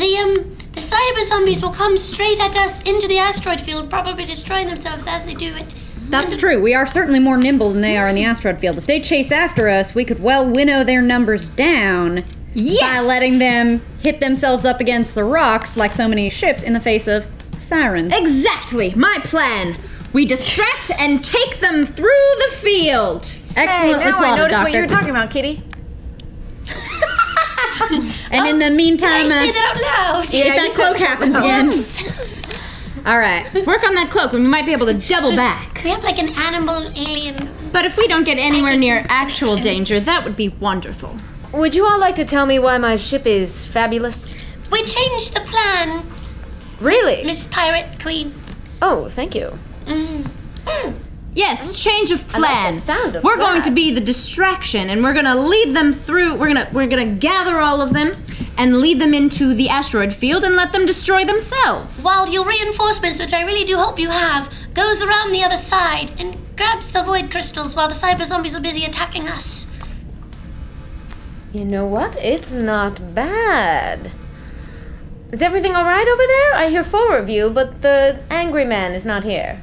The cyber zombies will come straight at us into the asteroid field, probably destroying themselves as they do it. That's true. We are certainly more nimble than they are in the asteroid field. If they chase after us, we could well winnow their numbers down by letting them hit themselves up against the rocks like so many ships in the face of sirens. Exactly, my plan. We distract and take them through the field. Excellently Hey, now I plotted, noticed Doctor. what you were talking about, Kitty. And in the meantime, Say that out loud. if that cloak happens again. All right, work on that cloak and we might be able to double back. We have like an animal alien. But if we don't get anywhere near actual danger, that would be wonderful. Would you all like to tell me why my ship is fabulous? We changed the plan, Really? Miss Pirate Queen. Oh, thank you. Yes, change of I like plan. the sound of We're going that. to be the distraction, and we're gonna lead them through. We're gonna gather all of them and lead them into the asteroid field and let them destroy themselves. While your reinforcements, which I really do hope you have, goes around the other side and grabs the void crystals while the cyber zombies are busy attacking us. You know what? It's not bad. Is everything all right over there? I hear 4 of you, but the angry man is not here.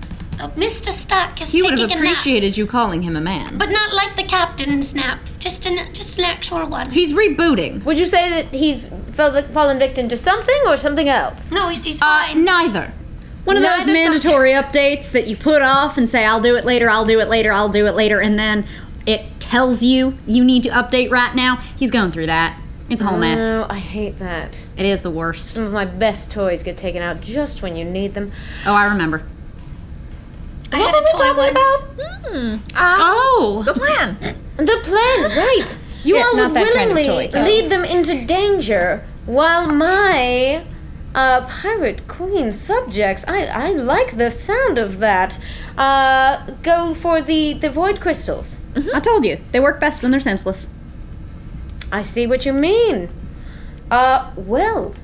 Mr. Stark is He would taking have a nap, appreciated you calling him a man. but not like the captain's nap. Just an actual one. He's rebooting. Would you say that he's fallen victim to something or something else? No, he's fine. Neither. One of those Neither mandatory updates that you put off and say, I'll do it later, I'll do it later, I'll do it later, and then it tells you you need to update right now. He's going through that. It's a whole mess. No, I hate that. It is the worst. Some of my best toys get taken out just when you need them. Oh, I remember. I had a toy once. Oh, The plan. The plan, right. You Yeah, all not would that kind of willingly toy. lead them into danger while my pirate queen subjects, I like the sound of that, go for the void crystals. I told you, they work best when they're senseless. I see what you mean. Well,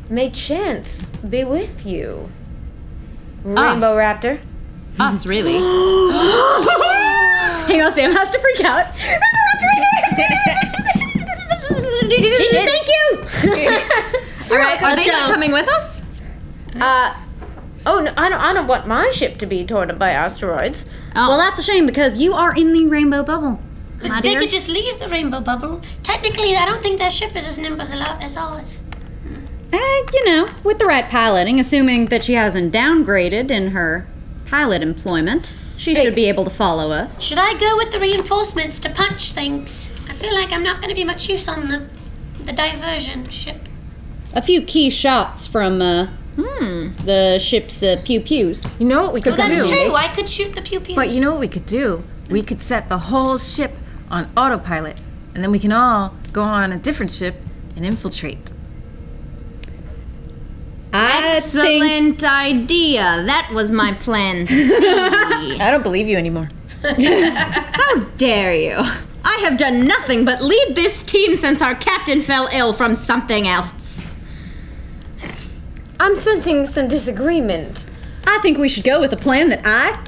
may chance be with you, Rainbow Raptor. us really. Hang on, Sam has to freak out. Thank you! All right, Are let's they go. not coming with us? Oh no, I don't want my ship to be torn up by asteroids. Well, that's a shame because you are in the rainbow bubble, my They dear. could just leave the rainbow bubble. Technically, I don't think their ship is as nimble as ours. You know, with the right piloting, assuming that she hasn't downgraded in her pilot employment, she should be able to follow us. Should I go with the reinforcements to punch things? I feel like I'm not going to be much use on the diversion ship. A few key shots from the ship's pew-pews. You know what we could Well, that's do? true. I could shoot the pew-pews. But you know what we could do? We could set the whole ship on autopilot, and then we can all go on a different ship and infiltrate. Excellent idea. That was my plan C. I don't believe you anymore. How dare you? I have done nothing but lead this team since our captain fell ill from something else. I'm sensing some disagreement. I think we should go with a plan that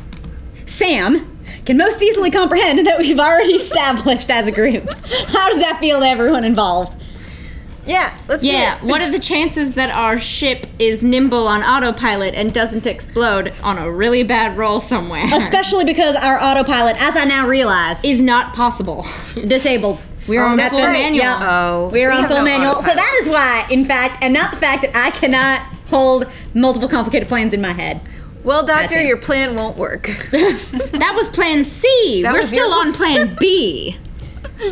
Sam, can most easily comprehend and that we've already established as a group. How does that feel to everyone involved? Yeah, let's do Yeah, it. what are the chances that our ship is nimble on autopilot and doesn't explode on a really bad roll somewhere? Especially because our autopilot, as I now realize, Is not possible. disabled. We're on That's full right, manual. yeah. Oh, We're we on have full no manual. So autopilot. that is why, in fact, and not the fact that I cannot hold multiple complicated plans in my head. Well, Doctor, it. your plan won't work. That was plan C. That We're was still your- on plan B.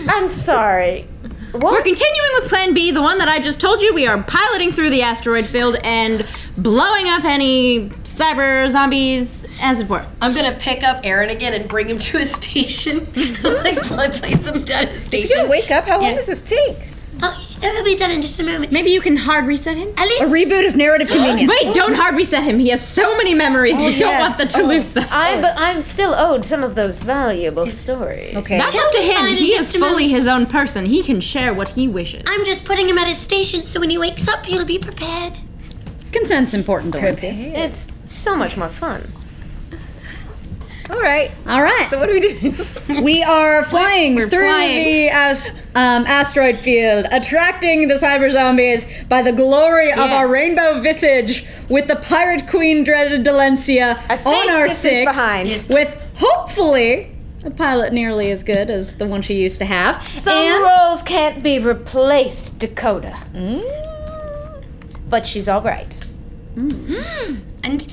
I'm sorry. We're What? continuing with plan B, the one that I just told you. We are piloting through the asteroid field and blowing up any cyber zombies, as it were. I'm gonna pick up Aaron again and bring him to his station. Like, place him down at his You station. wake up. How long Yeah. does this take? Oh, it'll be done in just a moment. Maybe you can hard reset him? At least A reboot of narrative convenience. Wait, don't hard reset him. He has so many memories. We don't want them to lose them. But I'm still owed some of those valuable stories. Okay. That's He'll up to be fine him. in He just is a fully moment. his own person. He can share what he wishes. I'm just putting him at his station so when he wakes up, he'll be prepared. Consent's important to Lindsay. It's so much more fun. All right. All right. So what are we doing? We are flying We're through flying. the asteroid field, attracting the cyber zombies by the glory of our Yes. rainbow visage, with the pirate queen dreaded Delencia A safe on our distance six, behind. with hopefully a pilot nearly as good as the one she used to have. Some and roles can't be replaced, Dakota. But she's all right. And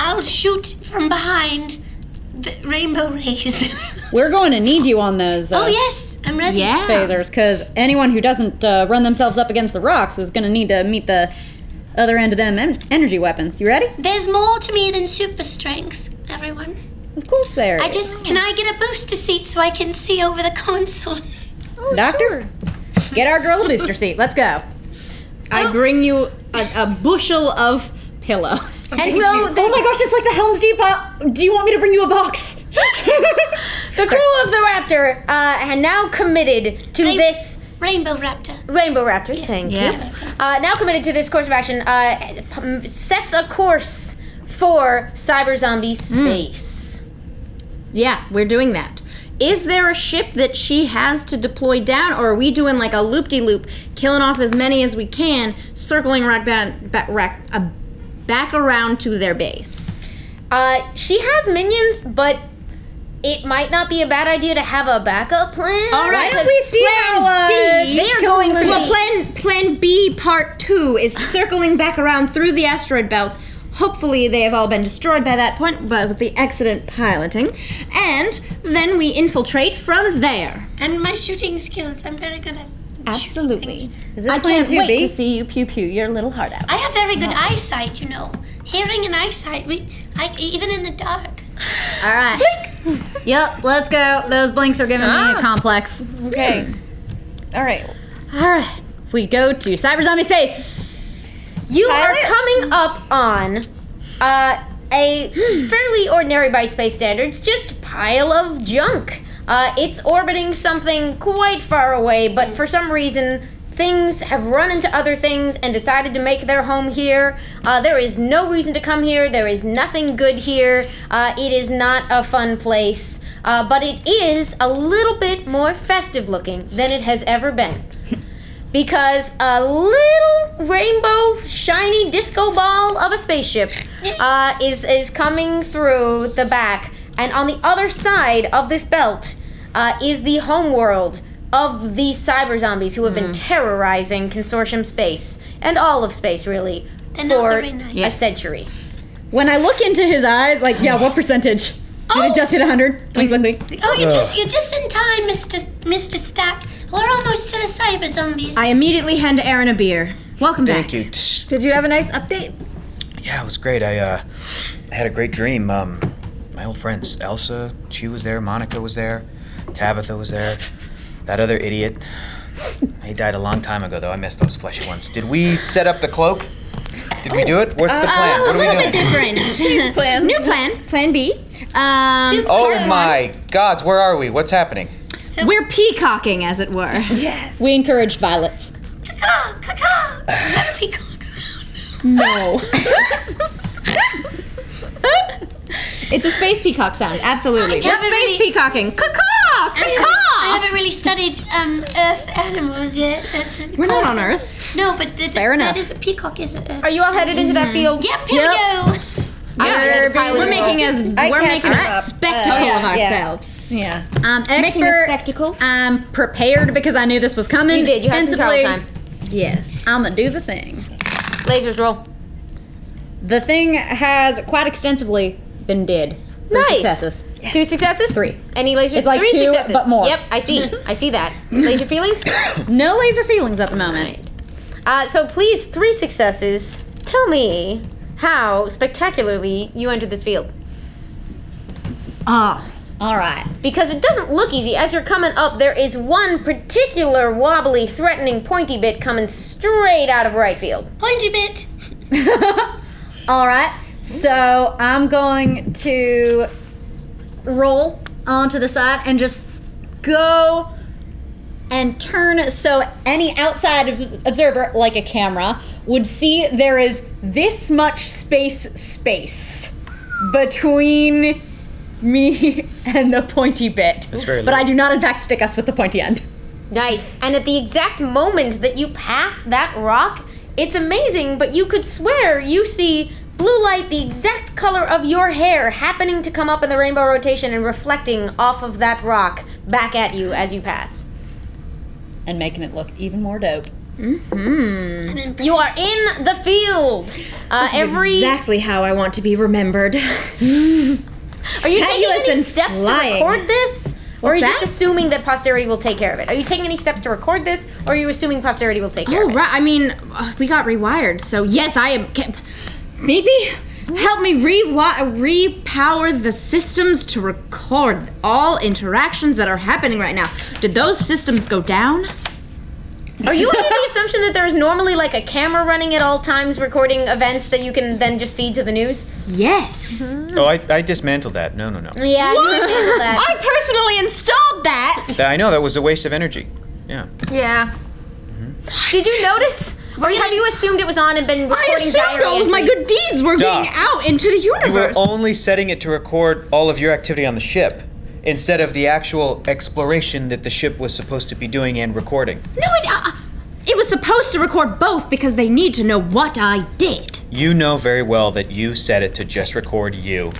I'll shoot from behind the rainbow rays. we're going to need you on those. Oh yes, I'm ready. Yeah. phasers, because anyone who doesn't run themselves up against the rocks is going to need to meet the other end of them energy weapons. You ready? There's more to me than super strength, everyone. Of course there is. Can I get a booster seat so I can see over the console? Doctor, get our girl a booster seat. Let's go. I bring you a bushel of pillows. And so Oh my gosh, it's like the Helm's Deep. Do you want me to bring you a box? the crew of the Raptor had now committed to this Rainbow Raptor. Rainbow Raptor. Thank Yes. you. Now committed to this course of action. Sets a course for cyber zombie space. Yeah, we're doing that. Is there a ship that she has to deploy down, or are we doing like a loop-de-loop, killing off as many as we can, circling back around to their base? She has minions, but it might not be a bad idea to have a backup plan. All right, Why don't we see how D, they are going through Well, the- plan B part 2 is circling back around through the asteroid belt. Hopefully they have all been destroyed by that point, but with the excellent piloting. And then we infiltrate from there. And my shooting skills, I'm very good at Absolutely. Is this I plan can't wait 2B? to see you pew-pew your little heart out. I have very good eyesight, you know. Hearing and eyesight, even in the dark. All right. Yep, let's go. Those blinks are giving me a complex. Okay. All right. All right. We go to cyber zombie space. You are coming up on a fairly ordinary by space standards, just pile of junk. It's orbiting something quite far away, but for some reason, things have run into other things and decided to make their home here. There is no reason to come here. There is nothing good here. It is not a fun place, but it is a little bit more festive looking than it has ever been. Because a little rainbow shiny disco ball of a spaceship is coming through the back, and on the other side of this belt is the homeworld of these cyber zombies who have been terrorizing Consortium space and all of space really They're not for very nice. a century. When I look into his eyes, like, yeah, what percentage? Did it just hit 100? Blink, blink, blink. Oh, you're just in time, Mr. Stack. We're almost to the cyber zombies. I immediately hand Aaron a beer. Welcome back. Thank you. Tsh. Did you have a nice update? Yeah, it was great. I had a great dream. My old friends, Elsa, she was there. Monica was there. Tabitha was there. That other idiot. He died a long time ago, though. I missed those fleshy ones. Did we set up the cloak? Did we do it? What's the plan? What are we A little doing? bit different. Plans. New plan, plan B. Oh my gods, where are we? What's happening? We're peacocking, as it were. We encouraged violets. Caw, caw, caw. Is that a peacock? No. It's a space peacock sound, absolutely. I We're haven't space really- peacocking. Caw-caw! I Caw-caw! haven't really studied Earth animals yet. We're not on Earth. No, but Fair enough. that is a peacock, is it? Are you all headed into that field? Yep, here we go. We're making a spectacle of ourselves. Yeah. Expert, Making a spectacle. I'm prepared because I knew this was coming. You did. You had some travel time. Yes. I'm gonna do the thing. Lasers roll. The thing has quite extensively been dead. Three Nice. successes. 2 successes? 3. Any laser? It's like 3 2, successes. but more. Yep, I see. I see that. Laser feelings? No laser feelings at the moment. So please, 3 successes. Tell me how spectacularly you entered this field. Ah, all right. Because it doesn't look easy. As you're coming up, there is one particular wobbly, threatening, pointy bit coming straight out of right field. Pointy bit. All right. So I'm going to roll onto the side and just go and turn so any outside observer, like a camera, would see there is this much space. between me and the pointy bit. It's very but little. I do not, in fact, stick us with the pointy end. Nice. And at the exact moment that you pass that rock, it's amazing, but you could swear you see blue light, the exact color of your hair, happening to come up in the rainbow rotation and reflecting off of that rock back at you as you pass. And making it look even more dope. You are in the field. Exactly how I want to be remembered. Are you taking Fabulous any and steps flying. to record this? Or are you What's just that? assuming that posterity will take care of it? Are you taking any steps to record this, or are you assuming posterity will take care of it? Right. I mean, we got rewired, so yes, I am. Maybe help me repower the systems to record all interactions that are happening right now. Did those systems go down? Are you under the assumption that there's normally like a camera running at all times recording events that you can then just feed to the news? Yes. Oh, I dismantled that. No. Yeah, What? you can handle that. I personally installed that. I know, that was a waste of energy. Yeah. Yeah. Did you notice? Or have you assumed it was on and been I recording assumed diary all of my entries? good deeds were Duh. being out into the You were universe. only setting it to record all of your activity on the ship, instead of the actual exploration that the ship was supposed to be doing and recording. No, it was supposed to record both because they need to know what I did. You know very well that you set it to just record you.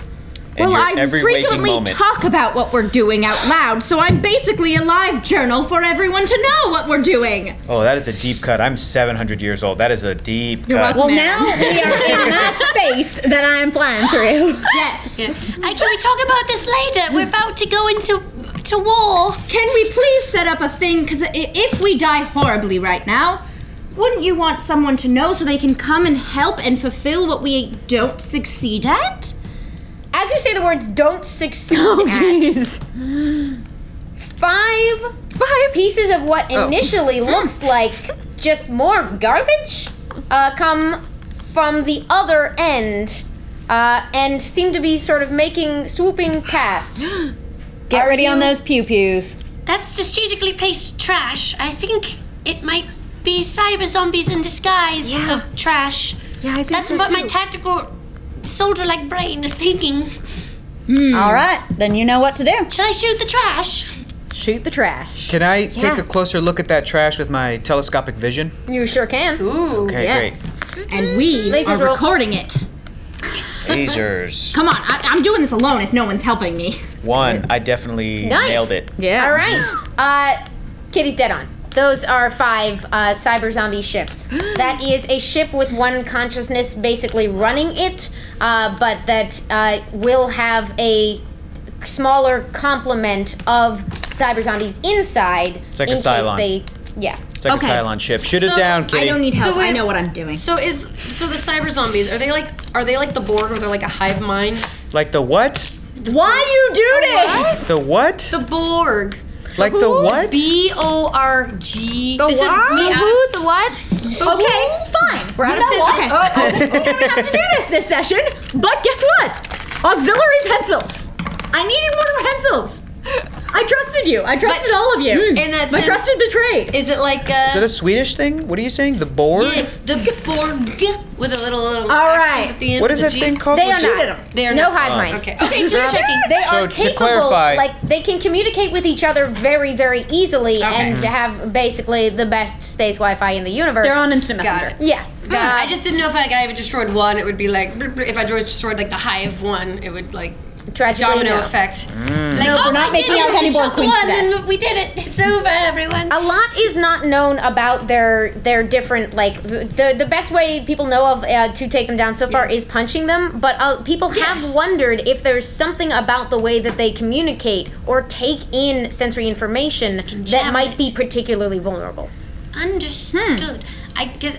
And Well, your I every waking frequently moment. talk about what we're doing out loud, so I'm basically a live journal for everyone to know what we're doing. Oh, that is a deep cut. I'm 700 years old. That is a deep cut. Well, now we are in my space that I am flying through. Yes. Can we talk about this later? We're about to go into war. Can we please set up a thing? Because if we die horribly right now, wouldn't you want someone to know so they can come and help and fulfill what we don't succeed at? As you say the words "don't succeed at," five pieces of what initially looks like just more garbage come from the other end and seem to be sort of swooping past. Get Are ready on you- those pew-pews. That's strategically placed trash. I think it might be cyber zombies in disguise of trash. Yeah, I think That's so what my too. tactical soldier-like brain is thinking. All right, then you know what to do. Should I shoot the trash? Shoot the trash. Can I take a closer look at that trash with my telescopic vision? You sure can. Okay, Yes. And we Lasers are roll. recording it. great. Lasers. Come on, I'm doing this alone if no one's helping me. One, I definitely Nice. nailed it. Yeah. All right. Kitty's dead on. Those are 5 cyber zombie ships. That is a ship with one consciousness basically running it, but that will have a smaller complement of cyber zombies inside. It's like a in case Cylon. Yeah. It's like Okay. a Cylon ship. Shoot it So, down, Kitty. I don't need help. So I wait- know what I'm doing. So the cyber zombies, are they like the Borg, or they're like a hive mind? Like the what? Why you do this? The what? The Borg. Like the what? BORG. The This what? is me The out. who? The what? Okay, fine. We're out You of know business. what? We don't have to do this session, but guess what? Auxiliary pencils. I needed more pencils. I trusted you. I trusted all of you. in that My sense- trust is betrayed. Is it like Is it a Swedish thing? What are you saying? The board? yeah, the Borg with a little All accent right. at the end? What of is the that G? thing called? They are What's not. it- They are No not. hive mind. Okay, just checking. They So, are to capable, clarify- like they can communicate with each other very, very easily and have basically the best space Wi-Fi in the universe. They're on instant Got messenger. it. Yeah. I just didn't know if I destroyed one, it would be like if I destroyed like the hive one, it would like Tragically, domino no. effect. Like, No, we're not we making did our it. Penny We Board shot the Queens one today. and we did it. It's over, everyone. A lot is not known about their different the best way people know of to take them down so far is punching them. But people have wondered if there's something about the way that they communicate or take in sensory information that jam might it. be particularly vulnerable. Understood. Because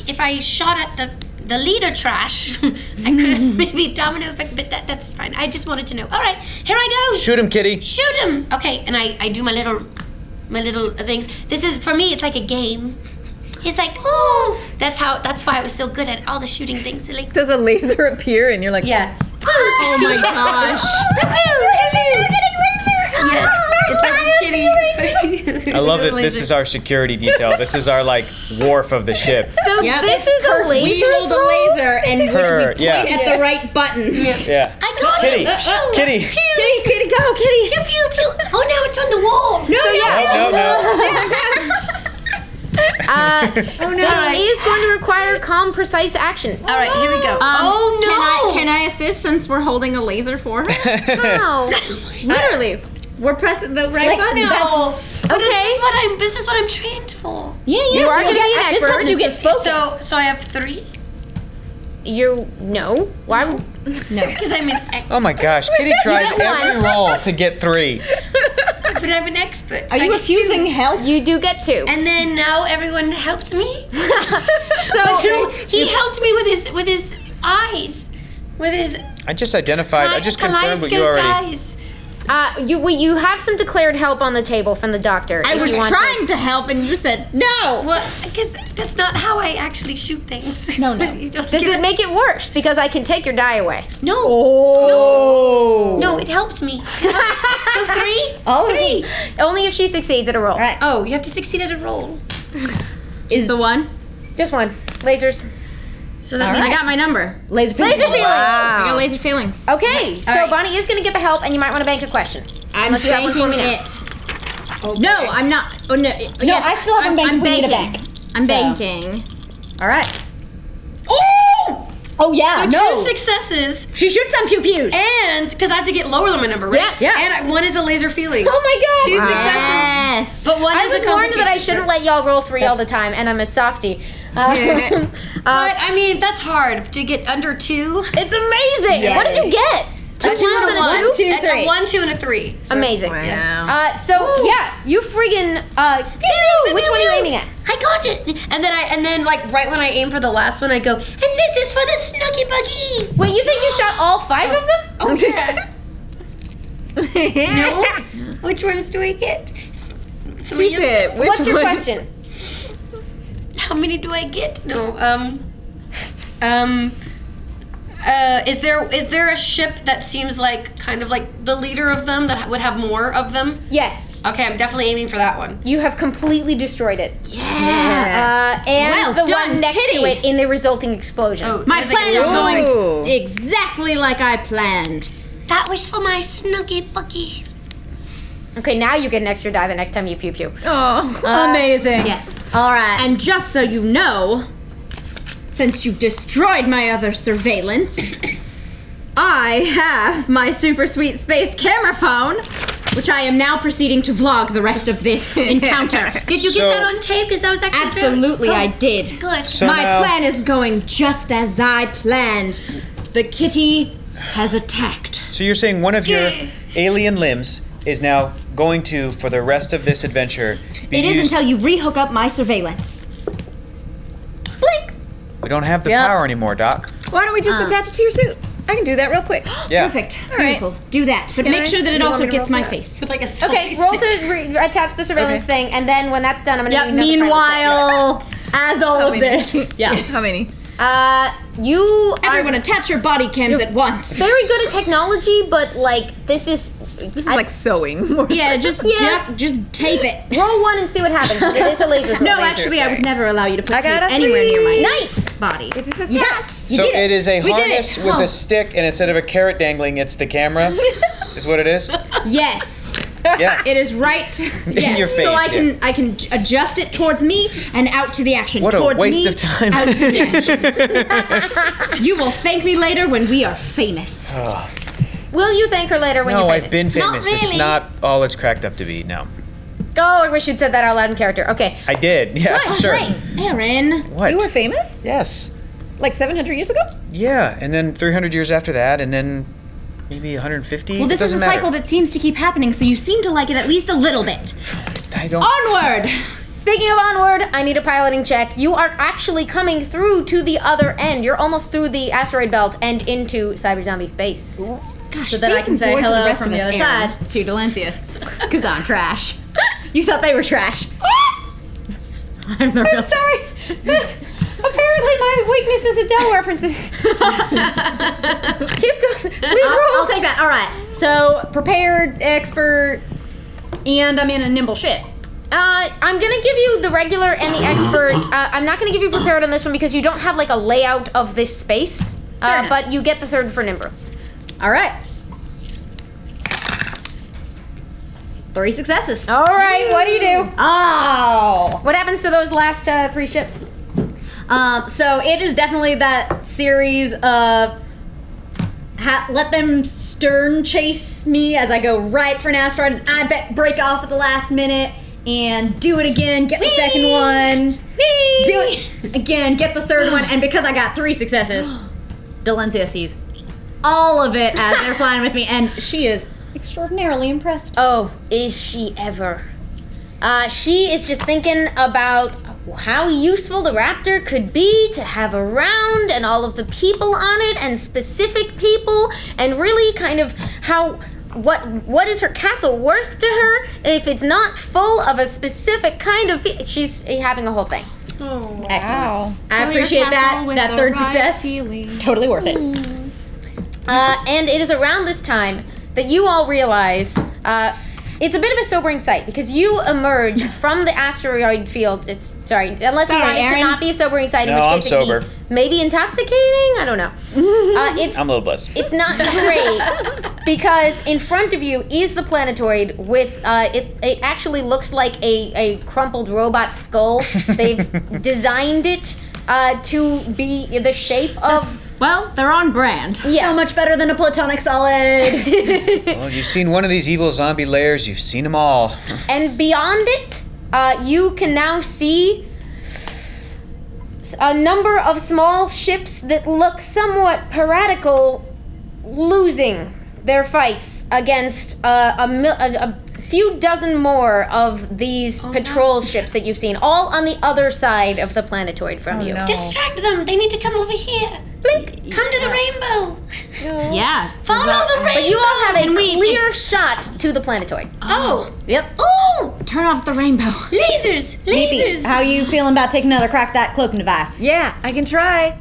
if I shot at the leader trash, I could have maybe domino effect, but that's fine. I just wanted to know. All right, here I go. Shoot him, Kitty. Shoot him. Okay, and I do my little things. This is for me. It's like a game. He's like, oh, that's why I was so good at all the shooting things. Like, Does a laser appear and you're like, Yeah. Oh my gosh. We're getting laser. It's like a kitty. I love that this is our security detail. This is our like wharf of the ship. So this is a laser. We hold a laser and we point at the right buttons. Yeah. I got Kitty, it. Kitty. Kitty, go, Kitty. Pew, pew, pew. Oh, now it's on the wall. No. This is going to require calm, precise action. All right, here we go. Can I assist since we're holding a laser for her? Wow. Literally. We're pressing the right button. No. But Okay. this is what I'm trained for. Yeah. You are going to be an This expert. helps you get focused. So I have 3? No. Why? Because I'm an expert. Oh my gosh, Kitty tries get one. every roll to get 3. But I'm an expert. So Are I you get refusing 2. help? You do get 2. And then now everyone helps me. So He helped me with his eyes, with his I just identified. I just confirmed what you kaleidoscope already. eyes. you have some declared help on the table from the doctor. I if was you want trying to help and you said no. Well, because that's not how I actually shoot things. No. You don't Does get it make it worse? Because I can take your die away. No. Oh. No, it helps me. So 3? All of 3. Only if she succeeds at a roll. All right. Oh, you have to succeed at a roll. Is the one? Just one. Lasers. So that I got my number. Laser feelings. Laser feelings. I got laser feelings. Okay, so right. Bonnie is going to get the help, and you might want to bank a question. I'm Unless you have one for banking me now. it. Okay. No, I'm not. Oh no. No, I still haven't banked I'm for you to banking. bank. I'm So. banking. All right. Oh! Oh yeah, So no. 2 successes, She shoots them pew pews. and because I have to get lower than my number, right? Yes. Yeah. And one is a laser feeling. Oh my god! 2 successes, Yes. but one I is was a warned that I complication. shouldn't let y'all roll 3 all the time, and I'm a softie. But I mean, that's hard to get under 2. It's amazing! What did you get? 2 ones and a 2? 1, 2, 3. A 1, 2, and a 3. So, Amazing. Wow. You friggin' pew! Which one are you aiming at? I got it. And then like right when I aim for the last one, I go, and this is for the Snooky Buggy. Wait, you think you shot all 5 of them? Oh yeah. No. Which ones do I get? She said, which What's your one? question? How many do I get? No. Is there a ship that seems like kind of like the leader of them that would have more of them? Yes. Okay, I'm definitely aiming for that one. You have completely destroyed it. Yeah. And Well the done, one next Kitty. to it in the resulting explosion. Oh, My there's plan like is a- going exactly like I planned. That was for my Snooky Buggy. Okay, now you get an extra die the next time you pew pew. Oh. Amazing. Yes. All right. And just so you know, since you destroyed my other surveillance, I have my super sweet space camera phone, which I am now proceeding to vlog the rest of this encounter. Did you So- get that on tape? Because that was actually Absolutely, I did. good. So My now- plan is going just as I planned. The kitty has attacked. So you're saying one of your alien limbs is now going to, for the rest of this adventure, be It is used- until you rehook up my surveillance. Blink! We don't have the Yeah. power anymore, Doc. Why don't we just attach it to your suit? I can do that real quick. Yeah. Perfect. right. Beautiful. Do that. But Can make I? sure that it You want also me to gets roll my for that? face. With like a Okay, selfie roll stick. to attach the surveillance Okay. thing, and then when that's done, I'm gonna Yep. need another pilot Meanwhile, as all of many? this, yeah. How many? you Everyone are attach your body cams at once. very good at technology, but like this is This is like sewing. More Yeah, just Yeah. just tape it. roll 1 and see what happens. It is a laser. No, laser. actually, I would never allow you to put I got tape a anywhere near my Nice. body. It is You attached. you So did it is a We did harness it. with Oh. a stick, and instead of a carrot dangling, it's the camera. Is what it is? Yes, Yeah. it is right. Yeah. your So I face, can adjust it towards me and out to the action. What a towards waste me, of time. Out to the action. You will thank me later when we are famous. Will you thank her later when No, you're I've famous? been famous. It's really. not all it's cracked up to be. No. Oh, I wish you'd said that out loud in character. Okay. I did. Yeah, Right, sure. right. Aaron. What? You were famous? Yes. Like 700 years ago? Yeah, and then 300 years after that, and then maybe 150. Well, this It is a doesn't cycle matter. that seems to keep happening, so you seem to like it at least a little bit. I don't. Onward! Speaking of onward, I need a piloting check. You are actually coming through to the other end. You're almost through the asteroid belt and into cyber zombie space. Gosh, So then I can say for the hello rest from of the us, other Aaron. side to Delancia. Because I'm trash. You thought they were trash. I'm the real. Sorry. Apparently my weakness is Adele references. Keep going. Please roll. I'll take that. All right. So prepared, expert, and I'm in a nimble ship. I'm gonna give you the regular and the expert. I'm not gonna give you prepared on this one because you don't have like a layout of this space. But you get the third for Nimber. All right. 3 successes. All right, what do you do? Oh. What happens to those last 3 ships? So it is definitely that series of let them stern chase me as I go right for an asteroid, and I break off at the last minute and do it again, get the second one, do it again, get the third one, and because I got 3 successes, Delencia sees all of it as they're flying with me, and she is extraordinarily impressed. Oh, is she ever? She is just thinking about how useful the raptor could be to have around and all of the people on it and specific people and really kind of how what is her castle worth to her if it's not full of a specific kind of she's having a whole thing. Oh, wow. Excellent. I appreciate that third success. Totally worth it. And it is around this time that you all realize it's a bit of a sobering sight because you emerge from the asteroid field. Unless you want it to not be a sobering sight, in which case I'm it sober. could be maybe intoxicating. I don't know. I'm a little buzzed. It's not great because in front of you is the planetoid with it actually looks like a crumpled robot skull. They've designed it to be the shape of. Well, they're on brand. So much better than a platonic solid. Well, you've seen one of these evil zombie layers. You've seen them all. And beyond it, you can now see a number of small ships that look somewhat piratical losing their fights against a few dozen more of these patrol ships that you've seen, all on the other side of the planetoid from you. No. Distract them. They need to come over here. Blink. Come to the rainbow. Yeah. Follow the rainbow. But you all have a clear shot to the planetoid. Oh. Yep. Oh. Turn off the rainbow. Lasers. Lasers. How you feeling about taking another crack at that cloaking device? Yeah, I can try.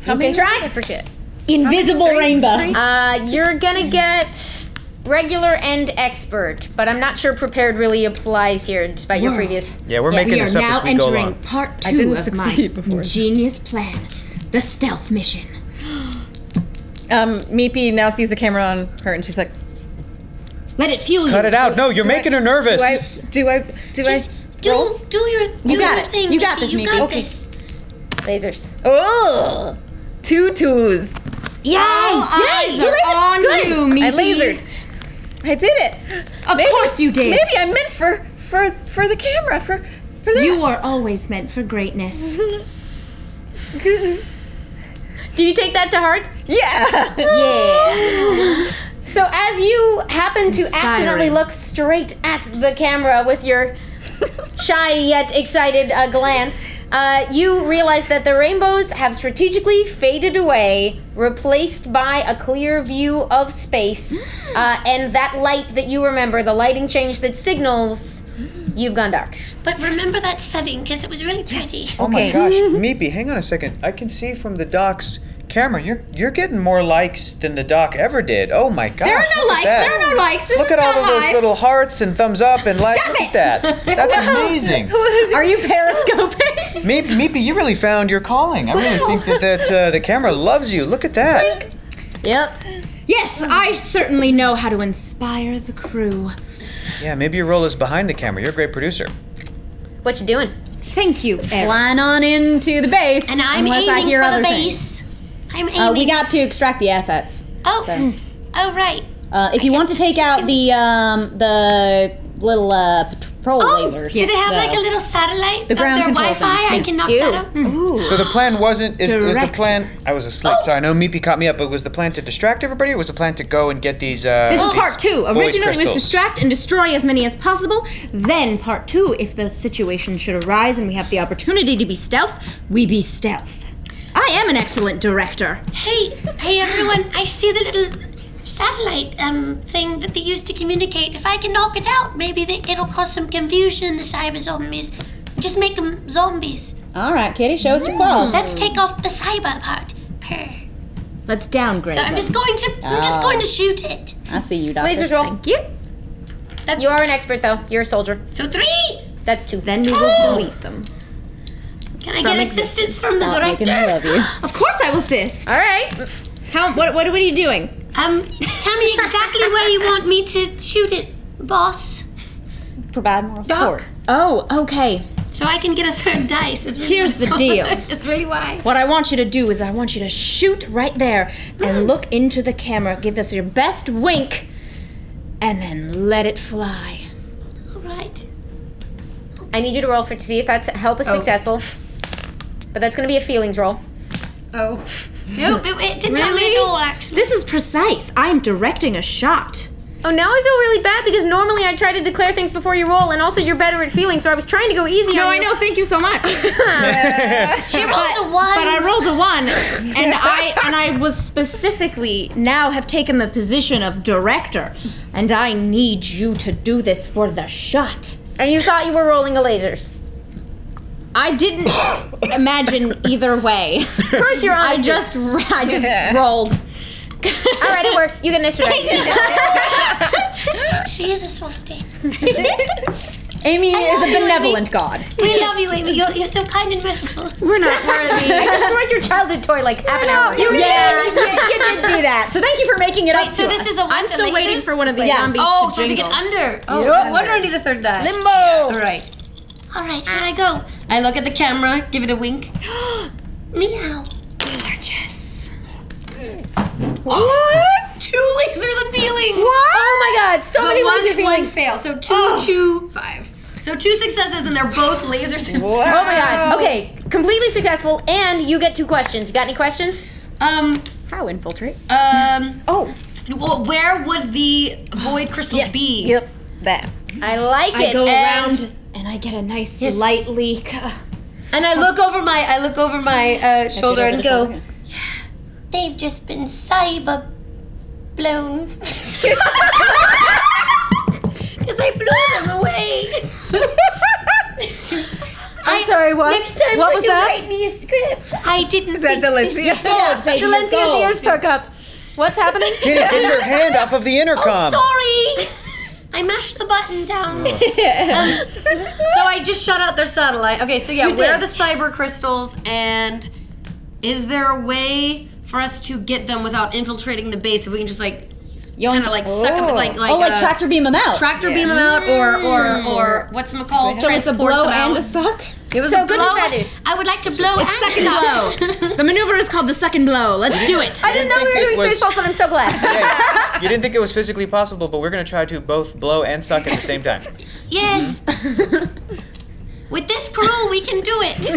How You many can try. was it? I forget. Invisible rainbow. You're gonna get regular and expert, but I'm not sure prepared really applies here despite your previous. Yeah, we're making We are this up now as we go entering along. part I 2 didn't of succeed my before. ingenious plan, the stealth mission. Meepy now sees the camera on her and she's like, Let it fuel you. Cut it out. No, you're making her nervous. do I Just do your thing. You got this, You Mickey. got Okay. this. Lasers. Oh! 2 twos. All eyes are on you, Meepy. I lasered. I did it. Of course you did. Maybe I meant for the camera, for that. You are always meant for greatness. Do you take that to heart? Yeah. Yeah. So as you happen to accidentally Inspiring. look straight at the camera with your shy yet excited glance, you realize that the rainbows have strategically faded away, replaced by a clear view of space, and that light that you remember, the lighting change that signals you've gone dark. But remember that setting because it was really pretty. Oh my gosh, Meepy, hang on a second. I can see from the doc's camera, you're getting more likes than the doc ever did. Oh my gosh. There are no look at likes. that. There are no likes. This Look is at all not of those live. little hearts and thumbs up and likes. Stop Look at that. That's amazing. Are you periscoping? Meepy, you really found your calling. I really think that the camera loves you. Look at that. Yep. Yes, I certainly know how to inspire the crew. Yeah, maybe your role is behind the camera. You're a great producer. What you doing? Thank you, Eric. Flying on into the base. And I'm unless I aiming hear for the other base. I'm aiming. We got to extract the assets. Oh. So. Oh right. If you want to take out the little patrol lasers. Do they have like a little satellite The of ground their control Wi-Fi? thing. I can knock do. that out. So the plan wasn't, is the Director. plan, I was asleep, so I know Meepy caught me up, but was the plan to distract everybody, or was the plan to go and get these, This is part 2. void Originally it was crystals? distract and destroy as many as possible. Then part 2, if the situation should arise and we have the opportunity to be stealth, we be stealth. I am an excellent director. Hey everyone! I see the little satellite thing that they use to communicate. If I can knock it out, maybe it'll cause some confusion in the cyber zombies. Just make them zombies. All right, Kitty, show us your claws. Let's take off the cyber part. Purr. Let's downgrade So I'm them. just going to shoot it. I see you, Doctor. Lasers roll. Thank you. That's You are an expert though. You're a soldier. so 3, That's 2. Then we will delete them. Can I get assistance from the Stop making me director? love you. Of course I will assist. All right. What are you doing? Tell me exactly where you want me to shoot it, boss. Provide moral support. Oh, okay. So I can get a third dice. Is really Here's the deal. It's really why. What I want you to do is I want you to shoot right there and look into the camera. Give us your best wink and then let it fly. All right. I need you to roll to see if that's help is successful. But that's going to be a feelings roll. Oh. No, it didn't help me at all, actually. This is precise. I'm directing a shot. Oh, now I feel really bad because normally I try to declare things before you roll, and also you're better at feelings, so I was trying to go easy No, on I you. know. Thank you so much. She rolled a 1. But I rolled a 1, and I was specifically now have taken the position of director, and I need you to do this for the shot. And you thought you were rolling a lasers. I didn't imagine either way. Of course you're honest. I just rolled. All right, it works. You get initiative. She is a softie. Amy is a benevolent god. We love you, Amy. You're so kind and merciful. We're not worthy. I destroyed your childhood toy like half an hour ago. You did do that. So thank you for making it up Wait, to so us. this is a I'm still waiting for one of these zombies Oh, to so to jingle. get under. Oh, Yep. no wonder I need a third die. Limbo. All right. All right, here I go. I look at the camera, give it a wink. Meow. Gorgeous. What? 2 lasers and feelings. What? Oh my god, so many laser One feelings. fail. So 2, 5. So 2 successes, and they're both lasers. And Oh my god. Okay, completely successful, and you get 2 questions. You got any questions? How infiltrate? Well, where would the void crystals be? Yep. That. I like I it. go And- around and I get a nice light leak. And I look over my shoulder and go, They've just been cyber blown. because I blew them away. I'm sorry, what? Next time what when was you that? write me a script, I didn't Is that Delencia? Delencia's ears perk up. What's happening? Get your hand off of the intercom. Sorry. I mashed the button down. So I just shut out their satellite. Okay, so yeah, where are did. the cyber crystals, and is there a way for us to get them without infiltrating the base? If we can just like kind of like suck them, like tractor beam them out. tractor beam them out, or what's them called? So it's a blow and a suck? It was So a good blow. news, bad news. I would like to blow and Second suck. blow. The maneuver is called the second blow. Let's do it. I didn't know we were think doing it was- Spaceballs, but I'm so glad. Yeah, you didn't think it was physically possible, but we're going to try to both blow and suck at the same time. Yes. With this crew, we can do it.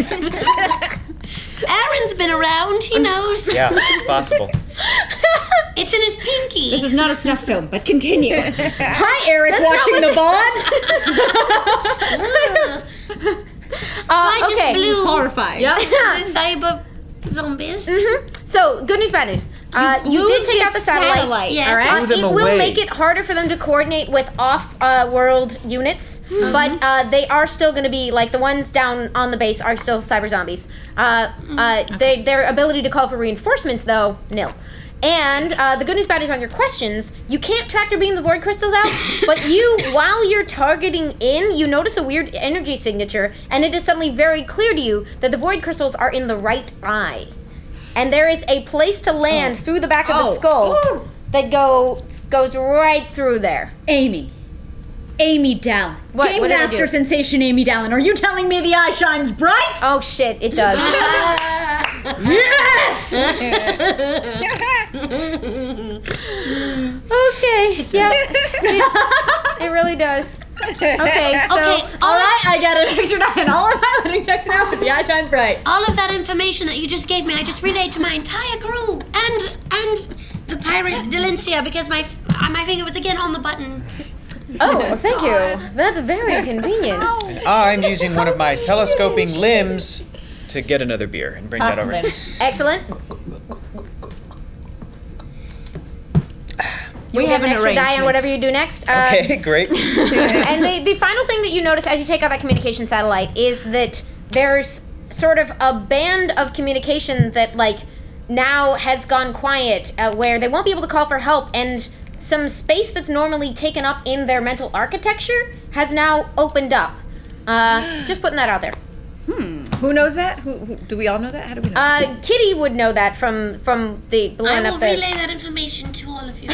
Aaron's been around. He knows. Yeah, possible. It's in his pinky. This is not a snuff film, but continue. Hi, Eric, watching the VOD. I just okay. blew Horrifying. the cyber zombies. So, good news, bad news. You did take out the satellite. Yes. All right. Blew them It will away. make it harder for them to coordinate with off-world units, but they are still going to be like the ones down on the base are still cyber zombies. Their ability to call for reinforcements, though, nil. And the good news, bad news on your questions, you can't tractor beam the void crystals out, but while you're targeting in, you notice a weird energy signature, and it is suddenly very clear to you that the void crystals are in the right eye. And there is a place to land through the back of the skull that goes right through there. Amy Dallin. What? Game What did I Master do? Sensation Amy Dallin. Are you telling me the eye shines bright? Oh shit, it does. Yes! Okay, yeah. It really does. Okay, so Okay, All right, I got an extra die and all of my piloting checks now, but the eye shines bright. all of that information that you just gave me, I just relayed to my entire crew and the pirate Delencia because my finger was again on the button. oh, thank you. That's very convenient. I'm using one of my telescoping limbs to get another beer and bring that over. Excellent. We Have have an an extra die on arrangement. whatever you do next. Okay, great. And the final thing that you notice as you take out that communication satellite is that there's sort of a band of communication that like now has gone quiet, where they won't be able to call for help, and some space that's normally taken up in their mental architecture has now opened up. Just putting that out there. Who knows that? Who do we all know that? How do we know? Kitty would know that from the I balloon will up there. relay that information to all of you.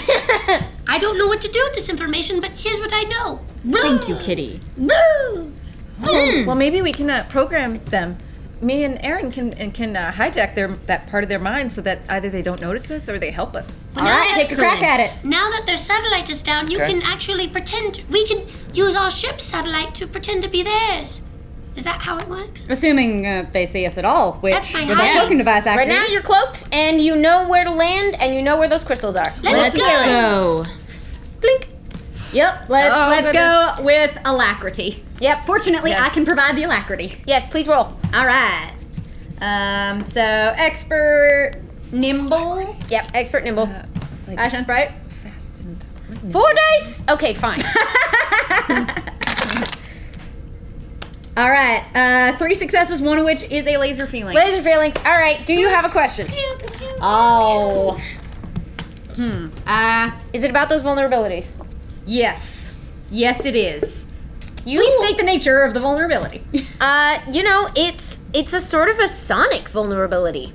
I don't know what to do with this information, but here's what I know. Thank you, Kitty. Well, maybe we can program them. Me and Aaron can hijack that part of their mind so that either they don't notice us or they help us. All right, take a crack at it. Now that their satellite is down, you Okay. can actually pretend. We can use our ship's satellite to pretend to be theirs. Is that how it works? Assuming they see us at all, which That's my with that hiding. cloaking device Right activated. now you're cloaked and you know where to land and you know where those crystals are. Let's go. Blink. Yep, let's go with alacrity. Yep. Fortunately, I Yes. can provide the alacrity. Yes, please roll. All right. So expert, nimble, Yep, expert nimble. action sprite. Fast and 4 dice? Okay, fine. All right. 3 successes, one of which is a laser feeling. Laser feelings. All right, do you have a question? Oh. Is it about those vulnerabilities? Yes. Yes, it is. You, Please state the nature of the vulnerability. you know, it's a sort of a sonic vulnerability.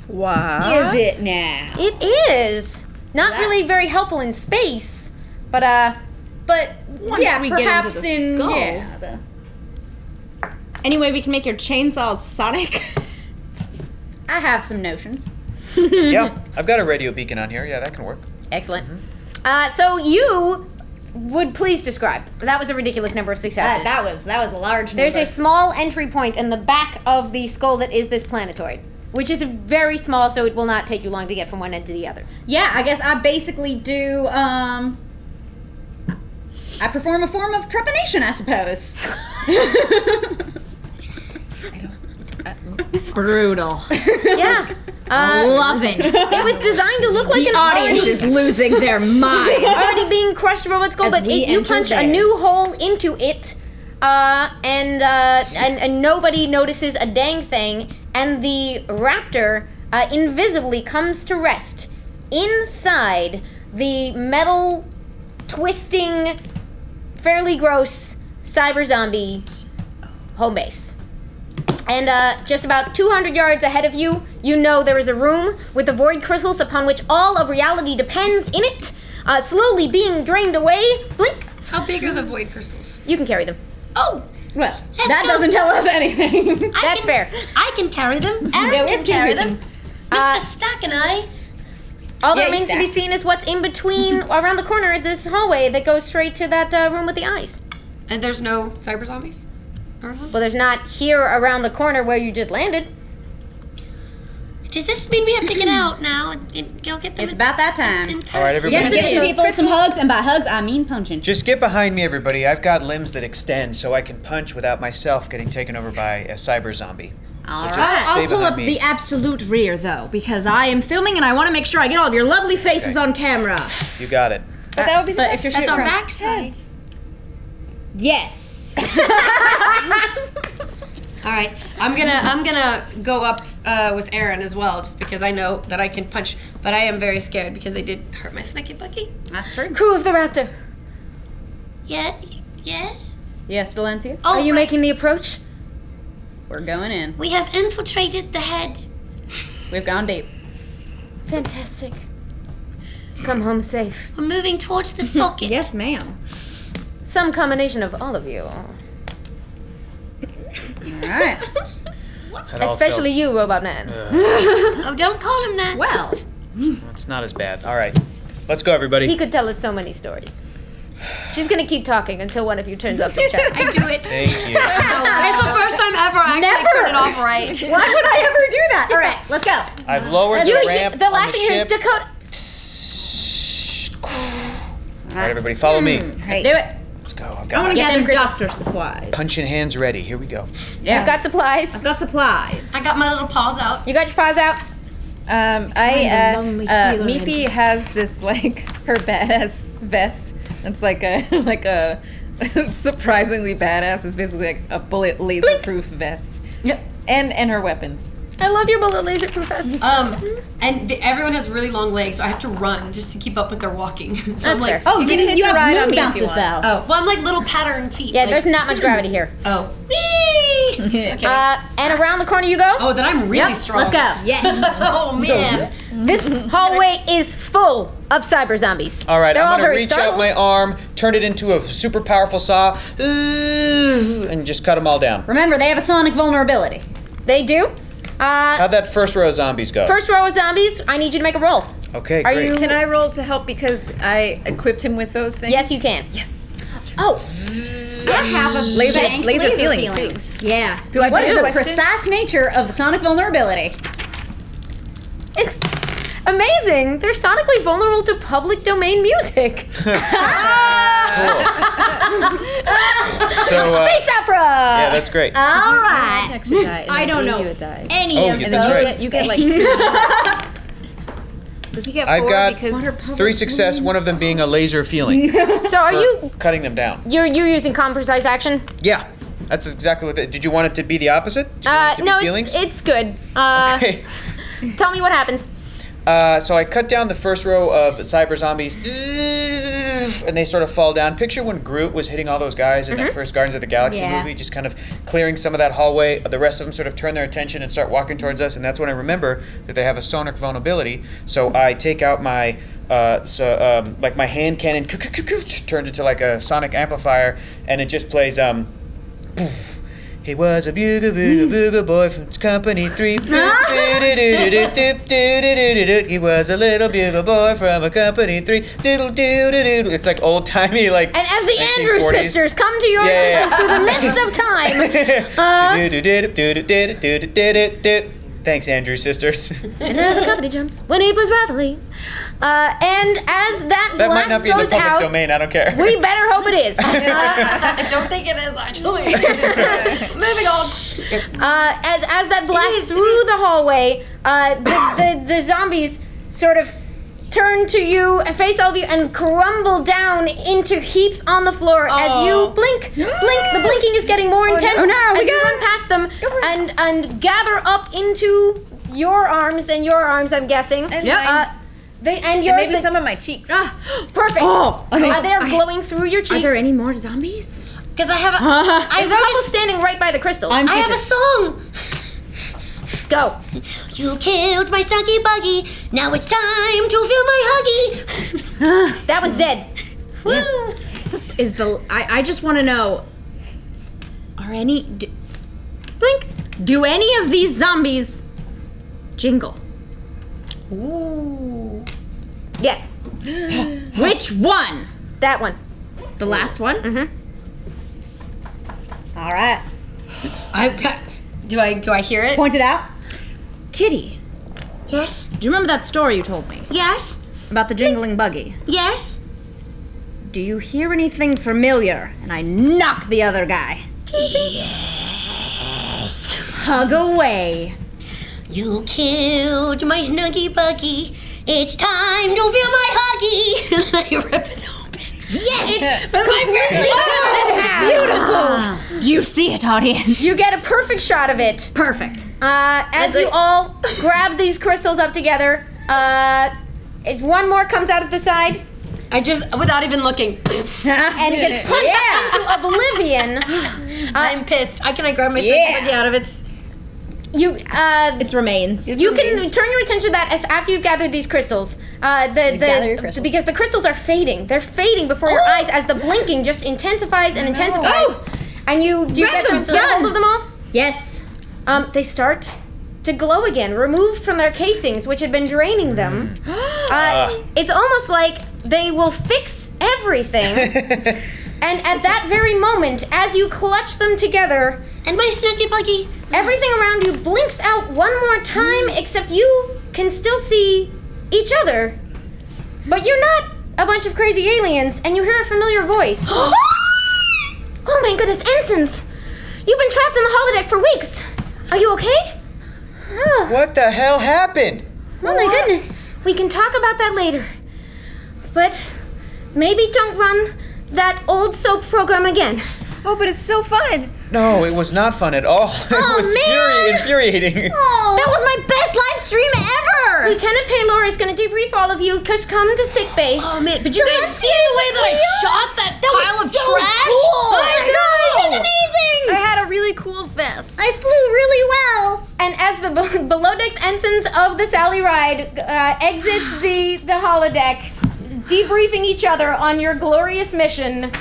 wow. Is it now? It is. Not really very helpful in space, but But yeah, we get into perhaps the in skull. yeah. Anyway, we can make your chainsaws sonic. I have some notions. Yeah, I've got a radio beacon on here. Yeah, that can work. excellent. So you would please describe. That was a ridiculous number of successes. That was a large number. There's a small entry point in the back of the skull that is this planetoid, which is very small, so it will not take you long to get from one end to the other. Yeah, I guess I basically do, I perform a form of trepanation, I suppose. Brutal. Yeah. Loving. It was designed to look like The an audience already, is losing their mind. already being crushed robot skull, As but we you enter punch a theirs. new hole into it, and nobody notices a dang thing, and the raptor invisibly comes to rest inside the metal twisting, fairly gross cyber zombie home base. And just about 200 yards ahead of you, you know there is a room with the void crystals upon which all of reality depends in it, slowly being drained away. Blink. How big are the void crystals? You can carry them. Oh, Well, Let's that go. doesn't tell us anything. That's fair. I can carry them. Aaron Yeah, we can carry them. Uh, Mr. Stack and I. All that Yeah, remains to be exact. seen is what's in between, around the corner of this hallway that goes straight to that room with the eyes. And there's no cyber zombies? Well, there's not here around the corner where you just landed. Does this mean we have to get out now and go get them? It's about that time. in All right, person? everybody. Yes, just, giving people some hugs, and by hugs, I mean punching. just get behind me, everybody. I've got limbs that extend, so I can punch without myself getting taken over by a cyber zombie. All so right. just stay I'll pull behind up me. the absolute rear, though, because I am filming and I want to make sure I get all of your lovely faces Okay. on camera. You got it. But that would be the But if you're That's shooting our from backside. Yes. All right, I'm gonna go up with Aaron as well, just because I know that I can punch. But I am very scared because they did hurt my snacky buggy. That's true. Crew of the raptor, Yeah. Yes. Yes, Valencia, Oh, are you right. making the approach? we're going in. We have infiltrated the head. We've gone deep. Fantastic. Come home safe. We're moving towards the socket. Yes, ma'am. Some combination of all of you. All right. That all Especially you, Robot Man. Oh, don't call him that. Well, felt- It's not as bad. All right. Let's go, everybody. He could tell us so many stories. She's gonna keep talking until one of you turns off this chat. I do it. Thank you. It's the first time ever I actually turned it off right. why would I ever do that? All right, let's go. I've lowered You, the ramp the on last the thing you hear is ship. Dakota. All right, everybody, follow me. Let's do it. Let's go. I've I got want my to gather doctor supplies. punching hands ready. Here we go. You've got supplies. I've got supplies. I got my little paws out. You got your paws out. lonely feeling. Meepy has this like her badass vest. It's like a surprisingly badass. It's basically like a bullet laser proof vest. Yep. And her weapon. I love your bullet laser professor. And everyone has really long legs, so I have to run just to keep up with their walking. So That's I'm like, fair. Oh, you have moon bounces though. oh, well, I'm like little pattern feet. Yeah, like, there's not much gravity here. Oh. Whee! Okay. And around the corner you go. Oh, then I'm really strong. Let's go. Yes. Oh, man. This hallway is full of cyber zombies. All right, They're all I'm gonna very reach startled. out my arm, turn it into a super powerful saw, and just cut them all down. Remember, they have a sonic vulnerability. They do. How'd that first row of zombies go? First row of zombies, I need you to make a roll. Okay, Are great. you? Can I roll to help because I equipped him with those things? Yes, you can. Oh, I have a Laser feeling, too. Yeah. Do I What do is the the question? precise nature of sonic vulnerability? It's amazing. They're sonically vulnerable to public domain music. So, Space opera. yeah, that's great. All right. Actually die, and I then don't give know you a die. any Oh, of yeah, those. that's right. You get like 2. Does he get 4 I've got because 3 success, one of them being a laser feeling. So are you? Cutting them down. You're using precise action? Yeah, that's exactly what. Did you want it to be the opposite? Did you want it to No, be feelings? it's good. Okay. Tell me what happens. So I cut down the first row of cyber zombies, and they sort of fall down. Picture when Groot was hitting all those guys in that first Guardians of the Galaxy Yeah. movie, just kind of clearing some of that hallway. The rest of them sort of turn their attention and start walking towards us, and that's when I remember that they have a sonic vulnerability. So I take out my like my hand cannon, turned into like a sonic amplifier, and it just plays poof. He was a bugle boy from Company 3. He was a little bugle boy from a Company 3. It's like old timey, like. And as the Andrews 1940s. sisters come to your assistance through the mists of time. Thanks, Andrew sisters. Another company jumps when he plays Ravioli. And as that That blast might not be in the goes public out, domain. I don't care. we better hope it is. I don't think it is, actually. Moving on. As that blast through the hallway, the zombies sort of turn to you and face all of you and crumble down into heaps on the floor as you blink. The blinking is getting more intense as you run past them and gather up into your arms and your arms, I'm guessing. And mine. And yours. maybe some of my cheeks. Perfect. They're glowing through your cheeks. Are there any more zombies? Because I have a, There's a couple standing right by the crystals. I have a song. Go. You killed my sucky buggy. Now it's time to feel my huggy. That one's dead. Woo. I just want to know, Blink. do any of these zombies jingle? Ooh. Yes. Which one? That one. The last one? Mm-hmm. All right. Do I hear it? Point it out. Kitty, Yes. do you remember that story you told me Yes. about the jingling buggy? Yes. Do you hear anything familiar? And I knock the other guy. Yes. Hug away. You killed my snuggy buggy. It's time to feel my huggy. And I rip it open. Yes! But my Beautiful! Do you see it, audience? You get a perfect shot of it. Perfect. As you all grab these crystals up together, if one more comes out of the side I just, without even looking, and gets punched into oblivion, I'm pissed. Can I grab my snuggy buggy out of its? It remains. You can turn your attention to that as after you've gathered these crystals. Because the crystals are fading. They're fading before your eyes as the blinking just intensifies and intensifies. And do you get them. a hold of them all? Yes. They start to glow again, removed from their casings, which had been draining them. It's almost like they will fix everything. And at that very moment, as you clutch them together, And my snuggy buggy. everything around you blinks out one more time, except you can still see each other. But you're not a bunch of crazy aliens, and you hear a familiar voice. Oh my goodness, Ensigns! You've been trapped on the holodeck for weeks. Are you okay? What the hell happened? Oh my goodness. We can talk about that later. But maybe don't run that old soap program again. Oh, but it's so fun. No, it was not fun at all. It was infuriating. Oh, that was my best live stream ever. Lieutenant Paylor is going to debrief all of you, because come to sickbay. Oh man, but you guys see the way that I shot that pile of trash? Cool. Oh my It was amazing. I had a really cool vest. I flew really well. And as the below decks ensigns of the Sally Ride exit the holodeck, debriefing each other on your glorious mission,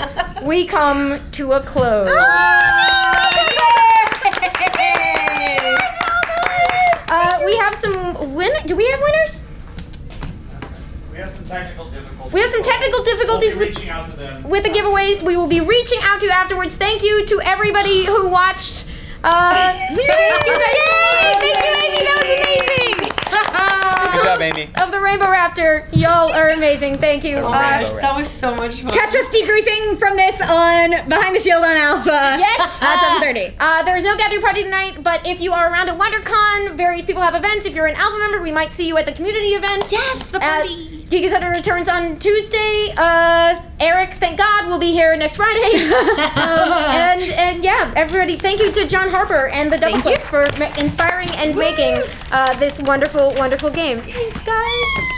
we come to a close. We have some Do we have winners? We have some technical difficulties. We have some technical difficulties We'll be reaching out to them. with the giveaways. We will be reaching out to you afterwards. Thank you to everybody who watched. Thank you, guys. Thank you, Amy. That was amazing. Good job, Amy. Of the Rainbow Raptor. Y'all are amazing. Thank you. Oh my gosh, that was so much fun. Catch us debriefing from this on Behind the Shield on Alpha. Yes! At 7:30. There's no gathering party tonight, but if you are around at WonderCon, various people have events. If you're an Alpha member, we might see you at the community event. Yes, the party. Geek Center returns on Tuesday. Eric, thank God, will be here next Friday. and yeah, everybody, thank you to John Harper and the Double Clicks for inspiring and making this wonderful, wonderful game. Thanks, guys.